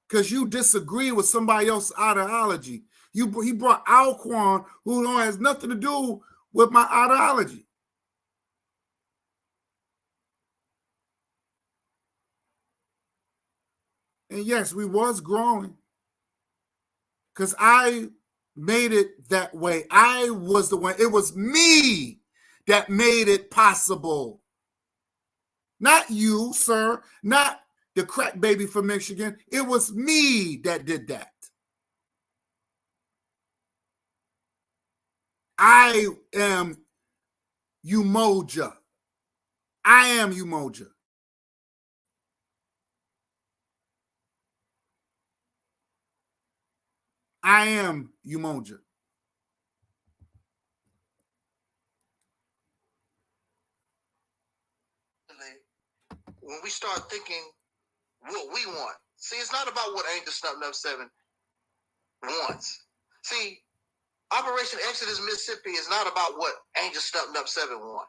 because you disagree with somebody else's ideology. He brought Alquan, who has nothing to do with my ideology. And yes, we was growing, because I made it that way. I was the one. It was me that made it possible. Not you, sir. Not the crack baby from Michigan. It was me that did that. I am Umoja. I am Umoja. I am Umoja. When we start thinking what we want, see, it's not about what Angel Snub Nub 7 wants. See, Operation Exodus Mississippi is not about what Angel Snub Nub 7 want.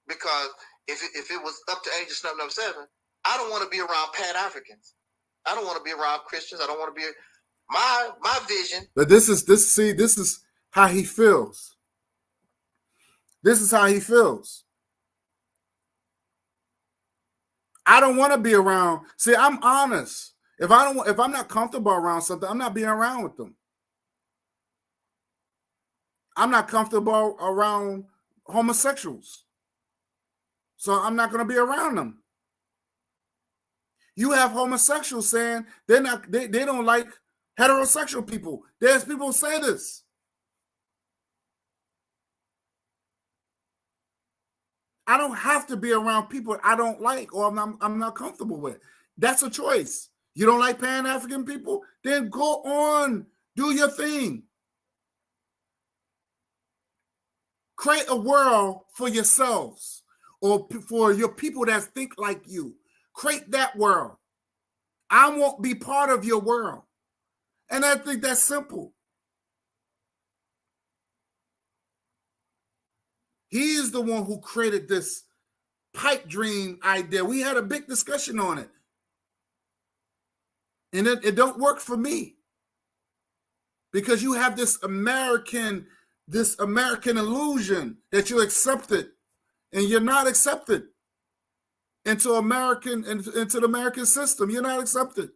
Because if it was up to Angel Snub Nub 7, I don't want to be around Pan Africans. I don't want to be around Christians. I don't want to be my vision. But this is how he feels. This is how he feels. I don't want to be around. See, I'm honest. If I'm not comfortable around something, I'm not being around with them. I'm not comfortable around homosexuals, so I'm not going to be around them. You have homosexuals saying they don't like heterosexual people. There's people who say this. I don't have to be around people I don't like or I'm not comfortable with. That's a choice. You don't like Pan-African people? Then go on, do your thing. Create a world for yourselves or for your people that think like you. Create that world. I won't be part of your world. And I think that's simple. He is the one who created this pipe dream idea. We had a big discussion on it. And it don't work for me. Because you have this American illusion that you accepted, and you're not accepted into the American system. You're not accepted.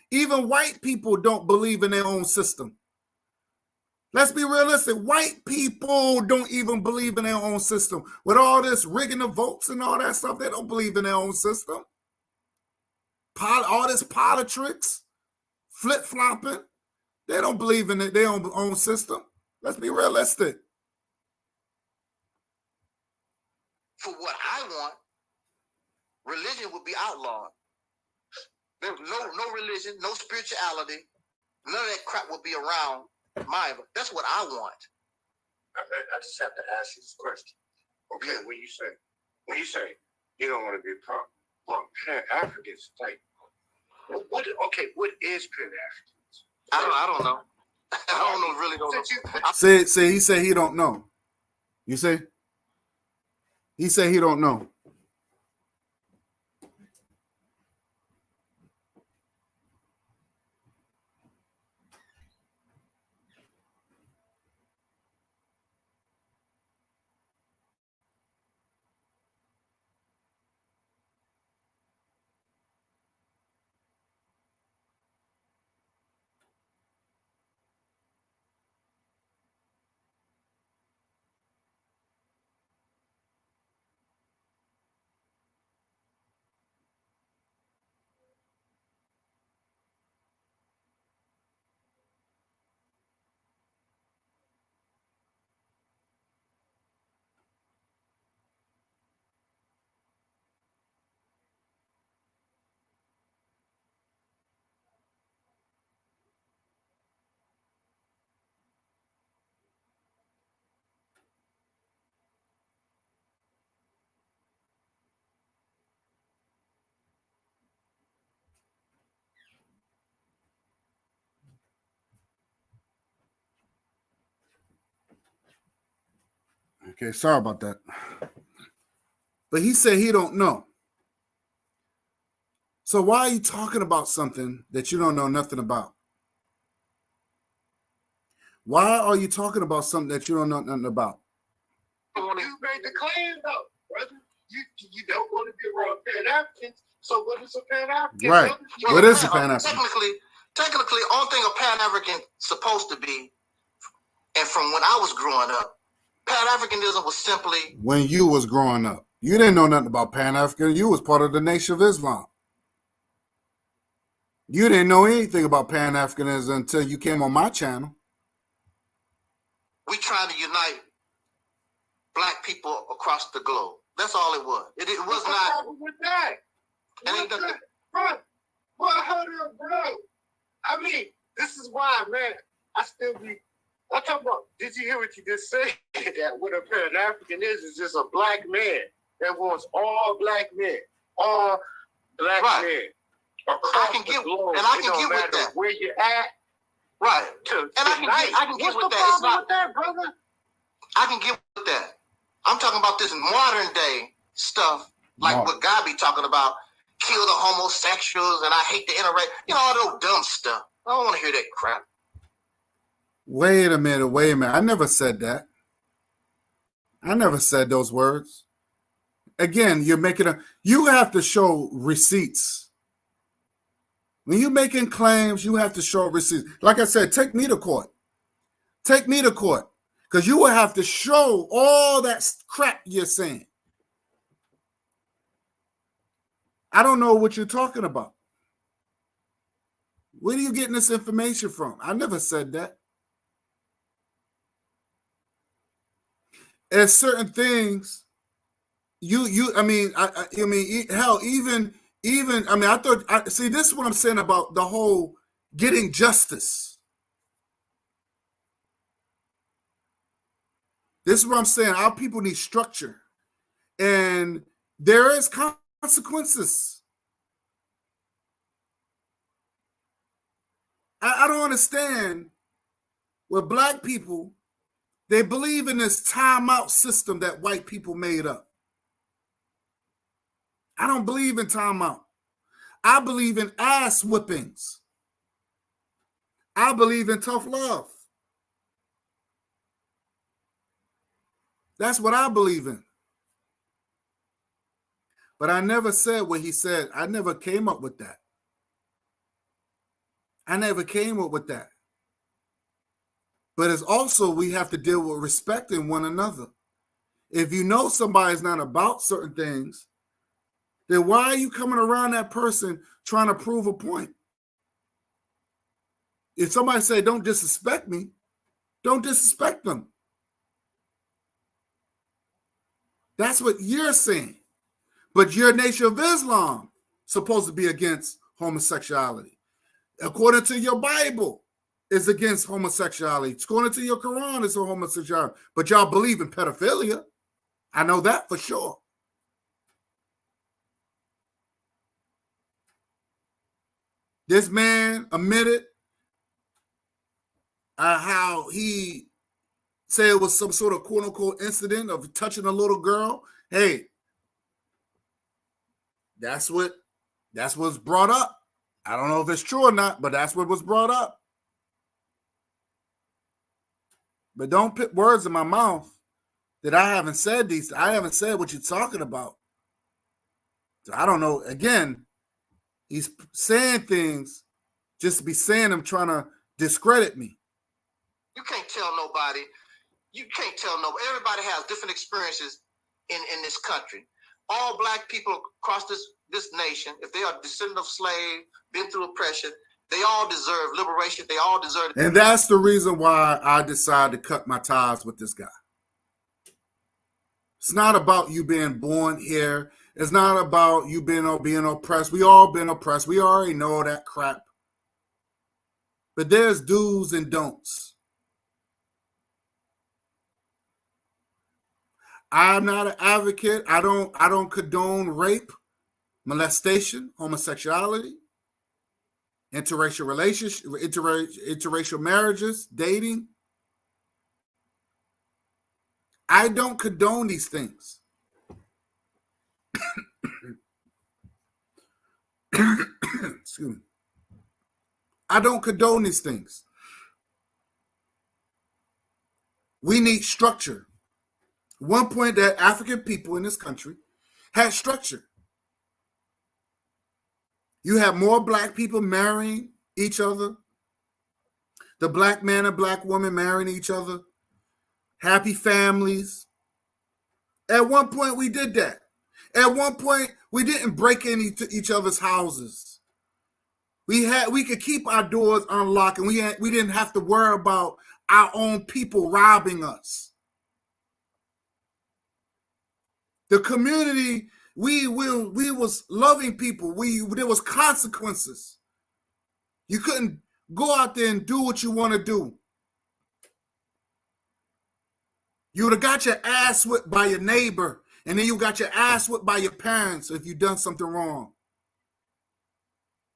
Even white people don't believe in their own system. Let's be realistic. White people don't even believe in their own system. With all this rigging of votes and all that stuff, they don't believe in their own system. All this politics, flip-flopping, they don't believe in their own system. Let's be realistic. For what I want, religion would be outlawed. There's no religion, no spirituality, none of that crap would be around mine. That's what I want. I just have to ask you this question. Okay, when you say you don't want to be part of Pan-Africans, like what is Pan-Africans? I don't know. I don't know, really don't know. Say he said he don't know. You say? He said he don't know. Okay, sorry about that. But he said he don't know. So why are you talking about something that you don't know nothing about? Why are you talking about something that you don't know nothing about? You made the claim, though, brother. You don't want to be around Pan-Africans. So what is a Pan-African? Right. Well, What is a Pan-African? Technically, only thing a Pan-African supposed to be, and from when I was growing up, Pan-Africanism was simply... When you was growing up, you didn't know nothing about Pan-African. You was part of the Nation of Islam. You didn't know anything about Pan-Africanism until you came on my channel. We trying to unite black people across the globe. That's all it was. It was not... with that? Bro, I mean, this is why, man, I still be... I'm talking about, did you hear what you just said? That what a Pan-African is just a black man that wants all black men. All black men. I can get with that. Where you at? Right. I can get with that. It's not, that, brother? I can get with that. I'm talking about this modern day stuff, like what God be talking about, kill the homosexuals, and I hate the interracial, all those dumb stuff. I don't want to hear that crap. Wait a minute. I never said that. I never said those words. Again, you have to show receipts. When you're making claims, you have to show receipts. Like I said, take me to court. Take me to court. Because you will have to show all that crap you're saying. I don't know what you're talking about. Where are you getting this information from? I never said that. There's certain things hell, even see, this is what I'm saying about the whole getting justice. This is what I'm saying. Our people need structure, and there is consequences. I don't understand with black people. They believe in this timeout system that white people made up. I don't believe in timeout. I believe in ass whippings. I believe in tough love. That's what I believe in. But I never said what he said. I never came up with that. But it's also, we have to deal with respecting one another. If you know somebody's not about certain things, then why are you coming around that person trying to prove a point? If somebody say, don't disrespect me, don't disrespect them. That's what you're saying. But your Nation of Islam supposed to be against homosexuality. According to your Bible, is against homosexuality. According to your Quran, it's a homosexuality. But y'all believe in pedophilia. I know that for sure. This man admitted how he said it was some sort of quote unquote incident of touching a little girl. Hey, that's what's brought up. I don't know if it's true or not, but that's what was brought up. But don't put words in my mouth that I haven't said these. I haven't said what you're talking about. So I don't know. Again, he's saying things just to be saying them, trying to discredit me. You can't tell nobody. Everybody has different experiences in this country. All black people across this nation, if they are descendant of slaves, been through oppression, they all deserve liberation. They all deserve. And that's the reason why I decided to cut my ties with this guy. It's not about you being born here. It's not about you being oppressed. We all been oppressed. We already know that crap. But there's do's and don'ts. I'm not an advocate. I don't condone rape, molestation, homosexuality, interracial relationships, interracial marriages, dating. I don't condone these things. Excuse me. I don't condone these things. We need structure. At one point, the African people in this country had structure. You have more black people marrying each other, the black man and black woman marrying each other, happy families. At one point, we did that. At one point, we didn't break into each other's houses. We could keep our doors unlocked, and we didn't have to worry about our own people robbing us. The community, we was loving people. There was consequences. You couldn't go out there and do what you want to do. You would have got your ass whipped by your neighbor, and then you got your ass whipped by your parents if you done something wrong.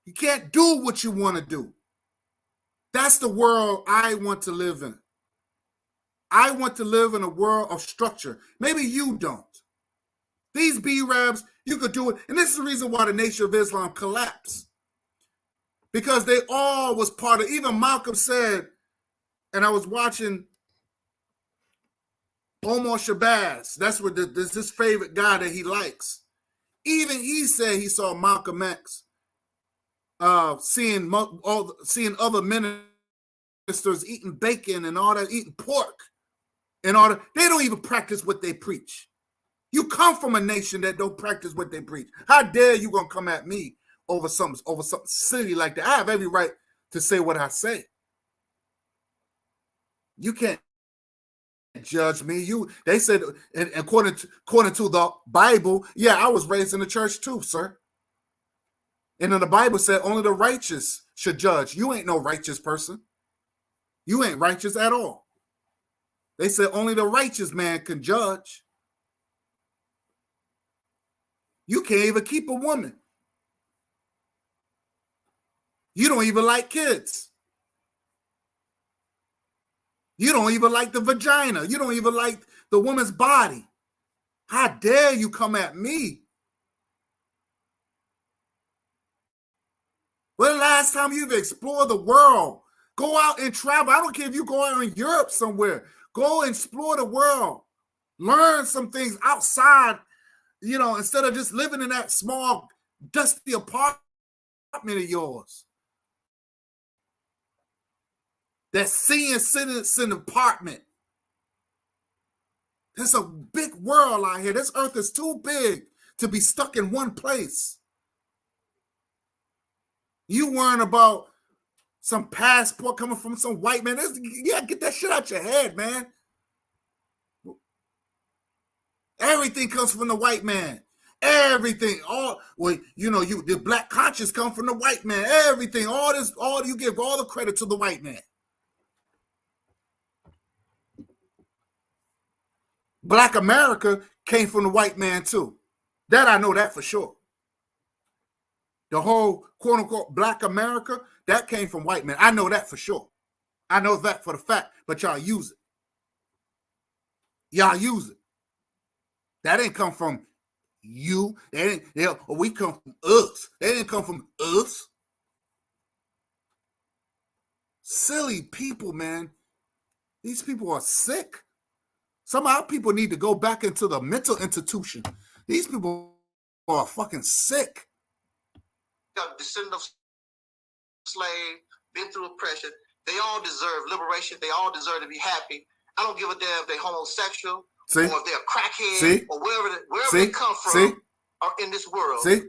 You can't do what you want to do. That's the world I want to live in. I want to live in a world of structure. Maybe you don't. These b-rabs, you could do it. And this is the reason why the Nation of Islam collapsed. Because they all was part of, even Malcolm said, and I was watching Omar Shabazz, that's what this his favorite guy that he likes. Even he said he saw Malcolm X seeing other ministers eating bacon and all that, eating pork and all that. They don't even practice what they preach. You come from a nation that don't practice what they preach. How dare you gonna come at me over something silly like that? I have every right to say what I say. You can't judge me. They said, and according to the Bible, yeah, I was raised in the church too, sir. And then the Bible said only the righteous should judge. You ain't no righteous person. You ain't righteous at all. They said only the righteous man can judge. You can't even keep a woman. You don't even like kids. You don't even like the vagina. You don't even like the woman's body. How dare you come at me? When the last time you've explored the world? Go out and travel. I don't care if you go out in Europe somewhere. Go and explore the world. Learn some things outside, instead of just living in that small, dusty apartment of yours. That senior citizen apartment. There's a big world out here. This earth is too big to be stuck in one place. You worrying about some passport coming from some white man. Get that shit out your head, man. Everything comes from the white man. Everything. The black conscience come from the white man. Everything. You give all the credit to the white man. Black America came from the white man too. That I know that for sure. The whole quote unquote Black America, that came from white men. I know that for sure. I know that for the fact, but y'all use it. Y'all use it. That ain't come from you. We come from us. They didn't come from us. Silly people, man. These people are sick. Some of our people need to go back into the mental institution. These people are fucking sick. Descendant of slave, been through oppression. They all deserve liberation. They all deserve to be happy. I don't give a damn if they're homosexual or if they're crackhead or wherever they come from or in this world. That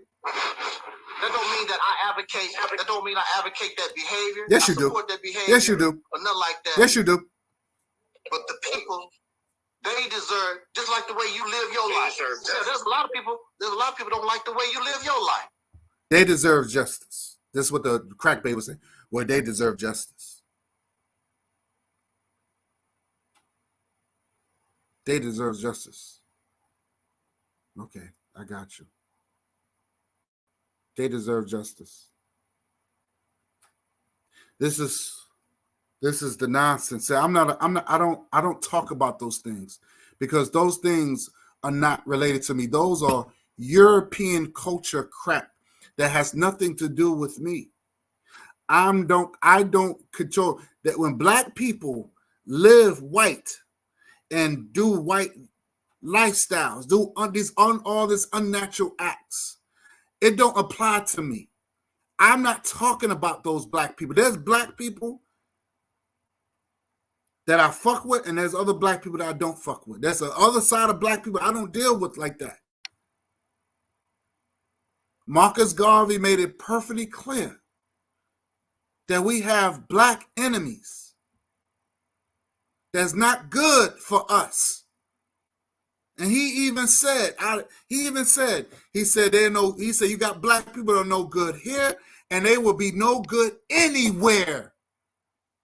don't mean that I advocate. That don't mean I advocate that behavior. Yes, you do. That behavior. Yes, you do. Or nothing like that. Yes, you do. But the people, they deserve just like the way you live your life. There's a lot of people don't like the way you live your life. They deserve justice. This is what the crack baby was saying. Well, they deserve justice. They deserve justice. Okay, I got you. They deserve justice. This is the nonsense. I don't talk about those things because those things are not related to me. Those are European culture crap that has nothing to do with me. I don't control that. When black people live white and do white lifestyles, do all this unnatural acts, it don't apply to me. I'm not talking about those black people. There's black people that I fuck with, and there's other black people that I don't fuck with. There's the other side of black people I don't deal with like that. Marcus Garvey made it perfectly clear that we have black enemies. That's not good for us. And he said, you got black people that are no good here, and they will be no good anywhere.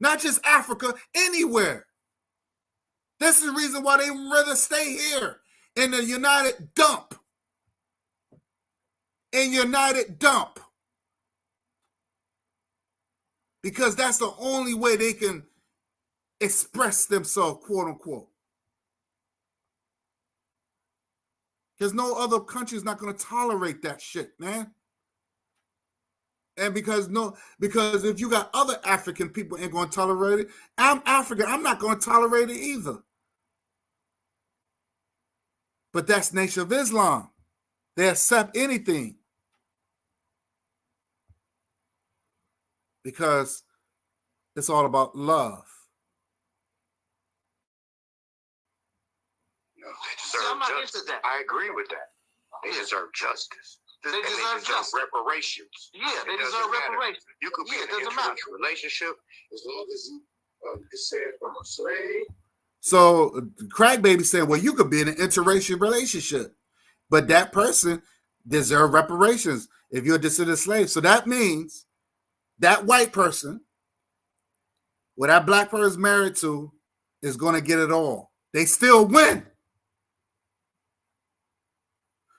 Not just Africa, anywhere. This is the reason why they would rather stay here in the United Dump. Because that's the only way they can express themselves, quote unquote. Because no other country is not going to tolerate that shit, man. And because if you got other African people ain't going to tolerate it, I'm African, I'm not going to tolerate it either. But that's Nation of Islam. They accept anything. Because it's all about love. I'm not into that. I agree with that. They deserve justice. They deserve reparations. Yeah, they deserve reparations. You could be in an interracial relationship as long as you descend from a slave. So Crack Baby saying, well, you could be in an interracial relationship, but that person deserves reparations if you're a descendant slave. So that means that white person, what that black person is married to, is going to get it all. They still win.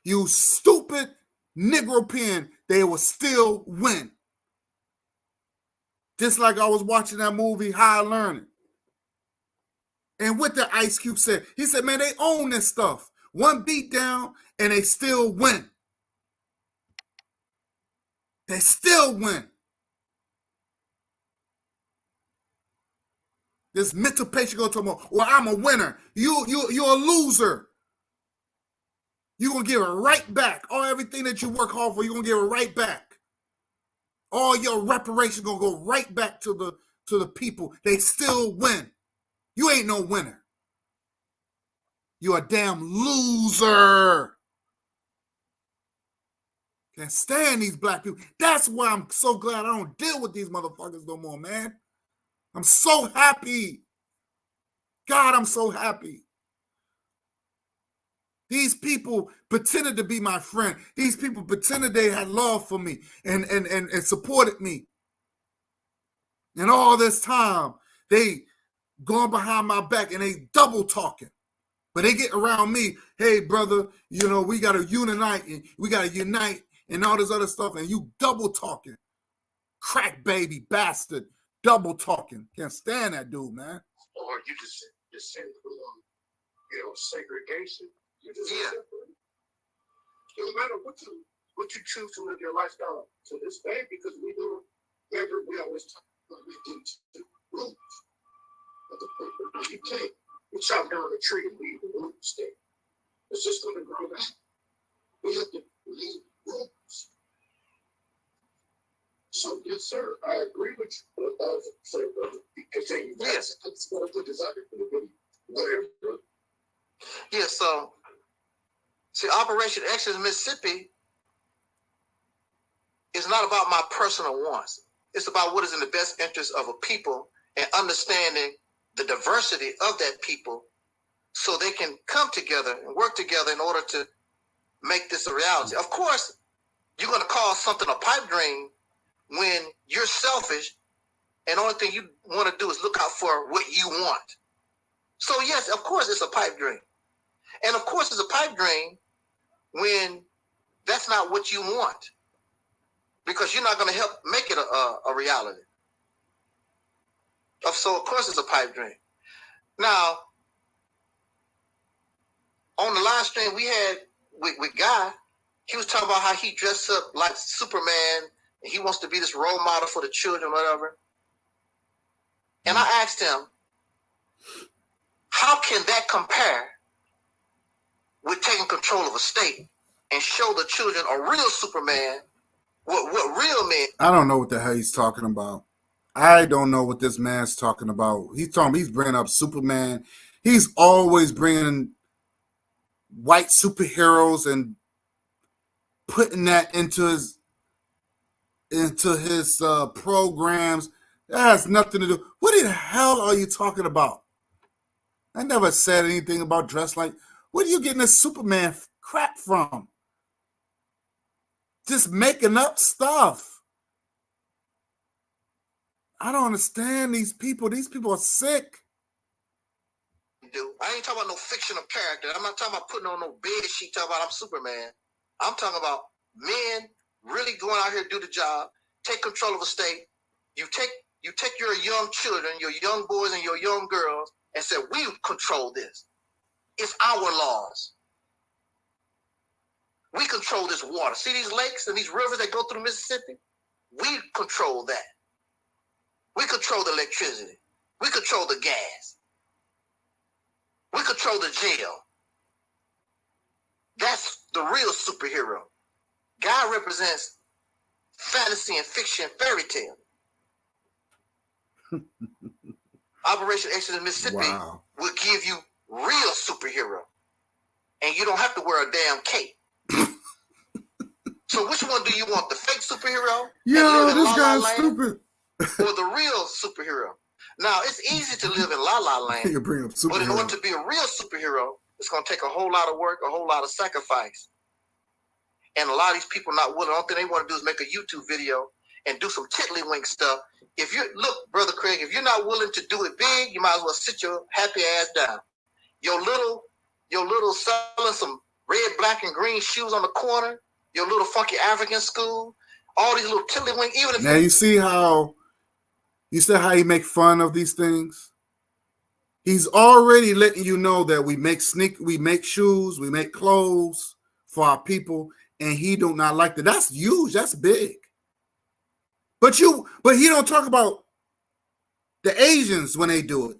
You stupid Negro pen, they will still win. Just like I was watching that movie, High Learning. And what the Ice Cube said, he said, man, they own this stuff. One beat down and they still win. They still win. This mental patient go to him, well, I'm a winner. You're a loser. You're going to give it right back. Everything that you work hard for, you're going to give it right back. All your reparations going to go right back to the people. They still win. You ain't no winner. You're a damn loser. Can't stand these black people. That's why I'm so glad I don't deal with these motherfuckers no more, man. I'm so happy. God, I'm so happy. These people pretended to be my friend. These people pretended they had love for me and supported me. And all this time, they going behind my back and they double talking. But they get around me, hey, brother, we got to unite and all this other stuff. And you double talking. Crack baby bastard. Double talking. Can't stand that dude, man. Or you just send segregation. You just separate. No matter what you choose to live your lifestyle to this day, because we always talk about we rules. But you can't chop down a tree and leave the roots there. It's just going to grow back. We have to leave roots. So, yes, sir, I agree with you. Continue. Yes. That's what I put this out there for the video. Whatever. Yeah, so, see, Operation Exodus Mississippi is not about my personal wants. It's about what is in the best interest of a people and understanding the diversity of that people so they can come together and work together in order to make this a reality. Of course, you're going to call something a pipe dream when you're selfish and the only thing you want to do is look out for what you want. So yes, of course it's a pipe dream. And of course it's a pipe dream when that's not what you want, because you're not going to help make it a reality. So of course it's a pipe dream. Now, On the live stream we had with Guy, he was talking about how he dressed up like Superman and he wants to be this role model for the children, whatever. And I asked him, how can that compare with taking control of a state and show the children a real Superman, what real men? I don't know what the hell he's talking about. I don't know what this man's talking about. He's bringing up Superman. He's always bringing white superheroes and putting that into his programs. That has nothing to do. What the hell are you talking about? I never said anything about dress like. Where are you getting this Superman crap from? Just making up stuff. I don't understand these people. These people are sick. I ain't talking about no fictional character. I'm not talking about putting on no bed sheet talking about I'm Superman. I'm talking about men really going out here to do the job, take control of a state. You take your young children, your young boys and your young girls, and say, we control this. It's our laws. We control this water. See these lakes and these rivers that go through Mississippi? We control that. We control the electricity. We control the gas. We control the jail. That's the real superhero. God represents fantasy and fiction, fairy tale. Operation Exodus Mississippi will give you real superhero. And you don't have to wear a damn cape. So which one do you want? The fake superhero? Yo, this guy's stupid. Or the real superhero? Now, it's easy to live in La La Land. You bring up superhero. But in order to be a real superhero, it's going to take a whole lot of work, a whole lot of sacrifice. And a lot of these people not willing. The only thing they want to do is make a YouTube video and do some tiddlywink stuff. If you look, Brother Craig, if you're not willing to do it big, you might as well sit your happy ass down. Your little selling some red, black, and green shoes on the corner, your little funky African school, all these little tiddlywink. Even if now you see how he make fun of these things. He's already letting you know that we make shoes, we make clothes for our people, and he do not like that. That's huge. That's big. But he don't talk about the Asians when they do it.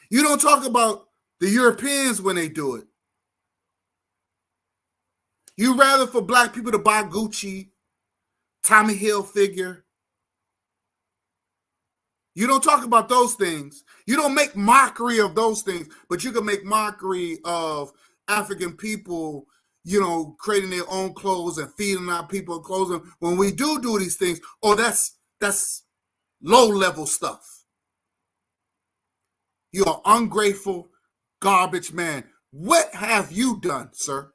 You don't talk about the Europeans when they do it. You rather for black people to buy Gucci, Tommy Hilfiger. You don't talk about those things. You don't make mockery of those things, but you can make mockery of African people, creating their own clothes and feeding our people clothes. When we do these things, that's low-level stuff. You're an ungrateful, garbage man. What have you done, sir?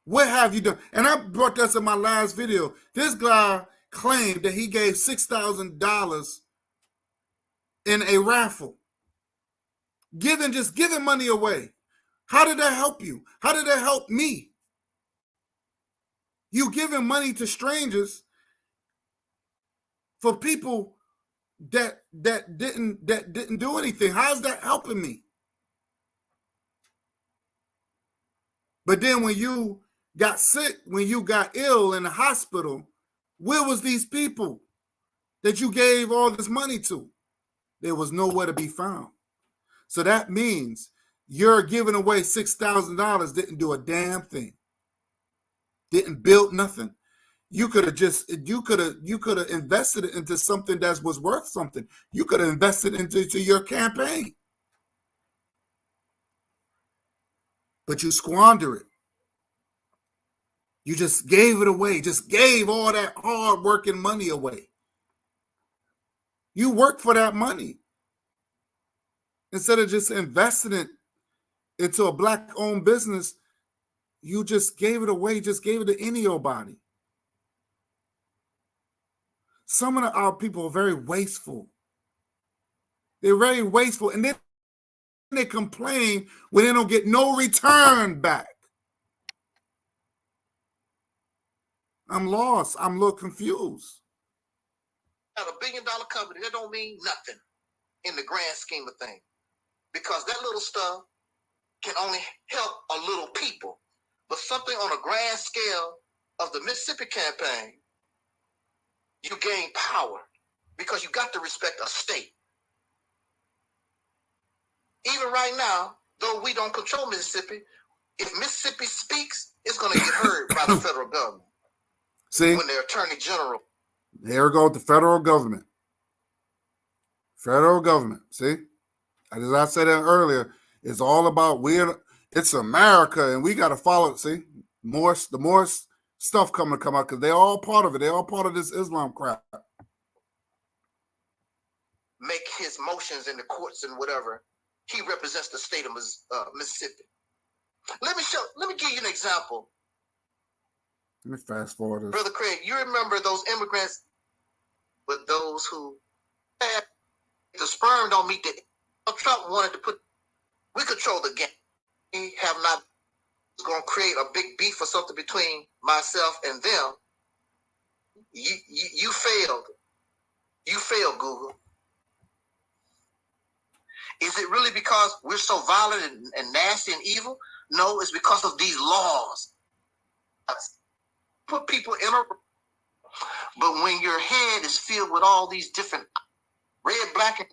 What have you done? And I brought this in my last video. This guy claimed that he gave $6,000 in a raffle. Just giving money away. How did that help you? How did that help me? You giving money to strangers for people that didn't do anything. How's that helping me? But then when you got sick, when you got ill in the hospital, where was these people that you gave all this money to? There was nowhere to be found. So that means you're giving away $6,000 didn't do a damn thing. Didn't build nothing. You could have invested it into something that was worth something. You could have invested into your campaign. But you squander it. You just gave it away. Just gave all that hard working money away. You worked for that money. Instead of just investing it into a black-owned business, you just gave it away. Just gave it to anybody. Some of our people are very wasteful. They're very wasteful. And then they complain when they don't get no return back. I'm lost. I'm a little confused. Got $1 billion company. That don't mean nothing in the grand scheme of things. because that little stuff can only help a little people. But something on a grand scale of the Mississippi campaign, you gain power because you got to respect a state. Even right now, though we don't control Mississippi, if Mississippi speaks, it's going to get heard by the federal government. See? When the attorney general. There we go with the federal government. Federal government. See? As I said earlier, it's all about it's America and we got to follow it. See? The more stuff come out because they're all part of it. They're all part of this Islam crap. Make his motions in the courts and whatever. He represents the state of Mississippi. Let me give you an example. Let me fast forward this. Brother Craig, you remember those immigrants with those who had the sperm don't meet the Trump wanted to we control the game. We have not going to create a big beef or something between myself and them. You failed. You failed, Google. Is it really because we're so violent and nasty and evil? No, it's because of these laws. Put people in a... But when your head is filled with all these different red, black, and...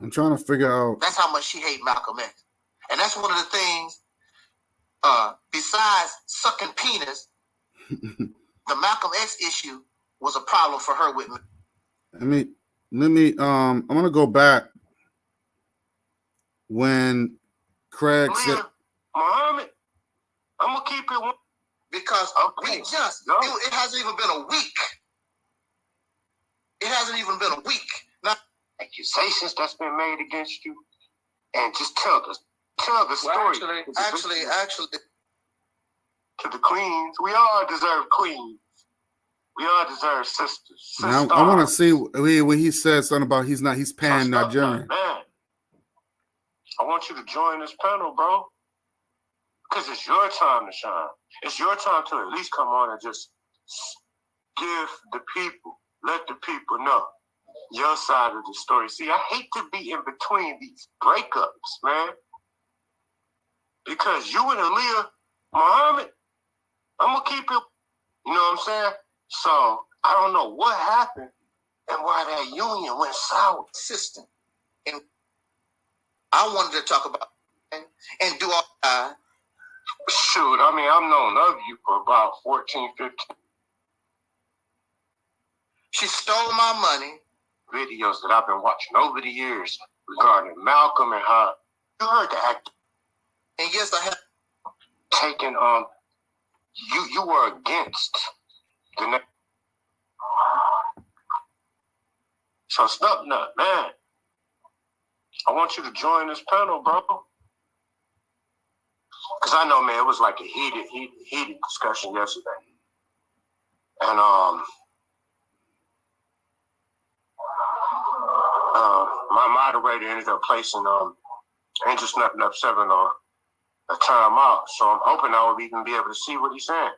I'm trying to figure out... That's how much she hates Malcolm X. And that's one of the things, besides sucking penis, the Malcolm X issue was a problem for her with me. I'm going to go back when Craig said... Muhammad, I'm going to keep it... Because it hasn't even been a week. It hasn't even been a week. Now, accusations that's been made against you, and just tell the story. Actually, to the queens, we all deserve queens. We all deserve sisters. Now, I want to see when he said something about he's pan-Nigerian. Man, I want you to join this panel, bro. Because it's your time to shine. It's your time to at least come on and just give the people, let the people know your side of the story. See, I hate to be in between these breakups, man. Because you and Aaliyah Muhammad, I'm going to keep it, you know what I'm saying? So, I don't know what happened and why that union went sour. System. And I wanted to talk about and do all shoot, I mean, I've known of you for about 14, 15. She stole my money. Videos that I've been watching over the years regarding Malcolm and how you heard the act. And yes, I have taken you were against the next. So stop nut, man. I want you to join this panel, bro. Because I know, man, it was like a heated discussion yesterday. And my moderator ended up placing Angel Snapping Up 7 on a timeout. So I'm hoping I will even be able to see what he's saying.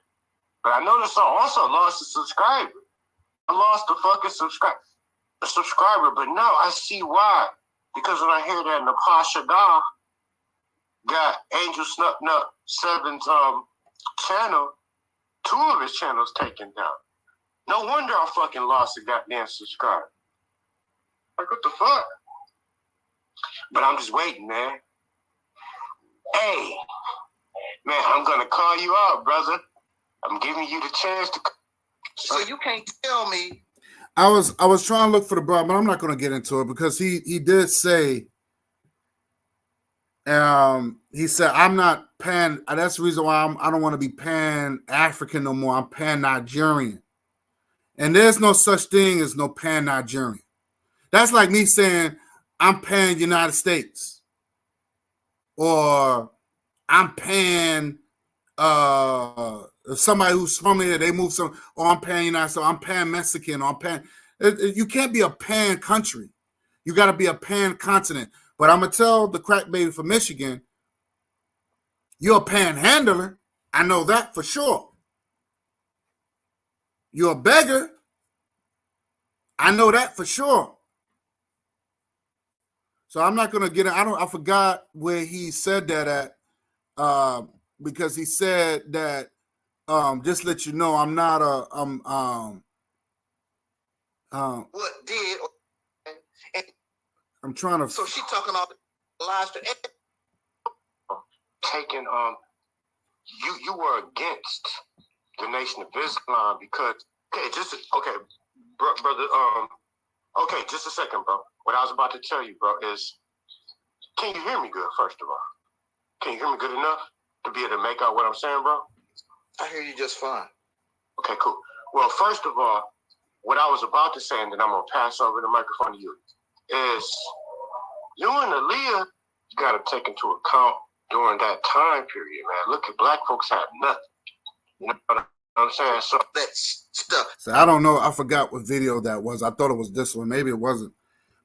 But I noticed I also lost a subscriber. I lost a fucking subscriber, but now I see why. Because when I hear that Napasha Da got Angel Snapping Up 7's channel, 2 of his channels taken down. No wonder I fucking lost a goddamn subscriber. Like, what the fuck? But I'm just waiting, man. Hey, man, I'm going to call you out, brother. I'm giving you the chance to... So you can't tell me... I was trying to look for the brother, but I'm not going to get into it because he did say... he said, I'm not pan... That's the reason why I don't want to be pan-African no more. I'm pan-Nigerian. And there's no such thing as no pan-Nigerian. That's like me saying I'm pan-United States. Or I'm pan somebody who's from here, they move some, or I'm pan-United States, I'm pan-Mexican, or I'm pan... You can't be a pan-country. You got to be a pan-continent. But I'm going to tell the crack baby from Michigan, you're a panhandler. I know that for sure. You're a beggar. I know that for sure. So I'm not gonna get it. I forgot where he said that at, because he said that just let you know I'm not what did, and I'm trying to. so she talking all the lies to taking you were against the Nation of Islam because brother okay, just a second, bro. What I was about to tell you, bro, is can you hear me good? First of all, can you hear me good enough to be able to make out what I'm saying, bro? I hear you just fine. Okay, cool. Well, first of all, what I was about to say, and then I'm gonna pass over the microphone to you, is you and Aaliyah got to take into account during that time period, man. Look, at black folks had nothing. You know what I'm saying? So that stuff. So I don't know. I forgot what video that was. I thought it was this one. Maybe it wasn't.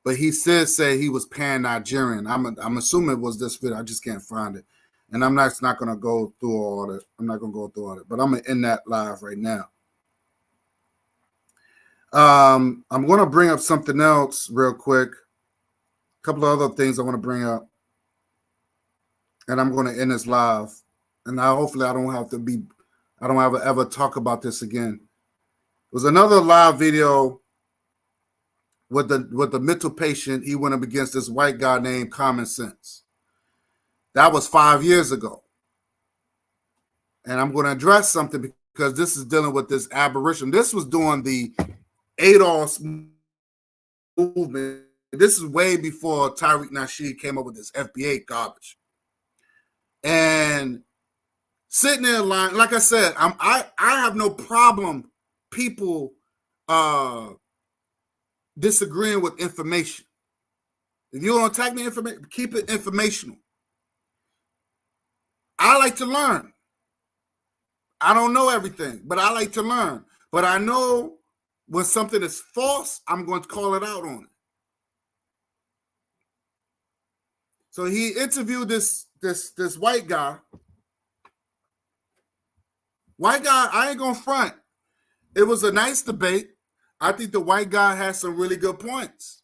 But he say he was pan-Nigerian. I'm assuming it was this video. I just can't find it. And I'm not going to go through all of it. I'm not going to go through all of it. But I'm going to end that live right now. I'm going to bring up something else real quick. A couple of other things I want to bring up. And I'm going to end this live. And hopefully I don't have to ever talk about this again. It was another live video with the mental patient. He went up against this white guy named Common Sense. That was 5 years ago. And I'm going to address something because this is dealing with this aberration. This was during the ADOS movement. This is way before Tariq Nasheed came up with this FBA garbage. And sitting there line, like I said, I have no problem people disagreeing with information. If you want to attack me, information, keep it informational. I like to learn. I don't know everything, but I like to learn. But I know when something is false, I'm going to call it out on it. So he interviewed this white guy. White guy, I ain't gonna front. It was a nice debate. I think the white guy has some really good points.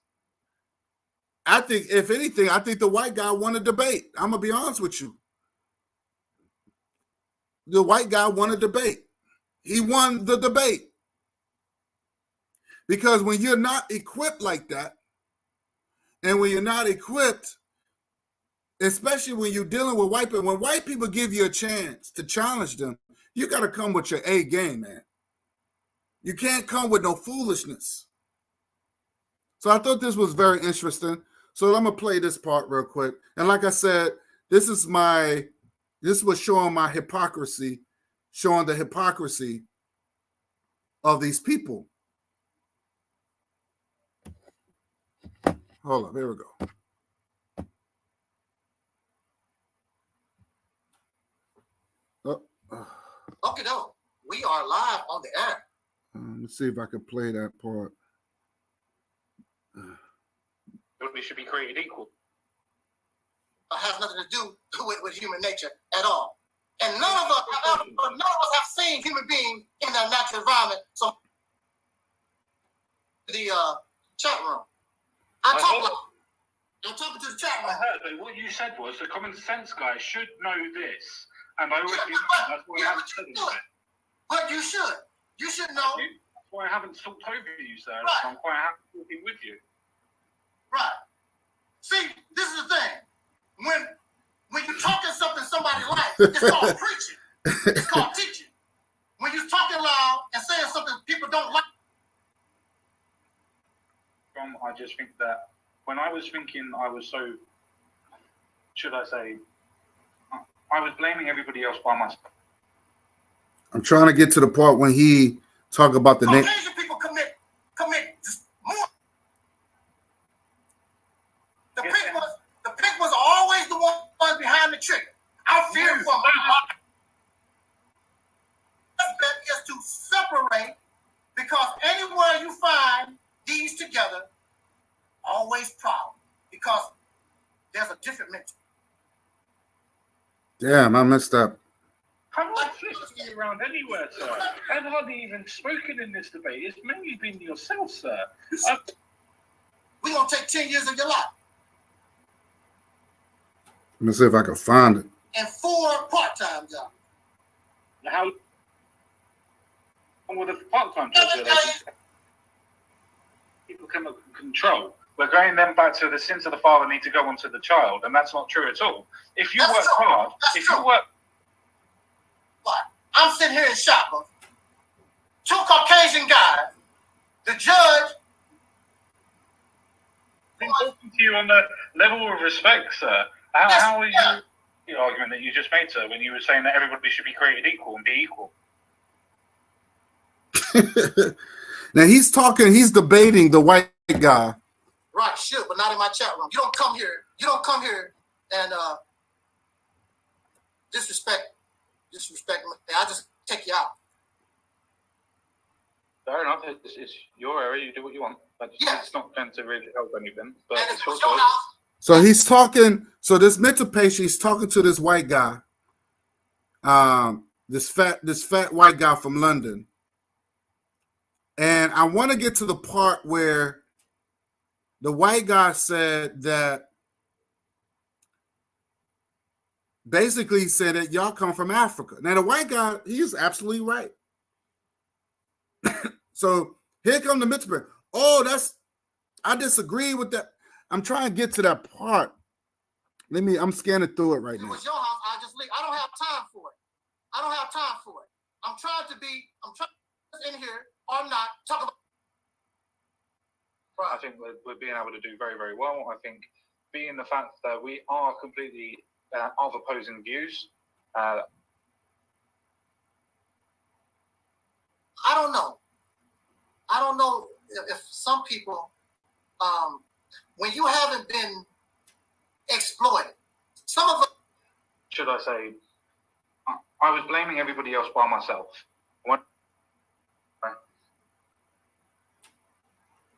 I think, if anything, I think the white guy won a debate. I'm gonna be honest with you. The white guy won a debate. He won the debate. Because when you're not equipped like that, and when you're not equipped, especially when you're dealing with white people, when white people give you a chance to challenge them, you got to come with your A game, man. You can't come with no foolishness. So I thought this was very interesting. So I'm going to play this part real quick. And like I said, this was showing my hypocrisy, showing the hypocrisy of these people. Hold on, here we go. Okay, no, we are live on the air. Let's see if I can play that part. We should be created equal. It has nothing to do with human nature at all. And none of us have seen human beings in their natural environment. So the chat room. I'm talking to the chat room. I heard, but what you said was the common sense guy should know this. And I already know. That's why I haven't said it. But you should. You should know. That's why I haven't talked over you, sir. Right. So I'm quite happy talking with you. Right. See, this is the thing. When you're talking something somebody likes, it's called preaching. It's called teaching. When you're talking loud and saying something people don't like. I just think that when I was thinking, I was so, should I say, I was blaming everybody else by myself. I'm trying to get to the part when he talk about the name. Caucasian people commit just more. The pig was always the one behind the trigger. Our fear from is to separate, because anywhere you find these together, always problem, because there's a different mentality. Damn, I messed up. I'm not listening around anywhere, sir. I've hardly even spoken in this debate. It's mainly been yourself, sir. We're going to take 10 years of your life. Let me see if I can find it. And 4 part-time jobs. How long were the part-time jobs? People can control. We're going then back to the sins of the father need to go onto the child, and that's not true at all. If you work hard, you work. But I'm sitting here in Shopper, 2 Caucasian guys, the judge. I'm talking to you on the level of respect, sir. How are you? The argument that you just made, sir, when you were saying that everybody should be created equal and be equal. Now he's debating the white guy. Right, should, but not in my chat room. You don't come here and disrespect me. I just take you out. Fair enough. It's your area. You do what you want. But it's not going to really help anything. But and it's your your choice. house. So he's talking. So this mental patient, he's talking to this white guy. This fat white guy from London. And I want to get to the part where the white guy said that basically he said that y'all come from Africa. Now the white guy, he is absolutely right. So here come the mitzvah. Oh, I disagree with that. I'm trying to get to that part. I'm scanning through it right If it now. was your house, I just leave. I don't have time for it. I'm trying in here or not talk about. I think we're being able to do very, very well. I think being the fact that we are completely of opposing views. I don't know. If some people, when you haven't been exploited, some of us. Should I say, I was blaming everybody else by myself.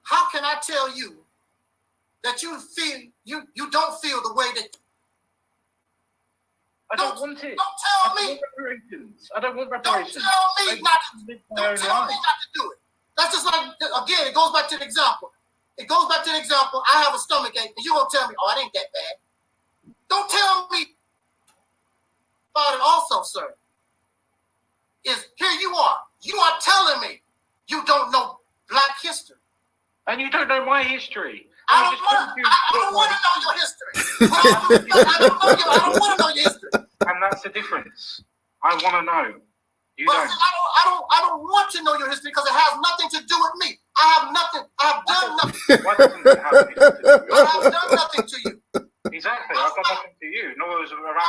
How can I tell you that you don't feel the way that? I don't want it. Don't tell me. I don't want reparations. Don't tell me not to do it. That's just like, again, it goes back to the example. I have a stomach ache, and you're going to tell me, oh, it ain't that bad. Don't tell me about it also, sir. Here you are telling me you don't know Black history. And you don't know my history. I don't want to know your history. I don't want to know your history. And that's the difference. I want to know. You but don't. I don't want to know your history because it has nothing to do with me. I have nothing. I have done nothing. Why doesn't it have anything to do with you? I have done nothing to you. Exactly. I've done nothing to you. Nor was around.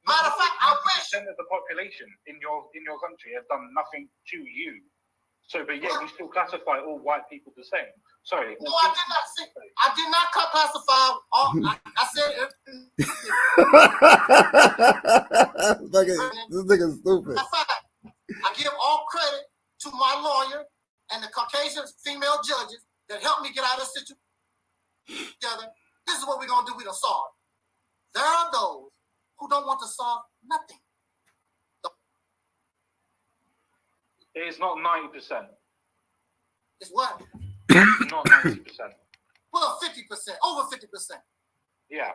Matter of fact, I wish. 90% of the population in your country have done nothing to you. So, but yet you still classify all white people the same. Sorry. No, I did not say. I did not classify all. I said. This nigga's stupid. I give all credit to my lawyer and the Caucasian female judges that helped me get out of the situation together. This is what we're gonna do. We're gonna solve. There are those who don't want to solve nothing. It's not 90%. It's what? Not 90%. Well, 50%, over 50%. Yeah.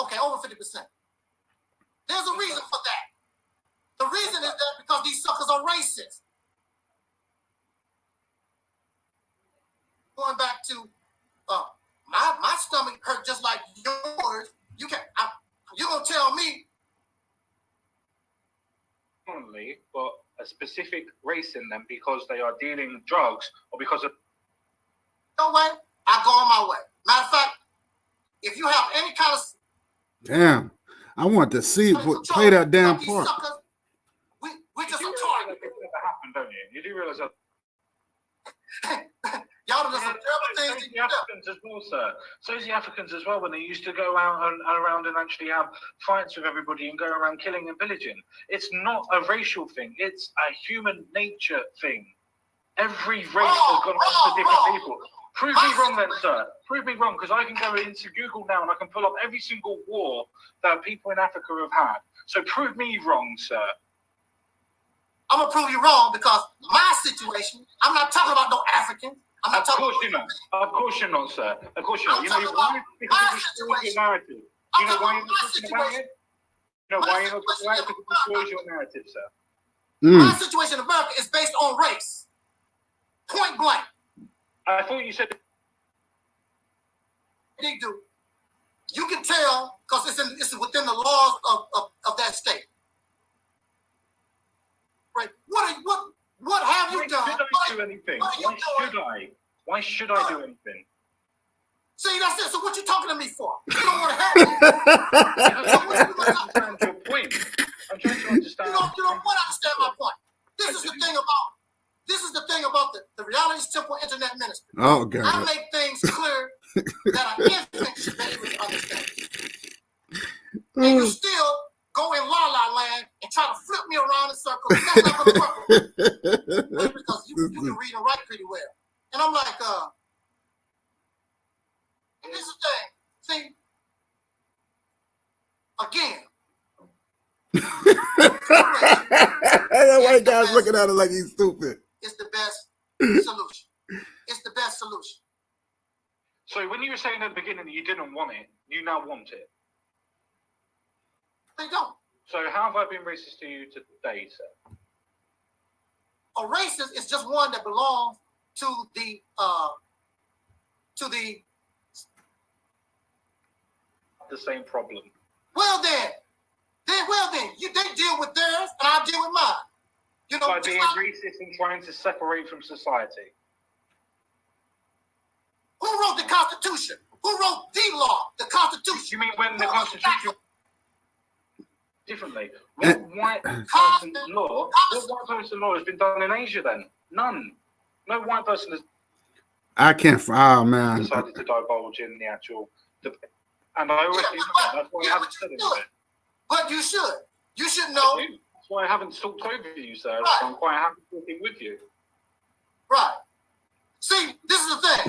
Okay, over 50%. There's a reason for that. The reason is that because these suckers are racist. Going back to my stomach hurt just like yours. You're gonna tell me. Only, but a specific race in them because they are dealing drugs or because of. No way. I go on my way. Matter of fact, if you have any kind of. Damn, I want to see play that damn part. Suckers, we just a target. It never happened, don't you? You do realize that. Y'all do some terrible things. The Africans as well, sir. So's the Africans as well when they used to go out and around and actually have fights with everybody and go around killing and pillaging. It's not a racial thing. It's a human nature thing. Every race has gone after different people. Prove me wrong then, sir. Prove me wrong, because I can go into Google now and I can pull up every single war that people in Africa have had. So prove me wrong, sir. I'm going to prove you wrong because my situation, I'm not talking about no Africans. Of course you're not. Of course you're not, sir. Of course you're not. You know, because of the narrative. You know why you're not talking about it? You know why you're not talking about it? Because it destroys your narrative, sir. My situation in America is based on race. Point blank. I thought you said... They do. You can tell because it's within the laws of that state. Right? What have you done? Why should I do anything? Why should I do anything? See, that's it. So what you talking to me for? You don't want to help me. I'm trying to understand your point. I'm trying to understand. You don't want to understand my point. This is the thing about the Reality Temple Internet Ministry. Oh God. I make things clear that an infant should be able to understand. And you still go in la-la land and try to flip me around in circles. That's not going to work. Because you can read and write pretty well. And I'm like, and this is the thing. See, again. That white guy's looking at it like he's stupid. It's the best solution. It's the best solution. So when you were saying at the beginning that you didn't want it, you now want it. They don't. So how have I been racist to you today, sir? A racist is just one that belongs to the same problem. Well then, they deal with theirs and I deal with mine. You know, by being racist and trying to separate from society. Who wrote the Constitution? Who wrote the law, the Constitution? You mean when the Constitution... Differently. What white person law has been done in Asia then? None. No white person has... I can't... Oh, man. ...decided to divulge in the actual debate. And I already know that. That's why I haven't said it. But you should. You should know. That's why I haven't talked over you, sir. Right. I'm quite happy talking with you. Right. See, this is the thing.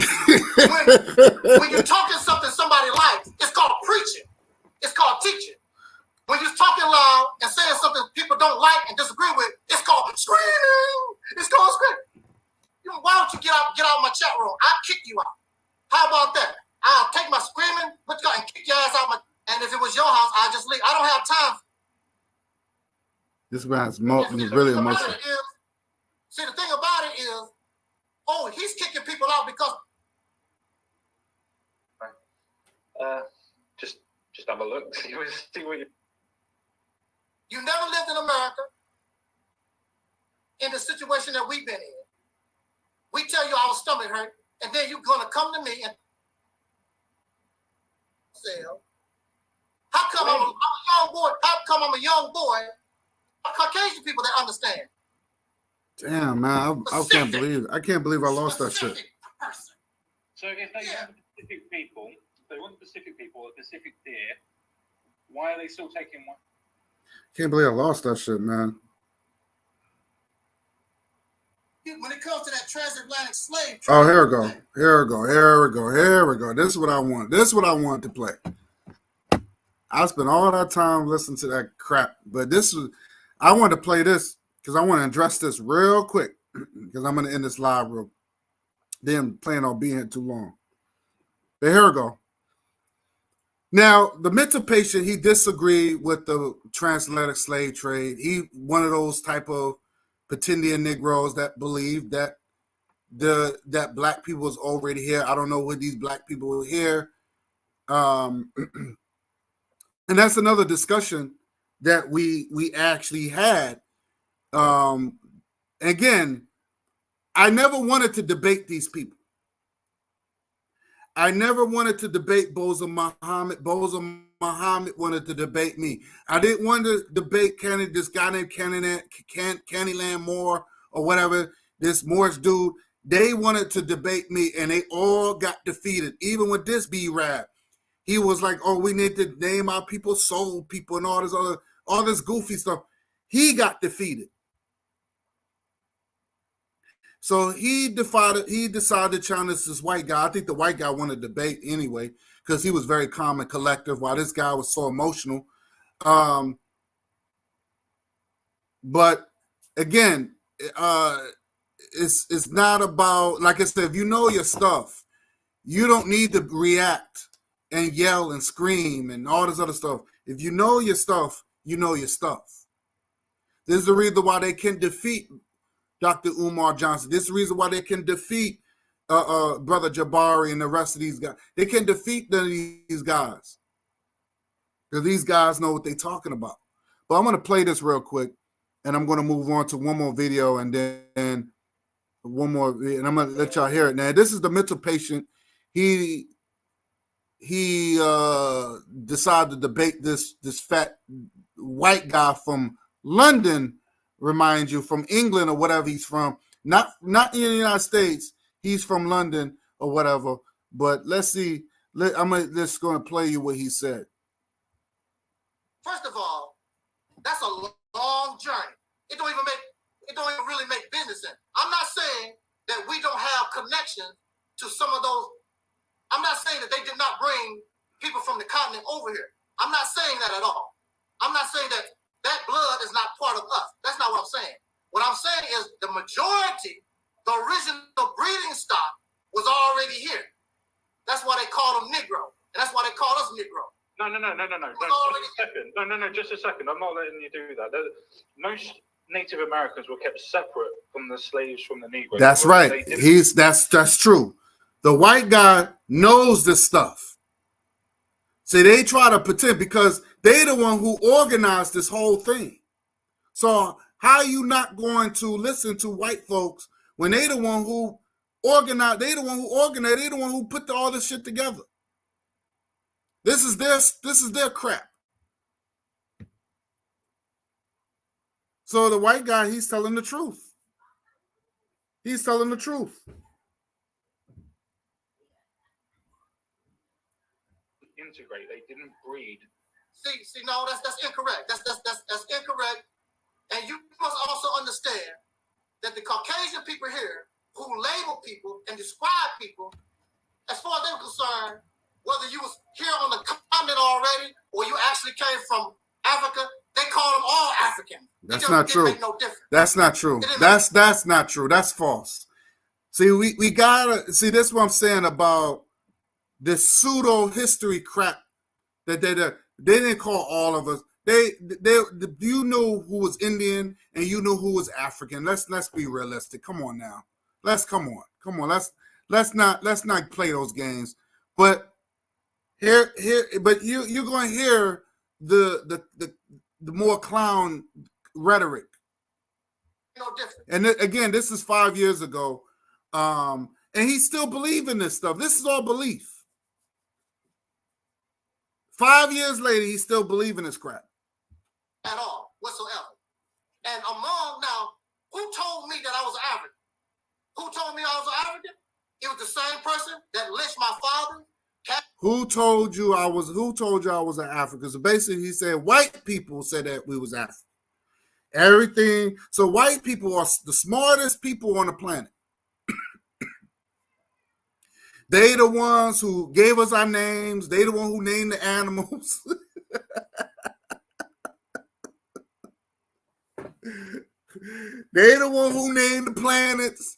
when you're talking something somebody likes, it's called preaching. It's called teaching. When you're talking loud and saying something people don't like and disagree with, it's called screaming. It's called screaming. You know, why don't you get out of my chat room? I'll kick you out. How about that? I'll take my screaming, and kick your ass out. And if it was your house, I'll just leave. I don't have time. This man's really emotional. See, the thing about it is, oh, he's kicking people out because... Just have a look. See what you... You never lived in America in the situation that we've been in. We tell you our stomach hurt, and then you're going to come to me and say, how come I'm a young boy? How come I'm a young boy? Caucasian people that understand. Damn, man, I can't believe I lost that shit. So if they want Pacific people, a Pacific deer, why are they still taking one? Can't believe I lost that shit, man. When it comes to that transatlantic slave trade. Oh, here we go. This is what I want. This is what I want to play. I spent all that time listening to that crap, but I want to play this because I want to address this real quick because I'm going to end this live real. Then plan on being here too long. But here we go. Now, the mental patient, he disagreed with the transatlantic slave trade. He one of those type of pretending Negroes that believe that that black people was already here. I don't know what these black people were here. And that's another discussion that we actually had. Again, I never wanted to debate these people. I never wanted to debate Boza Muhammad. Boza Muhammad wanted to debate me. I didn't want to debate this guy named Candyland Moore or whatever, this Morris dude. They wanted to debate me, and they all got defeated. Even with this b-rab, he was like, "Oh, we need to name our people soul people and all this goofy stuff." He got defeated. So he decided to challenge this white guy. I think the white guy wanted to debate anyway because he was very calm and collective while this guy was so emotional. But again, it's not about, like I said, if you know your stuff, you don't need to react and yell and scream and all this other stuff. If you know your stuff, you know your stuff. This is the reason why they can defeat Dr. Umar Johnson. This is the reason why they can defeat Brother Jabari and the rest of these guys. They can defeat these guys because these guys know what they're talking about. But I'm going to play this real quick, and I'm going to move on to one more video, and then one more, and I'm going to let y'all hear it. Now, this is the mental patient. He decided to debate this fat white guy from London, remind you, from England or whatever he's from, not in the United States. He's from London or whatever. But let's see. I'm just going to play you what he said. First of all, that's a long journey. It don't even really make business sense. I'm not saying that we don't have connection to some of those. I'm not saying that they did not bring people from the continent over here. I'm not saying that at all. I'm not saying that blood is not part of us. That's not what I'm saying. What I'm saying is the majority, the original breeding stock was already here. That's why they call them Negro. And that's why they call us Negro. No. Just a second. I'm not letting you do that. Most Native Americans were kept separate from the slaves from the Negroes. That's right. That's true. The white guy knows this stuff. See, they try to pretend because they're the one who organized this whole thing. So how are you not going to listen to white folks when they the one who organized, they're the one who put all this shit together? This is their crap. So the white guy, he's telling the truth. He's telling the truth. Integrate. They didn't breed. See, no, that's incorrect. That's incorrect. And you must also understand that the Caucasian people here who label people and describe people, as far as they're concerned, whether you was here on the continent already or you actually came from Africa, they call them all African. That's not true. Make no difference. That's not true. That's not true. That's false. See, we gotta see. This is what I'm saying about this pseudo history crap that they didn't call all of us. You know who was Indian and you know who was African. Let's be realistic. Come on now. Come on. Let's not play those games. But but you're going to hear the more clown rhetoric. No difference. And again, this is 5 years ago, and he's still believing this stuff. This is all belief. 5 years later, he's still believing this crap. At all, whatsoever. And among now, who told me that I was African? Who told me I was African? It was the same person that lynched my father. Who told you I was an African? So basically, he said white people said that we was African. Everything. So white people are the smartest people on the planet. They the ones who gave us our names. They the one who named the animals. They the one who named the planets.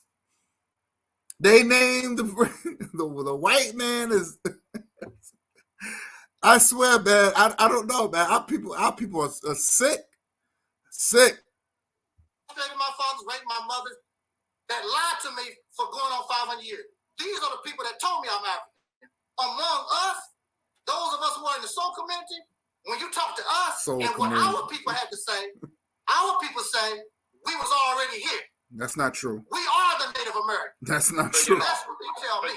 They named the white man is. I swear, man. I don't know, man. Our people are sick. Sick. My fathers raped my mother that lied to me for going on 500 years. These are the people that told me I'm African. Among us, those of us who are in the soul community, when you talk to us what our people had to say, our people say we was already here. That's not true. We are the Native Americans. That's not true. That's what they tell me.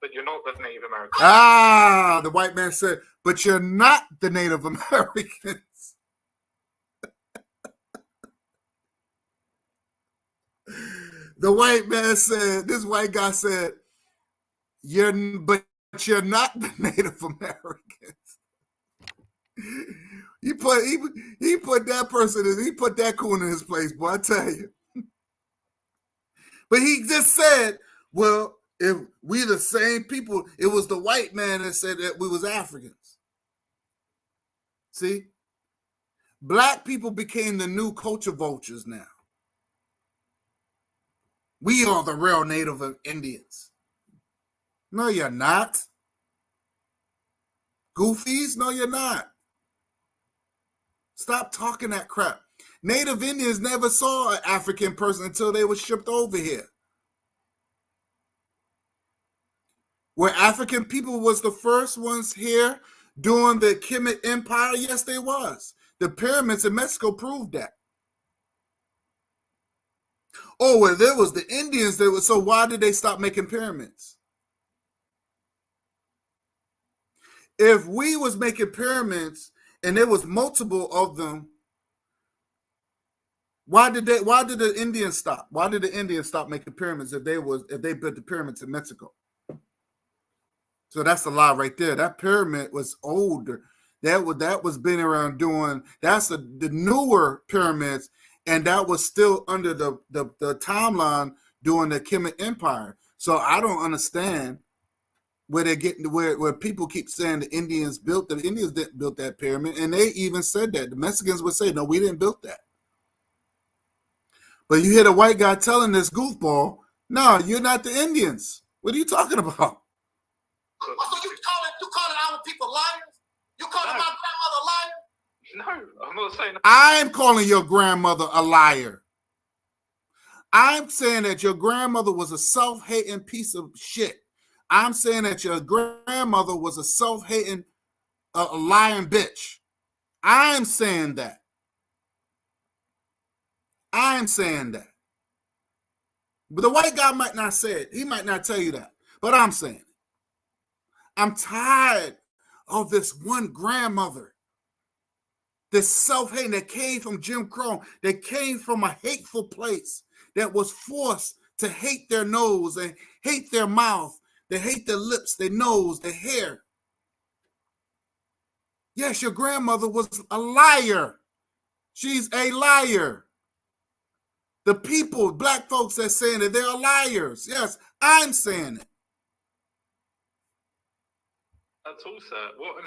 But you're not the Native Americans. Ah, the white man said, but you're not the Native Americans. The white man said, this white guy said, but you're not the Native Americans. He put that person in, he put that coon in his place, boy, I tell you. But he just said, well, if we the same people, it was the white man that said that we was Africans. See? Black people became the new culture vultures now. We are the real Native Indians. No, you're not. Goofies? No, you're not. Stop talking that crap. Native Indians never saw an African person until they were shipped over here. Where African people was the first ones here during the Kemet Empire? Yes, they was. The pyramids in Mexico proved that. Oh, well, there was the Indians. So why did they stop making pyramids? If we was making pyramids and there was multiple of them, why did the Indians stop? Why did the Indians stop making pyramids if they built the pyramids in Mexico? So that's a lie right there. That pyramid was older. That was been around doing. That's the newer pyramids, and that was still under the timeline during the Kemet Empire. So I don't understand where they're getting where people keep saying the Indians didn't build that pyramid, and they even said that. The Mexicans would say, no, we didn't build that. But you hear the white guy telling this goofball, no, you're not the Indians. What are you talking about? So you calling our people liars? You calling my grandmother a liar? No, I'm not saying that. I'm calling your grandmother a liar. I'm saying that your grandmother was a self-hating piece of shit. I'm saying that your grandmother was a self-hating, a lying bitch. I'm saying that. I'm saying that. But the white guy might not say it. He might not tell you that. But I'm saying it. I'm tired of this one grandmother, this self-hating that came from Jim Crow, that came from a hateful place, that was forced to hate their nose and hate their mouth. They hate their lips, their nose, their hair. Yes, your grandmother was a liar. She's a liar. The people, black folks, are saying that they're liars. Yes, I'm saying it. That's all, sir. What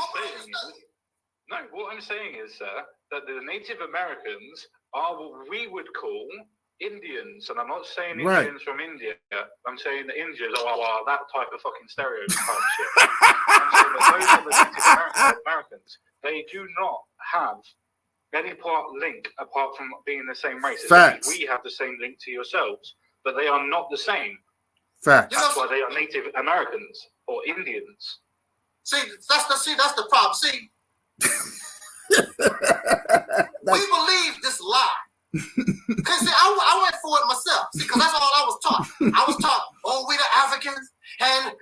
I'm saying is, sir, that the Native Americans are what we would call Indians, and I'm not saying Indians from India. I'm saying the Indians are that type of fucking stereotype shit. I'm saying that those are the Native Americans. They do not have any link apart from being the same race. Facts. We have the same link to yourselves, but they are not the same. Facts. That's why they are Native Americans or Indians. See, that's the problem. See, we believe this lie. Because I went for it myself. See, because that's all I was taught. I was taught, oh, we the Africans, and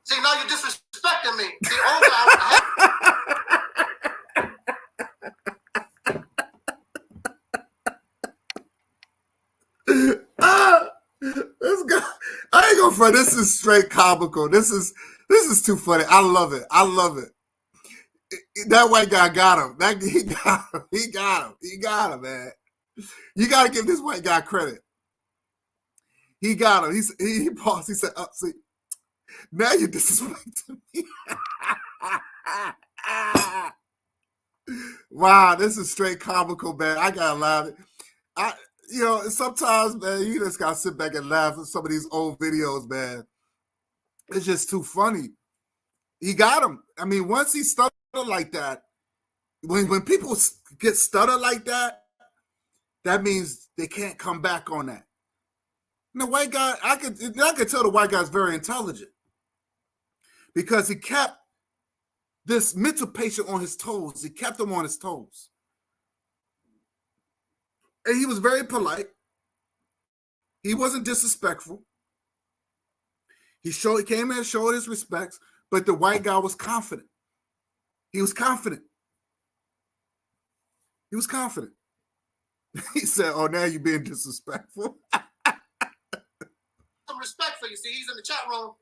see, now you're disrespecting me. See, this guy, I ain't gonna front. This is straight comical. This is too funny. I love it. I love it. That white guy got him. He got him, man. You got to give this white guy credit. He got him. He paused. He said, see, now you're disrespecting me. Wow, this is straight comical, man. I got to laugh. Sometimes, man, you just got to sit back and laugh at some of these old videos, man. It's just too funny. He got him. I mean, once he stuttered like that, when people get stuttered like that, that means they can't come back on that. And the white guy, I could tell the white guy's very intelligent because he kept this mental patient on his toes. He kept him on his toes. And he was very polite. He wasn't disrespectful. He came in and showed his respects, but the white guy was confident. He was confident. He was confident. He said, oh, now you're being disrespectful. some respect for you. See, he's in the chat room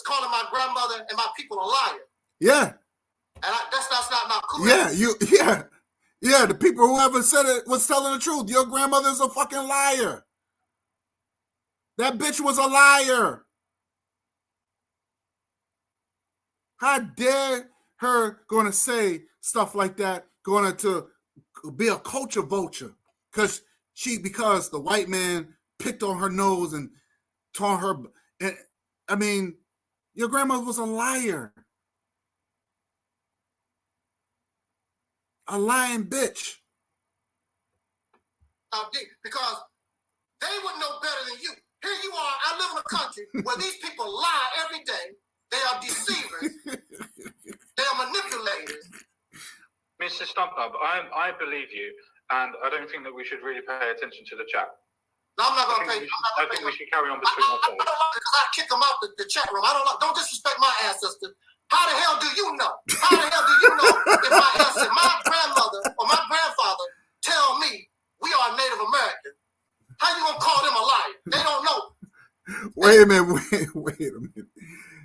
calling my grandmother and my people a liar. Yeah. And that's not cool. Yeah, the people who ever said it was telling the truth. Your grandmother's a fucking liar. That bitch was a liar. How dare her going to say stuff like that, going to be a culture vulture because the white man picked on her nose and taught her. I mean, Your grandmother was a liar. A lying bitch. Because they would know better than you. Here you are. I live in a country where these people lie every day. They are deceivers. They are manipulators. Mr. Stumpub, I believe you, and I don't think that we should really pay attention to the chat. No, I'm not going to pay. I think we should carry on between our calls. I kick them out the chat room. Don't disrespect my ancestors. How the hell do you know? How the hell do you know if my ancestor, my grandmother or my grandfather tell me we are Native American? How you gonna call them a liar? They don't know. Wait a minute.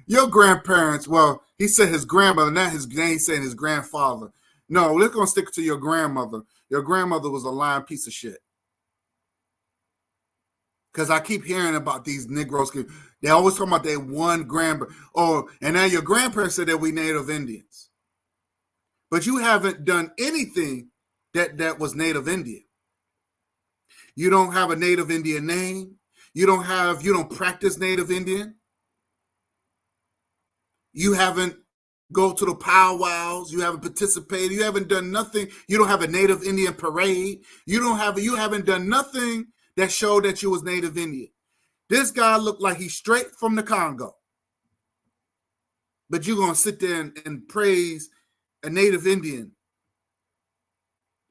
Your grandparents, well, he said his grandmother, not his name, he's saying his grandfather. No, we're gonna stick to your grandmother. Your grandmother was a lying piece of shit. Because I keep hearing about these Negroes. They always talk about their one grandparent. Oh, and now your grandparents said that we Native Indians. But you haven't done anything that was Native Indian. You don't have a Native Indian name. You don't practice Native Indian. You haven't go to the powwows. You haven't participated. You haven't done nothing. You don't have a Native Indian parade. You haven't done nothing that showed that you was Native Indian. This guy looked like he's straight from the Congo. But you're going to sit there and praise a Native Indian.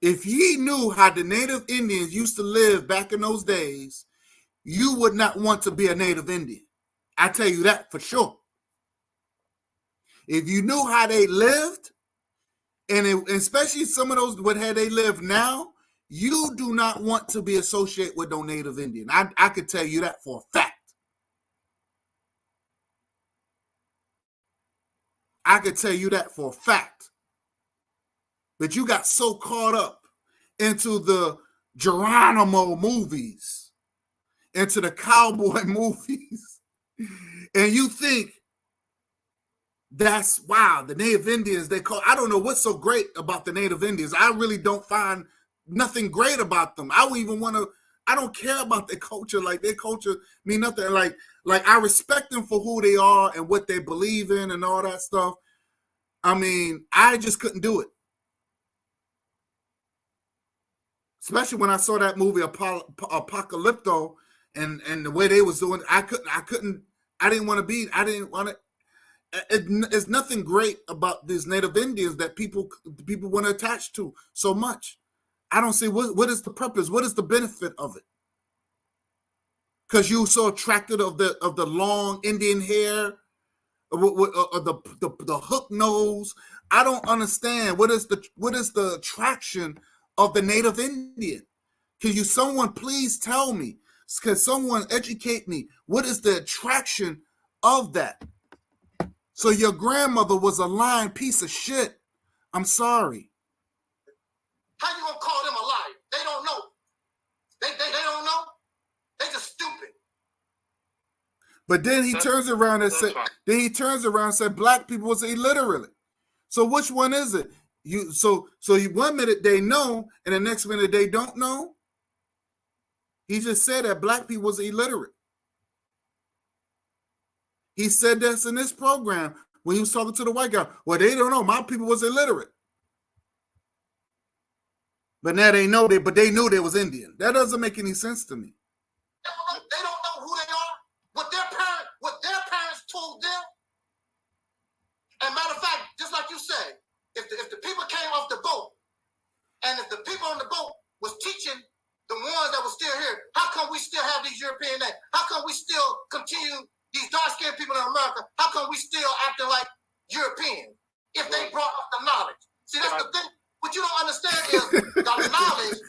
If ye knew how the Native Indians used to live back in those days, you would not want to be a Native Indian. I tell you that for sure. If you knew how they lived, and especially some of those, what how they live now, you do not want to be associated with no Native Indian. I could tell you that for a fact. I could tell you that for a fact. But you got so caught up into the Geronimo movies, into the cowboy movies, and you think that's wow, the Native Indians, I don't know what's so great about the Native Indians. I really don't find nothing great about them. I don't care about their culture. Like their culture mean nothing. Like I respect them for who they are and what they believe in and all that stuff. I mean, I just couldn't do it. Especially when I saw that movie Apocalypto and the way they was doing, I didn't want to. It's nothing great about these Native Indians that people want to attach to so much. I don't see what is the purpose, what is the benefit of it? Because you're so attracted of the long Indian hair, or the hook nose. I don't understand what is the attraction of the Native Indian. Can someone please tell me? Can someone educate me? What is the attraction of that? So your grandmother was a lying piece of shit. I'm sorry. How you gonna call them a liar? They don't know. They don't know. They just stupid. But then he turns around and said black people was illiterate. So which one is it? So 1 minute they know and the next minute they don't know. He just said that black people was illiterate. He said this in this program when he was talking to the white guy. Well, they don't know. My people was illiterate. But now they know but they knew they was Indian. That doesn't make any sense to me. They don't know who they are, what their parents told them. And matter of fact, just like you said, if the people came off the boat, and if the people on the boat was teaching the ones that were still here, how come we still have these European names? How come we still continue these dark-skinned people in America? How come we still acting like Europeans if they brought us the knowledge? See, that's the thing. What you don't understand is the knowledge,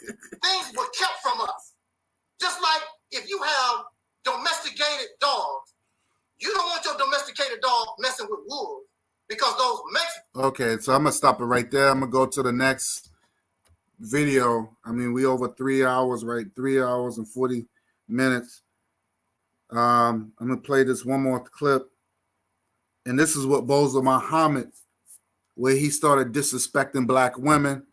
things were kept from us. Just like if you have domesticated dogs, you don't want your domesticated dog messing with wolves because those Mexicans. Okay, so I'm going to stop it right there. I'm going to go to the next video. I mean, we over 3 hours, right? 3 hours and 40 minutes. I'm going to play this one more clip. And this is what Bozo Muhammad, where he started disrespecting black women,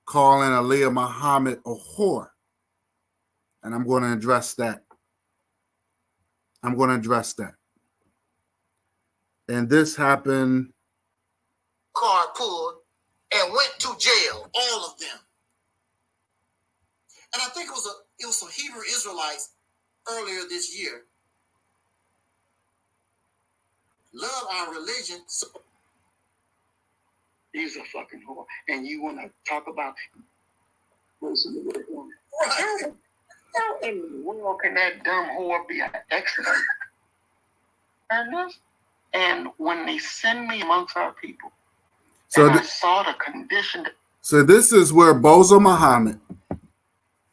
calling Aaliyah Muhammad a whore. And I'm going to address that. And this happened. Card pulled and went to jail, all of them. And I think it was some Hebrew Israelites earlier this year. Love our religion. So He's a fucking whore. And you want to talk about listen to what they're doing. right. How in the world can that dumb whore be an expert? And when they send me amongst our people, So and I saw the condition. So this is where Bozo Muhammad,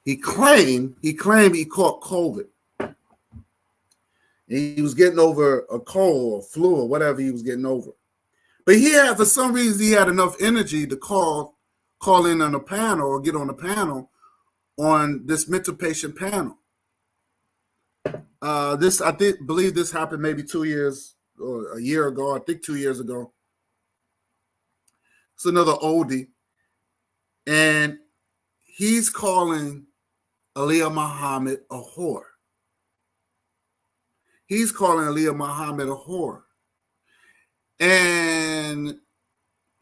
he claimed he caught COVID. He was getting over a cold or flu or whatever he was getting over. But for some reason, he had enough energy to call in on a panel or get on a panel on this mental patient panel. I believe this happened maybe 2 years or a year ago. I think 2 years ago. It's another oldie. And he's calling Aliyah Muhammad a whore. He's calling Aliyah Muhammad a whore. And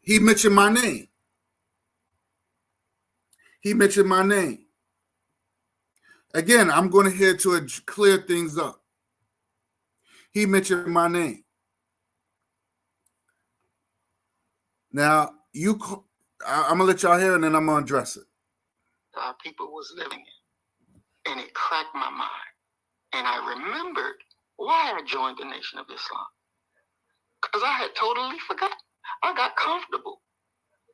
he mentioned my name. Again, I'm going to here to clear things up. He mentioned my name. Now, I'm going to let y'all hear it and then I'm going to address it. Our people was living in. And it cracked my mind. And I remembered why I joined the Nation of Islam. Because I had totally forgotten. I got comfortable.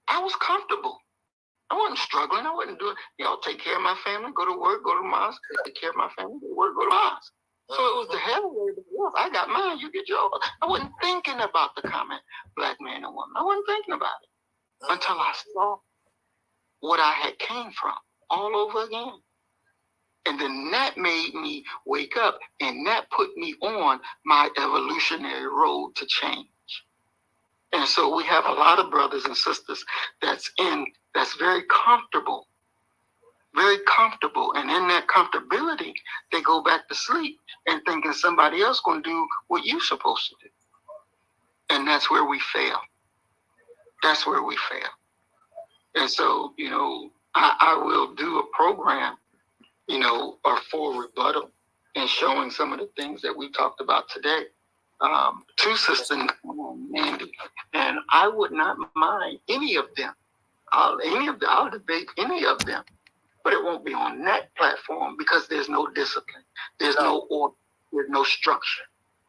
I was comfortable. I wasn't struggling. I wasn't doing, take care of my family, go to work, go to mosque, take care of my family, go to work, go to mosque. So it was the hell of the world. I got mine, you get yours. I wasn't thinking about the comment, black man and woman. I wasn't thinking about it until I saw what I had came from all over again. And then that made me wake up, and that put me on my evolutionary road to change. And so we have a lot of brothers and sisters that's very comfortable. And in that comfortability, they go back to sleep and thinking somebody else going to do what you're supposed to do. And that's where we fail. And so, I will do a program, or for rebuttal and showing some of the things that we talked about today to Sister Mandy. And I would not mind any of them. I'll debate any of them. But it won't be on that platform because there's no discipline. There's no order. There's no structure.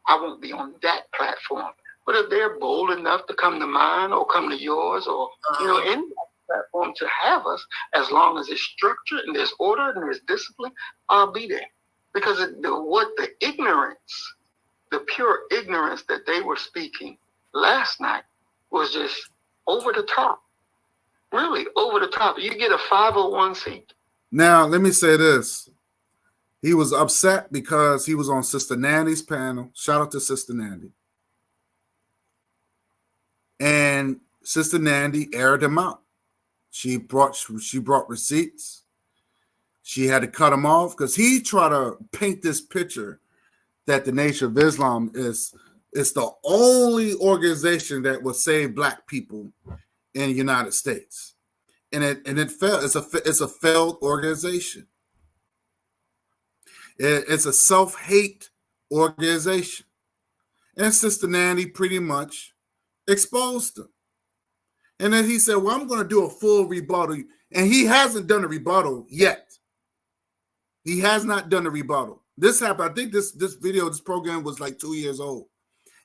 I won't be on that platform. But if they're bold enough to come to mine or come to yours or, any platform to have us, as long as it's structured and there's order and there's discipline, I'll be there. Because the pure ignorance that they were speaking last night was just over the top. Really over the top. You get a 501 seat. Now, let me say this. He was upset because he was on Sister Nandy's panel. Shout out to Sister Nandy. And Sister Nandy aired him out. She brought receipts. She had to cut him off because he tried to paint this picture that the Nation of Islam is the only organization that will save black people in the United States. And it failed. It's a failed organization. It's a self-hate organization. And Sister Nandy pretty much exposed them. And then he said, well, I'm going to do a full rebuttal. And he hasn't done a rebuttal yet. He has not done a rebuttal. This happened. I think this program was like 2 years old.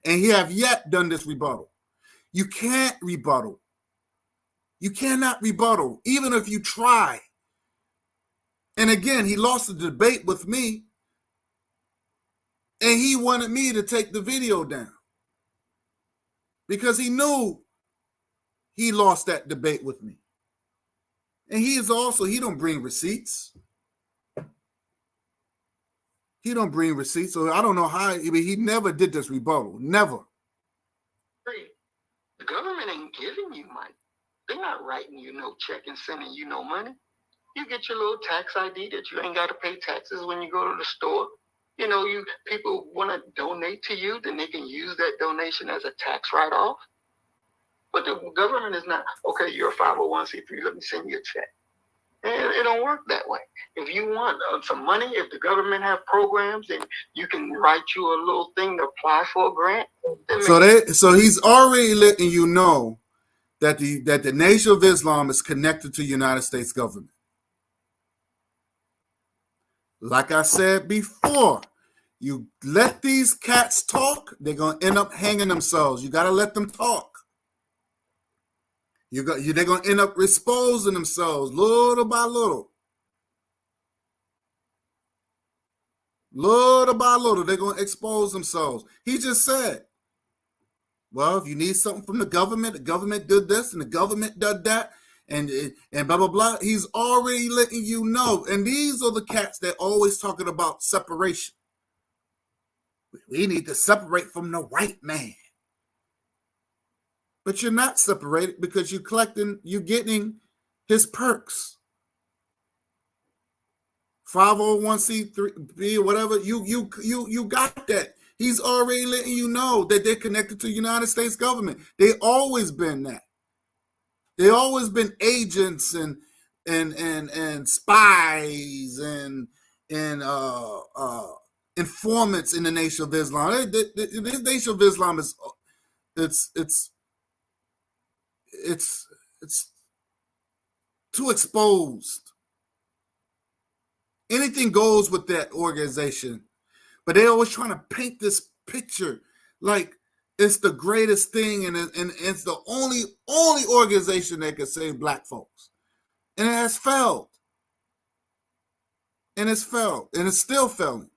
And he have yet done this rebuttal. You can't rebuttal. You cannot rebuttal, even if you try. And again, he lost the debate with me. And he wanted me to take the video down. Because he knew he lost that debate with me. And he don't bring receipts. He don't bring receipts. So I don't know how, he never did this rebuttal. Never. The government ain't giving you money. They're not writing you no check and sending you no money. You get your little tax ID that you ain't got to pay taxes when you go to the store. You know, people want to donate to you, then they can use that donation as a tax write-off. But the government is not, okay, you're a 501c3, let me send you a check. It don't work that way. If you want some money, if the government have programs and you can write you a little thing to apply for a grant. So he's already letting you know that the Nation of Islam is connected to the United States government. Like I said before, you let these cats talk, they're gonna end up hanging themselves. You gotta let them talk. They're gonna end up exposing themselves little by little. Little by little, they're gonna expose themselves. He just said, well, if you need something from the government did this and the government did that, and blah blah blah. He's already letting you know. And these are the cats that always talking about separation. We need to separate from the white man. But you're not separated because you're getting his perks. 501c3, whatever, you got that. He's already letting you know that they're connected to the United States government. They always been that. They always been agents and spies and informants in the Nation of Islam. The Nation of Islam is it's too exposed. Anything goes with that organization, but they're always trying to paint this picture like it's the greatest thing, and it's the only organization that can save black folks, and it has failed, and it's still failing.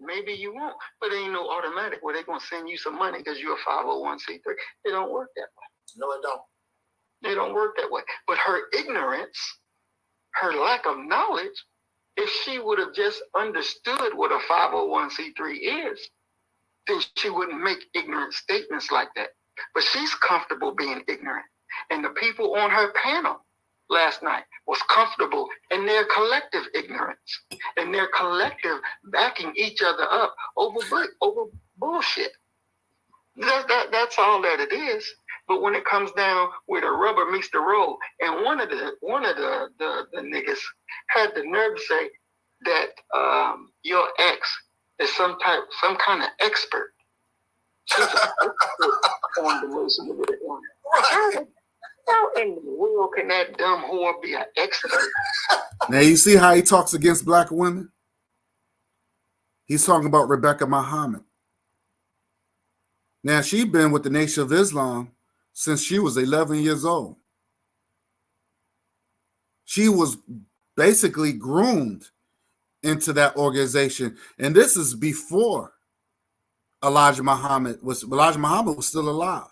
Maybe you won't, but it ain't no automatic where they're gonna send you some money because you're a 501c3. It don't work that way. No, it don't. They don't work that way. But her ignorance, her lack of knowledge, if she would have just understood what a 501c3 is, then she wouldn't make ignorant statements like that. But she's comfortable being ignorant. And the people on her panel last night was comfortable in their collective ignorance and their collective backing each other up over bullshit. That's all that it is. But when it comes down where the rubber meets the road, and one of the niggas had the nerve to say that your ex is some kind of expert. She's an expert on the Nation of Islam. Right. How in the world can that dumb whore be an expert? Now you see how he talks against black women? He's talking about Rebecca Muhammad. Now she's been with the Nation of Islam since she was 11 years old. She was basically groomed into that organization. And this is before Elijah Muhammad was still alive.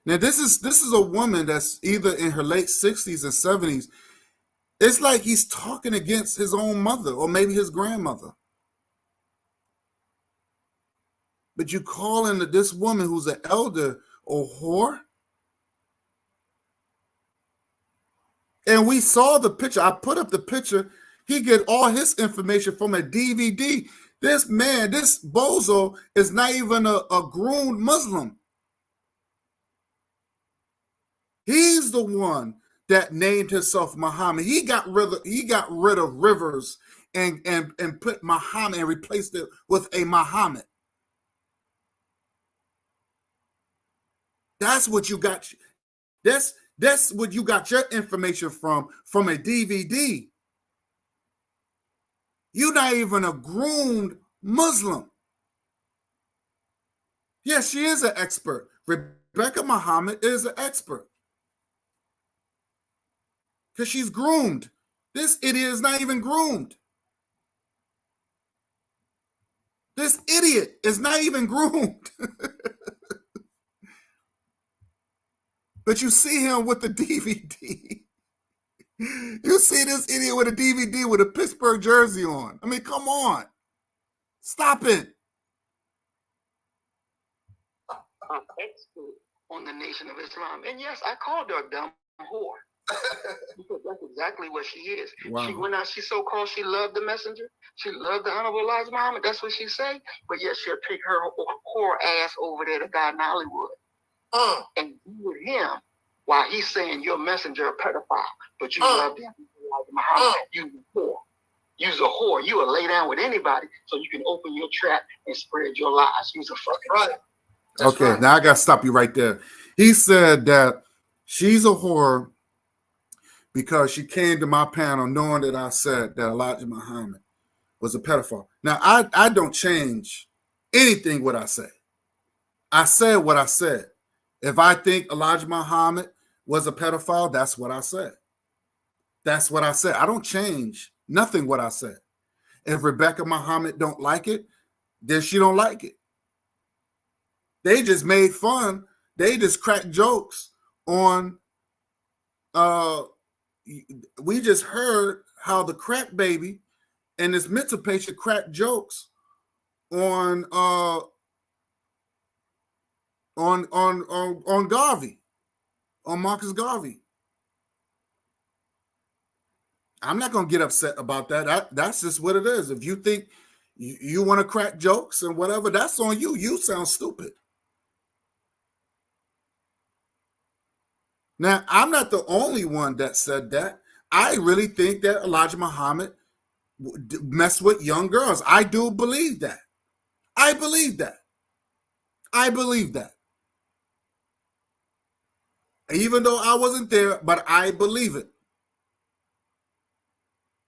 Now this is a woman that's either in her late 60s and 70s. It's like he's talking against his own mother or maybe his grandmother. But you calling this woman who's an elder a whore? And we saw the picture. I put up the picture. He get all his information from a DVD. This man, this bozo, is not even a groomed Muslim. He's the one that named himself Muhammad. He got rid of Rivers and put Muhammad and replaced it with a Muhammad. That's what you got. That's what you got your information from a DVD. You're not even a groomed Muslim. Yes, she is an expert. Rebecca Muhammad is an expert. Because she's groomed. This idiot is not even groomed. This idiot is not even groomed. But you see him with the DVD. You see this idiot with a DVD with a Pittsburgh jersey on. I mean, come on. Stop it. An expert on the Nation of Islam. And yes, I called her a dumb whore. Because that's exactly what she is. Wow. She went out, she so-called, she loved the messenger. She loved the Honorable Elijah Muhammad. That's what she say. But yet she'll take her whore ass over there to God in Hollywood. And be with him while he's saying you're a messenger, a pedophile. But you love the Elijah Muhammad. You's a whore. You's a whore. You will lay down with anybody so you can open your trap and spread your lies. You's a fucking right. Okay, right. Now I got to stop you right there. He said that she's a whore because she came to my panel knowing that I said that Elijah Muhammad was a pedophile. Now, I don't change anything what I say. I said what I said. If I think Elijah Muhammad was a pedophile, that's what I said. That's what I said. I don't change nothing what I said. If Rebecca Muhammad don't like it, then she don't like it. They just made fun. They just cracked jokes on we just heard how the crack baby and this mental patient cracked jokes on Garvey, on Marcus Garvey. I'm not going to get upset about that. That's just what it is. If you think you want to crack jokes and whatever, that's on you. You sound stupid. Now, I'm not the only one that said that. I really think that Elijah Muhammad messed with young girls. I do believe that. I believe that. I believe that. Even though I wasn't there, but I believe it.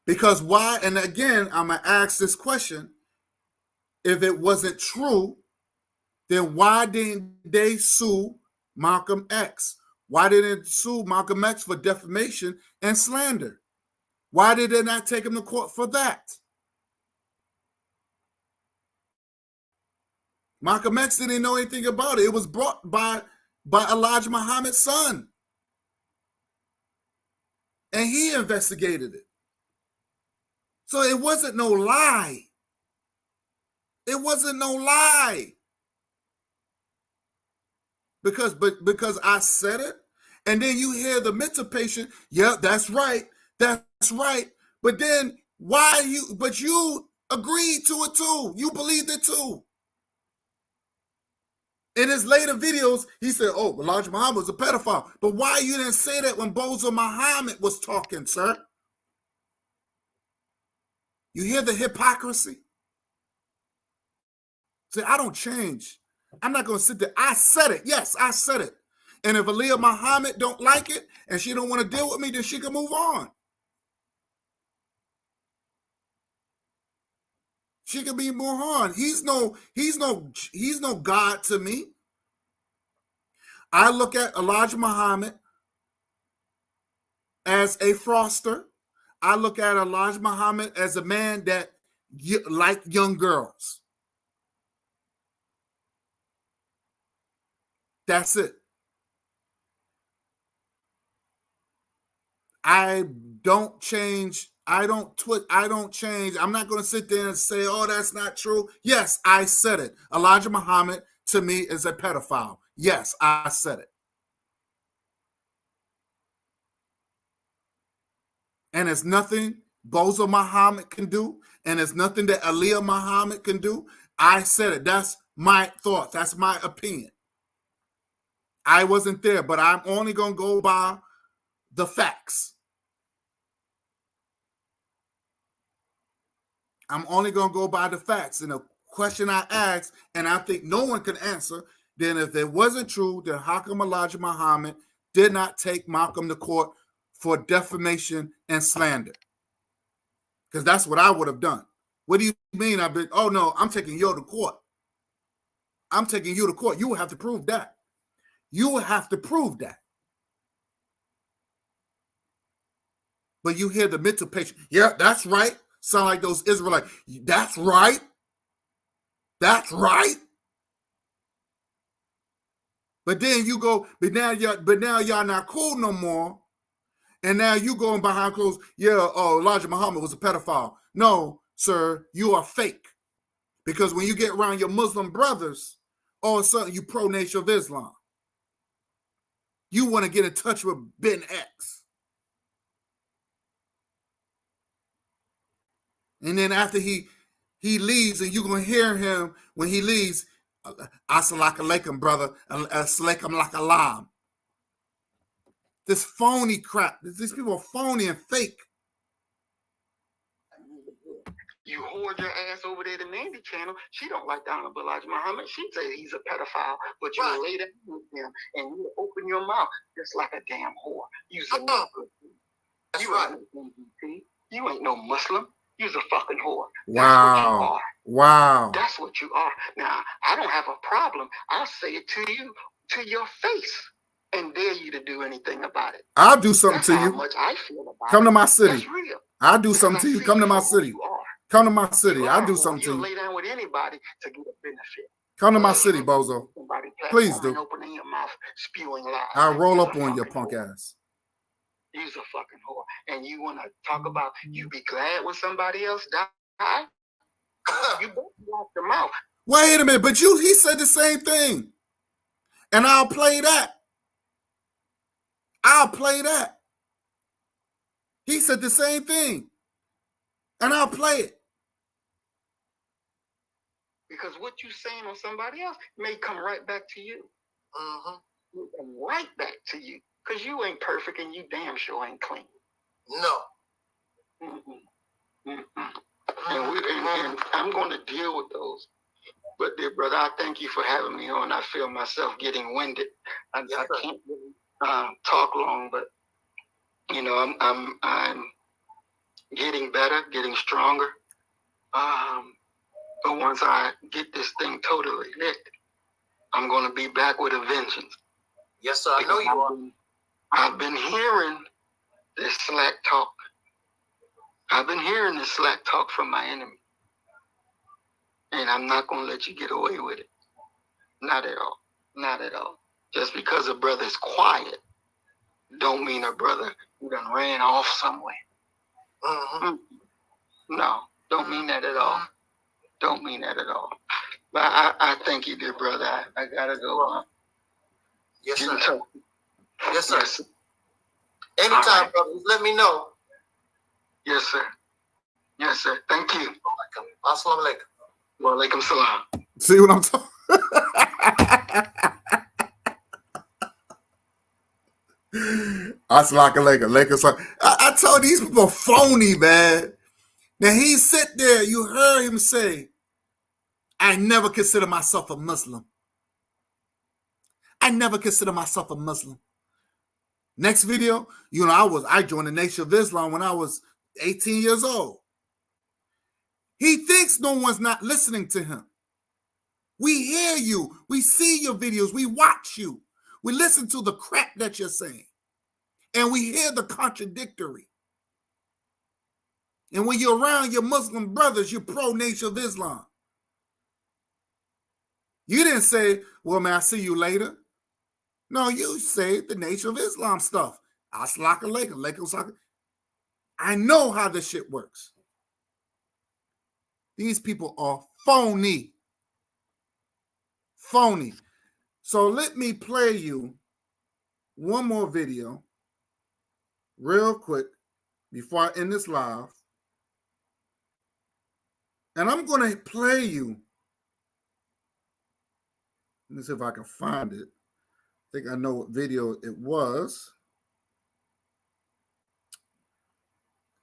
Because why? And again, I'm going to ask this question. If it wasn't true, then why didn't they sue Malcolm X? Why didn't they sue Malcolm X for defamation and slander? Why did they not take him to court for that? Malcolm X didn't know anything about it. It was brought by Elijah Muhammad's son. And he investigated it. So it wasn't no lie. It wasn't no lie. Because I said it, and then you hear the mental patient, yeah, that's right, that's right. But then you agreed to it too. You believed it too. In his later videos, he said, oh, Elijah Muhammad was a pedophile. But why you didn't say that when Bozo Muhammad was talking, sir? You hear the hypocrisy? See, I don't change. I'm not going to sit there. I said it. Yes, I said it. And if Aaliyah Muhammad don't like it and she don't want to deal with me, then she can move on. She can be more on. He's no God to me. I look at Elijah Muhammad as a froster. I look at Elijah Muhammad as a man that liked young girls. That's it. I don't change. I don't change. I'm not going to sit there and say, oh, that's not true. Yes, I said it. Elijah Muhammad to me is a pedophile. Yes, I said it. And there's nothing Bozo Muhammad can do. And there's nothing that Aaliyah Muhammad can do. I said it. That's my thought. That's my opinion. I wasn't there, but I'm only going to go by the facts. I'm only going to go by the facts. And the question I asked, and I think no one can answer, then if it wasn't true, then how come Elijah Muhammad did not take Malcolm to court for defamation and slander? Because that's what I would have done. What do you mean? Oh, no, I'm taking you to court. I'm taking you to court. You will have to prove that. You will have to prove that. But you hear the mental patient, yeah, that's right. Sound like those Israelites. That's right. That's right. But then you go, but now y'all not cool no more. And now you going behind clothes, yeah, oh, Elijah Muhammad was a pedophile. No, sir, you are fake. Because when you get around your Muslim brothers, all of a sudden you pro Nation of Islam. You want to get in touch with Ben X. And then after he leaves, and you're gonna hear him when he leaves, "Assalamu alaikum, brother, assalamu alaikum." This phony crap. These people are phony and fake. You hoard your ass over there to Nandy channel. She don't like the Honorable Elijah Muhammad. She say he's a pedophile, but you lay down with him and you open your mouth just like a damn whore. You's a That's right. You ain't no Muslim. You's a fucking whore. Wow. Wow. That's what you are. Now, I don't have a problem. I'll say it to you, to your face, and dare you to do anything about it. I'll do something That's to how you. much I feel about Come it. to my city. That's real. I'll do something to you. Come to my city. Come to my city. I'll do something to you. You'll lay down with anybody to get a benefit. Come to my city, bozo. Please do. Opening your mouth, spewing lies. I'll roll up on your punk ass. You's a fucking whore. And you want to talk about you be glad when somebody else die? You both lost your mouth. Wait a minute, but he said the same thing. And I'll play that. I'll play that. He said the same thing. And I'll play it. Because what you saying on somebody else may come right back to you. Right back to you. Because you ain't perfect and you damn sure ain't clean. No. And I'm going to deal with those. But dear brother, I thank you for having me on. I feel myself getting winded. I can't really talk long, but you know, I'm getting better, getting stronger. But once I get this thing totally lit, I'm going to be back with a vengeance. Yes, sir. I know you are. I've been hearing this slack talk. I've been hearing this slack talk from my enemy. And I'm not going to let you get away with it. Not at all. Not at all. Just because a brother's quiet don't mean a brother who done ran off somewhere. No, don't mean that at all. Don't mean that at all. But I thank you, dear brother. I got to go. Yes, sir. Yes, sir. Yes. Anytime, right, brother, let me know. Yes, sir. Yes, sir. Thank you. Assalamu alaikum. Wa alaikum salam. See what I'm talking? Assalamu alaikum. I told these people phony, man. Now he sit there. You heard him say, "I never consider myself a Muslim. I never consider myself a Muslim." Next video, you know, I joined the Nation of Islam when I was 18 years old. He thinks no one's not listening to him. We hear you. We see your videos. We watch you. We listen to the crap that you're saying. And we hear the contradictory. And when you're around your Muslim brothers, you're pro-Nation of Islam. You didn't say, "Well, man, I'll see you later." No, you say the Nation of Islam stuff. Assalamu alaikum. I know how this shit works. These people are phony. Phony. So let me play you one more video real quick before I end this live. And I'm going to play you. Let me see if I can find it. I think I know what video it was.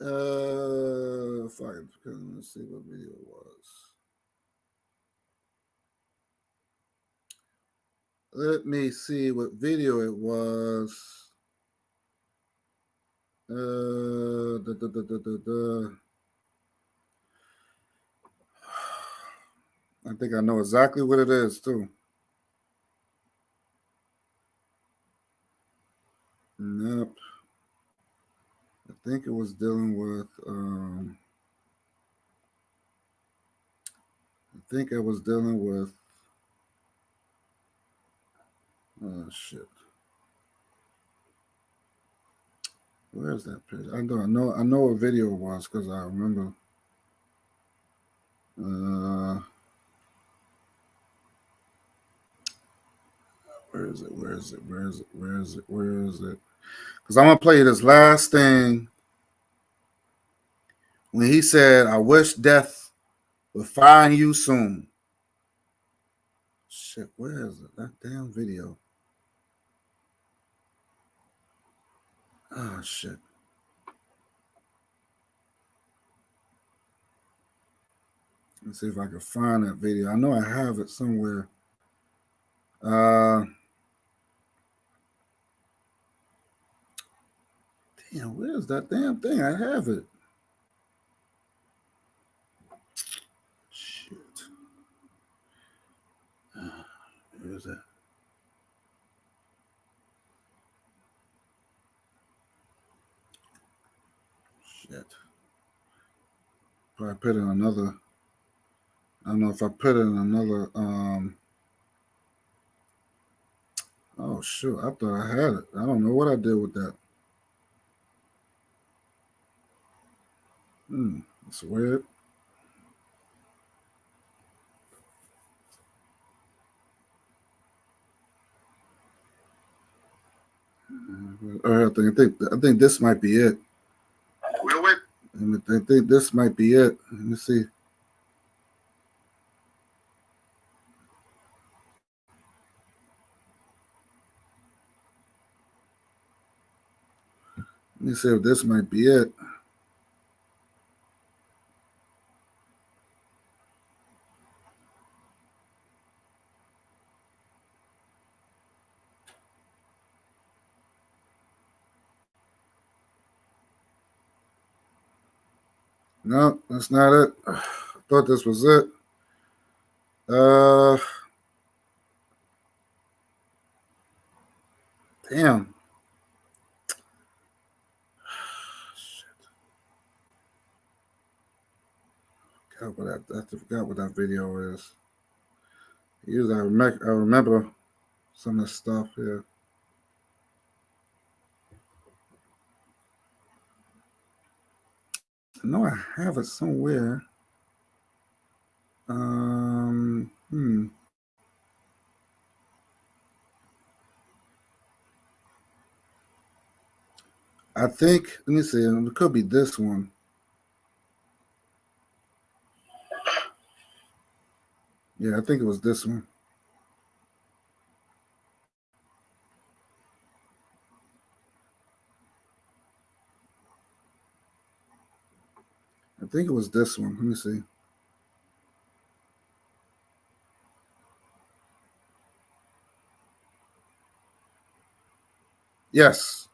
If I can, let's see what video it was. Let me see what video it was. I think I know exactly what it is too. Nope. I think it was dealing with oh shit. Where's that page? I know what video it was because I remember where is it? Because I'm gonna play this last thing when he said, "I wish death would find you soon." Shit, where is it? That damn video. Oh shit. Let's see if I can find that video. I know I have it somewhere. Damn, where's that damn thing? I have it. Shit. Where's that? Shit. Probably put in another. I don't know if I put in another. Oh shoot! I thought I had it. I don't know what I did with that. That's weird. I think this might be it. I think this might be it. Let me see. Let me see if this might be it. No, that's not it. I thought this was it. Damn. Shit. I forgot what that video is. Usually I remember some of the stuff here. I know I have it somewhere. I think, let me see, it could be this one. Yeah, I think it was this one. I think it was this one. Let me see. Yes.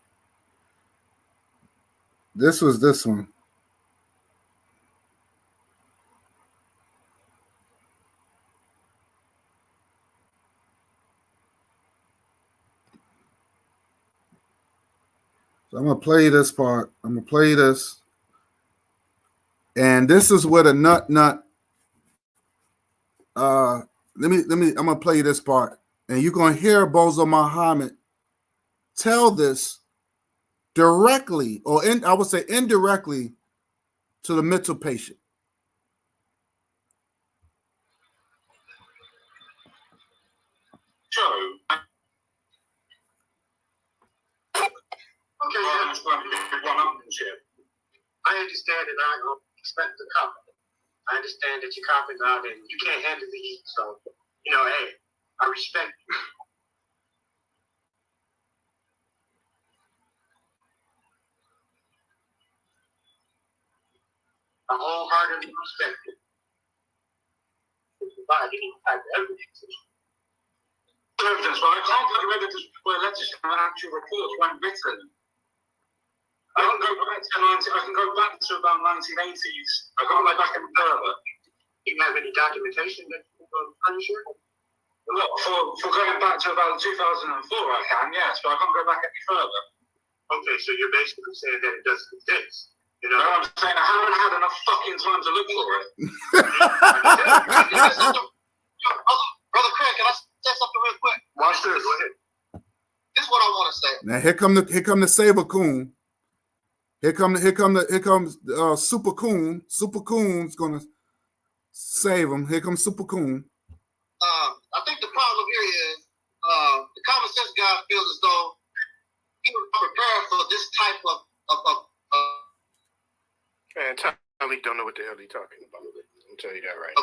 This was this one. So I'm going to play this part. I'm going to play this. And this is where the nut. I'm going to play this part. And you're going to hear Bozo Muhammad tell this directly, or I would say indirectly, to the mental patient. Joe. Okay, I understand that I expect the cop. I understand that you're copping out and you can't handle the heat. So, hey, I respect you. I wholeheartedly respect you. Provide any type of evidence. Evidence, but I can't put evidence where letters and actual reports weren't written. I can go back to about 1980s. I can't go back any further. Do you have any documentation that you furnish? Look, for going back to about 2004, I can, yes, but I can't go back any further. Okay, so you're basically saying that it doesn't exist. No, I'm saying I haven't had enough fucking time to look for it. Brother Craig, can I say something real quick? Watch this. Go ahead. This is what I want to say. Now here come the Saber Coon. Here comes Super Coon. Super Coon's gonna save him. Here comes Super Coon. I think the problem here is the common sense guy feels as though he was prepared for this type of. Man, time Malik don't know what the hell he's talking about. I'll tell you that right.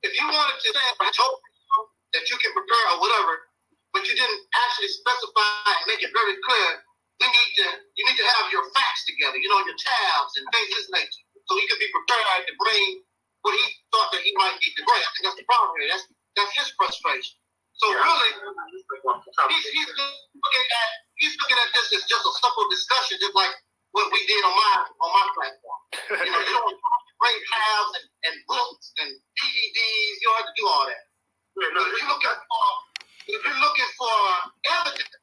If you wanted to say, I told you that you can prepare or whatever, but you didn't actually specify and make it very clear, you need to have your facts together, your tabs and things of this nature, so he could be prepared to bring what he thought that he might need to bring. I think that's the problem here. That's his frustration. So really, he's looking at this as just a simple discussion, just like what we did on my platform. You don't bring tabs and books and PEDs. You don't have to do all that. If you're looking for evidence,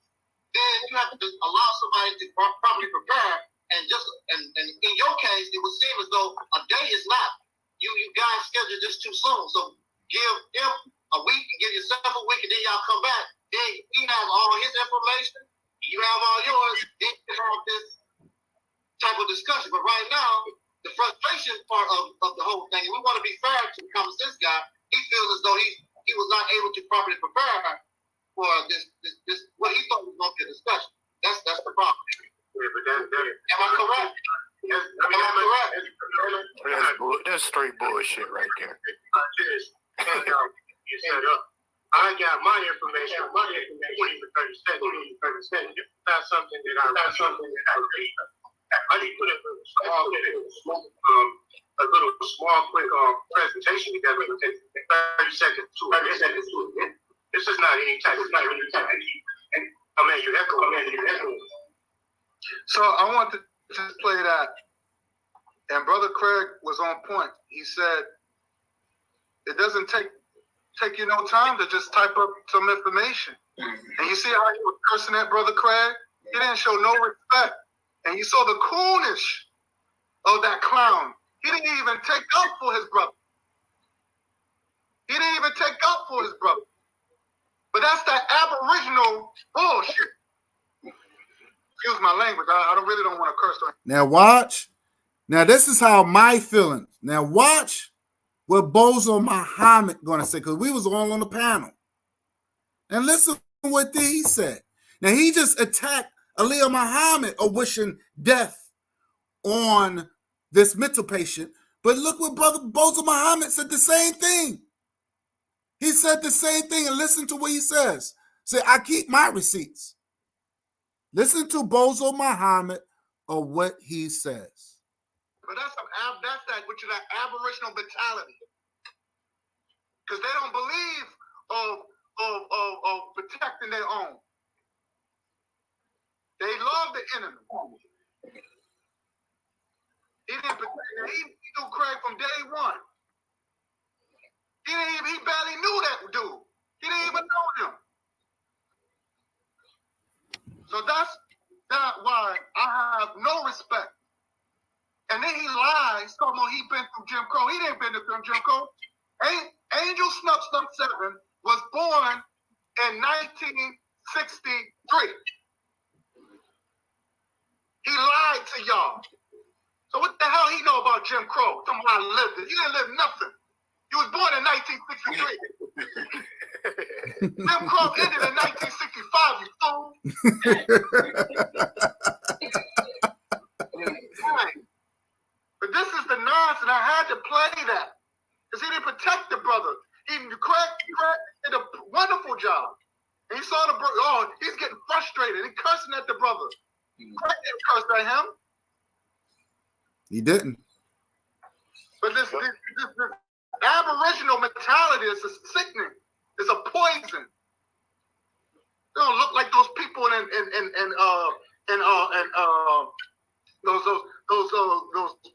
then you have to allow somebody to properly prepare. And in your case, it would seem as though a day is not. You guys scheduled this too soon. So give him a week and give yourself a week, and then y'all come back. Then he has all his information. You have all yours. Then you can have this type of discussion. But right now, the frustration part of the whole thing, and we want to be fair to the common sense guy, he feels as though he was not able to properly prepare for this what he thought was going to be a discussion. That's the problem. Yeah, but am I correct? That's straight bullshit right there. You set up. I got my information. 20 to 30 seconds. That's something that I read. I need to put a little small, quick presentation together. It will take 30 seconds to it. This is not any type of you echo. So I want to just play that. And Brother Craig was on point. He said, it doesn't take you no time to just type up some information. And you see how he was cursing at Brother Craig? He didn't show no respect. And you saw the coolness of that clown. He didn't even take up for his brother. But that's that aboriginal bullshit. Excuse my language. I really don't want to curse on. Now watch. Now this is how my feelings. Now watch what Bozo Muhammad gonna say, because we was all on the panel. And listen to what he said. Now he just attacked Aliyah Muhammad of wishing death on this mental patient. But look what Brother Bozo Muhammad said the same thing. He said the same thing, and listen to what he says. Say, I keep my receipts. Listen to Bozo Muhammad of what he says. But that's that aboriginal mentality. Because they don't believe of protecting their own. They love the enemy. He didn't protect him. He knew Craig from day one. He barely knew that dude. He didn't even know him. So that's why I have no respect. And then he lies, talking about he been through Jim Crow. He didn't been through Jim Crow. Angel Snub 7 was born in 1963. He lied to y'all. So what the hell he know about Jim Crow? Talking about I lived it. He didn't live nothing. He was born in 1963. Jim Crow ended in 1965, you fool. But this is the nonsense. I had to play that. Because he didn't protect the brother. Craig did a wonderful job. And he saw the brother, he's getting frustrated and cursing at the brother. Craig didn't curse at him. He didn't. But this aboriginal mentality is a sickening. It's a poison. They don't look like those people in those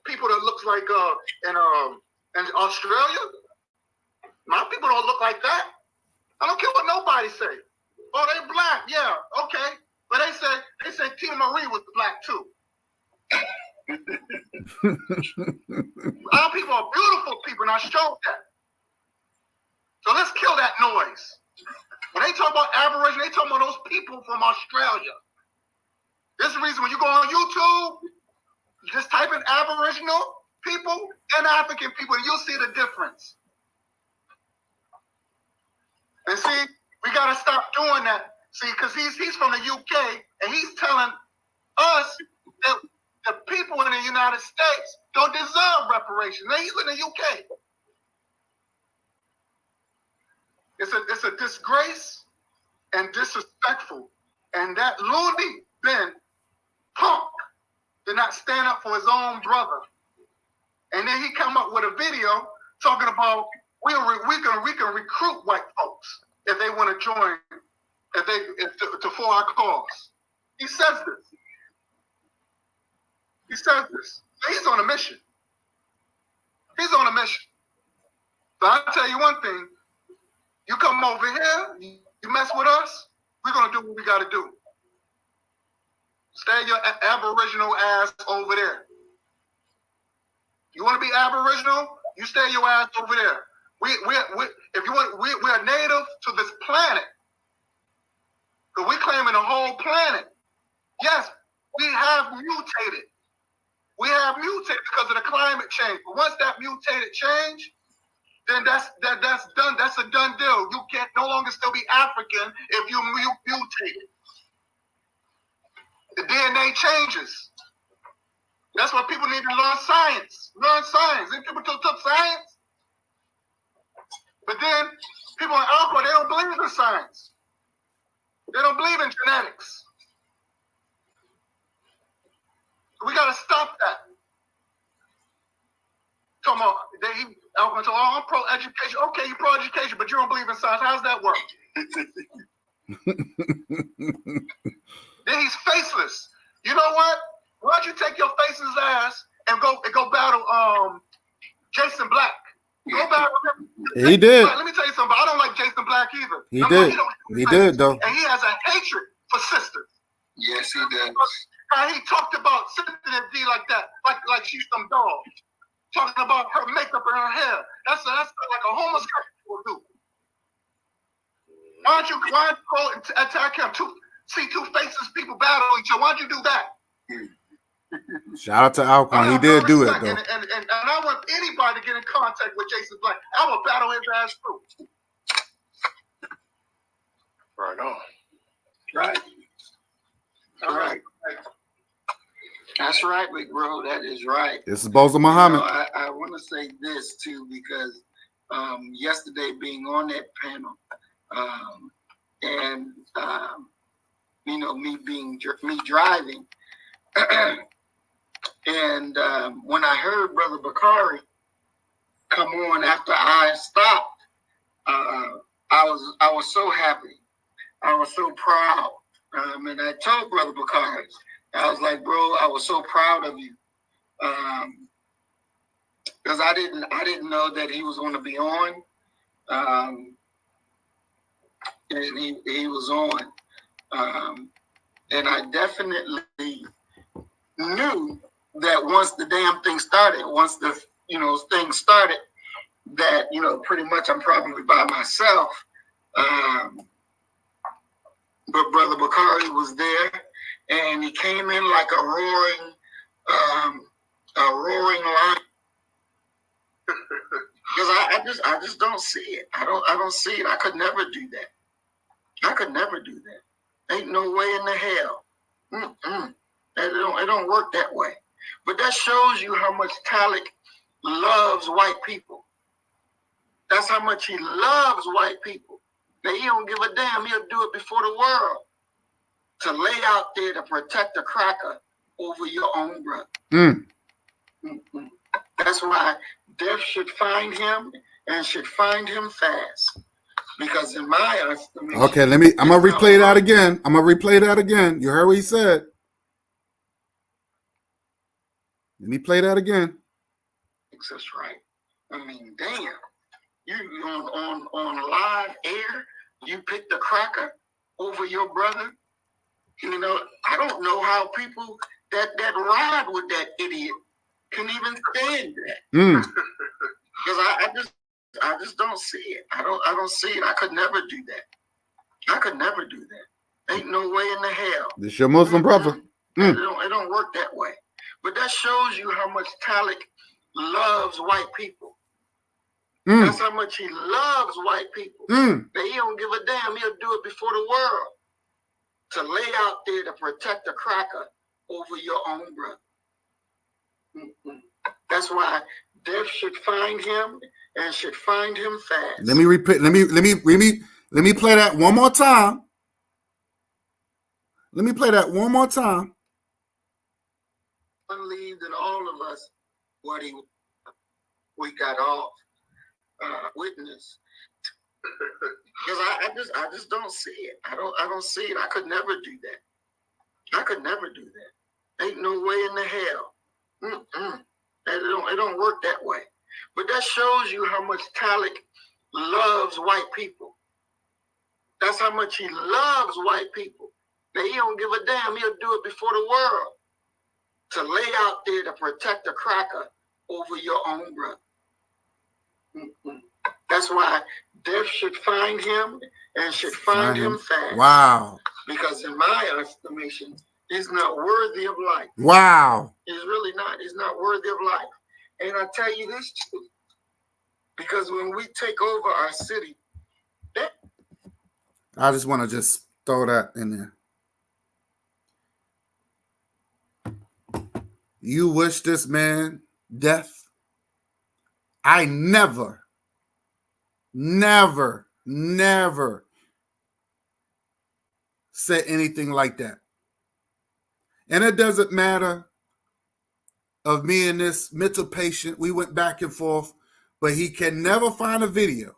people that looks like in Australia. My people don't look like that. I don't care what nobody say. Oh, they black, yeah, okay. But they say Tina Marie was black too. Our people are beautiful people, and I showed that. So let's kill that noise. When they talk about Aboriginal, they talk about those people from Australia. This is the reason when you go on YouTube, you just type in Aboriginal people and African people, and you'll see the difference. And see, we got to stop doing that. See, because he's from the UK, and he's telling us that the people in the United States don't deserve reparations. They even in the UK. It's a disgrace and disrespectful. And that loony bin punk did not stand up for his own brother. And then he come up with a video talking about we can recruit white folks if they want to join, to for our cause. He says this. He says this. He's on a mission. He's on a mission. But I'll tell you one thing. You come over here, you mess with us, we're going to do what we got to do. Stay your aboriginal ass over there. You want to be aboriginal? You stay your ass over there. If you want, we're native to this planet. Because we're claiming the whole planet. Yes, we have mutated. We have mutated because of the climate change. But once that mutated change, then that's done. That's a done deal. You can't no longer still be African if you mutated. The DNA changes. That's why people need to learn science. Learn science. And people took science. But then people in Alpha, they don't believe in science. They don't believe in genetics. We got to stop that. Come on. I'm pro-education. Okay, you're pro-education, but you don't believe in science. How's that work? Then he's faceless. You know what? Why don't you take your faceless ass and go battle Jason Black? Go battle him. He did. Let me tell you something. I don't like Jason Black either. He did. He did, though. And he has a hatred for sisters. Yes, he does. And he talked about Cynthia D like that, like she's some dog. Talking about her makeup and her hair. That's like a homosexual will do. Why don't you go and attack him? See two faceless people battle each other. Why don't you do that? Shout out to Alcon. He did do it, though. And I want anybody to get in contact with Jason Black. I will battle his ass too. Right on. Right. All right. That's right, big bro. That is right. This is Boza Muhammad. You know, I want to say this too because yesterday being on that panel and you know me driving and when I heard Brother Bakari come on after I stopped, I was so happy. I was so proud. And I told Brother Bakari, I was like, bro, I was so proud of you. Because I didn't know that he was going to be on. And he was on. And I definitely knew that once the damn thing started, once the thing started, that pretty much I'm probably by myself. But Brother Bakari was there, and he came in like a roaring lion. Because I just don't see it. I don't see it. I could never do that. I could never do that. Ain't no way in the hell. It don't work that way. But that shows you how much Talik loves white people. That's how much he loves white people. That he don't give a damn. He'll do it before the world. To lay out there to protect a cracker over your own brother. That's why death should find him and should find him fast. Because in my estimation... Okay, I'm going to replay that again. You heard what he said. Let me play that again. That's right. I mean, damn. You on live air, you pick the cracker over your brother. I don't know how people that ride with that idiot can even stand that. Because I just don't see it. I don't see it. I could never do that. Ain't no way in the hell. This your Muslim brother. It don't work that way. But that shows you how much Talik loves white people. That's how much he loves white people. That he don't give a damn. He'll do it before the world. To lay out there to protect a cracker over your own brother. That's why death should find him and should find him fast. Let me repeat. Let me play that one more time. Let me play that one more time. Believed in all of us what we got off witness. Because I just don't see it. I don't see it. I could never do that. I could never do that. Ain't no way in the hell. It don't work that way. But that shows you how much Talek loves white people. That's how much he loves white people. Now he don't give a damn. He'll do it before the world to lay out there to protect a cracker over your own brother. That's why death should find him and should find him fast. Wow. Because in my estimation, he's not worthy of life. Wow. He's really not. He's not worthy of life. And I tell you this too, because when we take over our city, I just want to just throw that in there. You wish this man death? I never said anything like that. And it doesn't matter of me and this mental patient. We went back and forth, but he can never find a video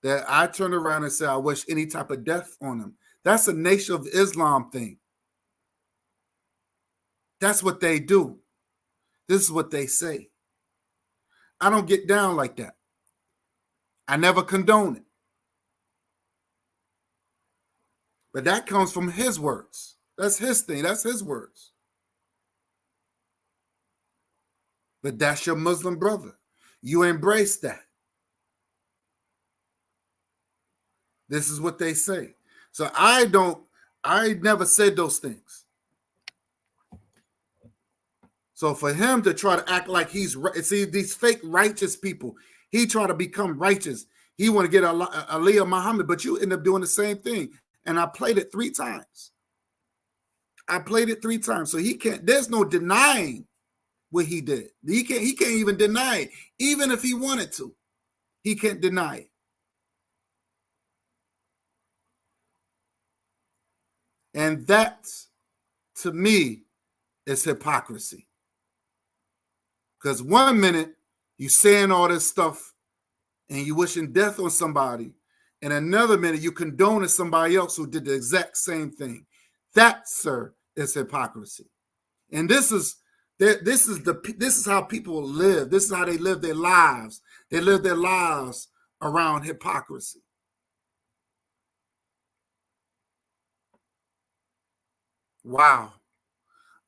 that I turned around and said, I wish any type of death on him. That's a Nation of Islam thing. That's what they do. This is what they say. I don't get down like that. I never condone it. But that comes from his words. That's his thing. That's his words. But that's your Muslim brother. You embrace that. This is what they say. So I never said those things. So for him to try to act like he's right, see these fake righteous people, he try to become righteous. He want to get Aliyah Muhammad, but you end up doing the same thing. And I played it 3 times. So he can't, there's no denying what he did. He can't even deny it. Even if he wanted to, he can't deny it. And that, to me, is hypocrisy. Because one minute you saying all this stuff and you wishing death on somebody, and another minute you condoning somebody else who did the exact same thing. That, sir, is hypocrisy. And this is how people live. This is how they live their lives. They live their lives around hypocrisy. Wow.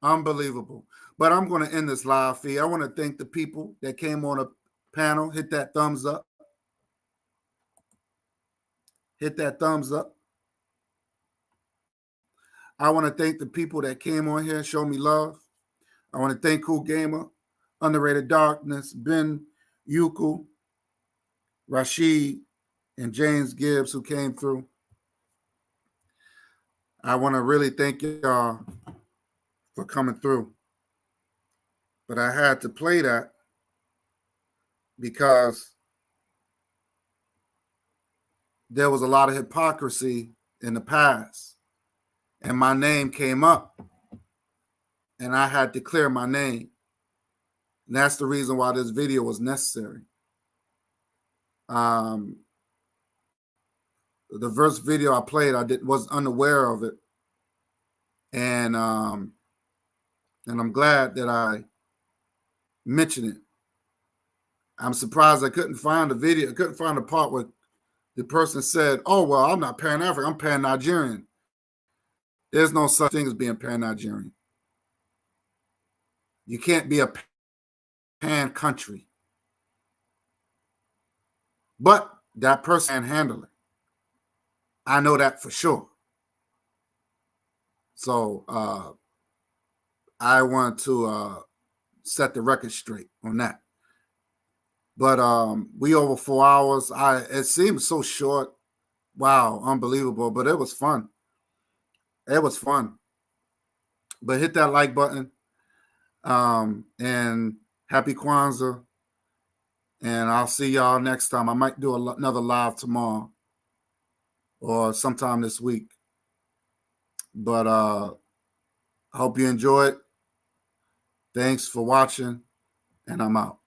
Unbelievable. But I'm going to end this live feed. I want to thank the people that came on a panel. Hit that thumbs up. Hit that thumbs up. I want to thank the people that came on here and showed me love. I want to thank Cool Gamer, Underrated Darkness, Ben Yuku, Rashid, and James Gibbs who came through. I want to really thank y'all for coming through. But I had to play that because there was a lot of hypocrisy in the past. And my name came up. And I had to clear my name. And that's the reason why this video was necessary. The first video I played, was unaware of it. And I'm glad that I mentioned it. I'm surprised I couldn't find the video. I couldn't find the part where the person said, oh, well, I'm not Pan-African, I'm Pan-Nigerian. There's no such thing as being Pan-Nigerian. You can't be a pan-country. But that person can handle it. I know that for sure. So I want to set the record straight on that. But we over 4 hours. It seemed so short. Wow, unbelievable. But it was fun. It was fun. But hit that like button. And happy Kwanzaa. And I'll see y'all next time. I might do another live tomorrow or sometime this week. But I hope you enjoy it. Thanks for watching, and I'm out.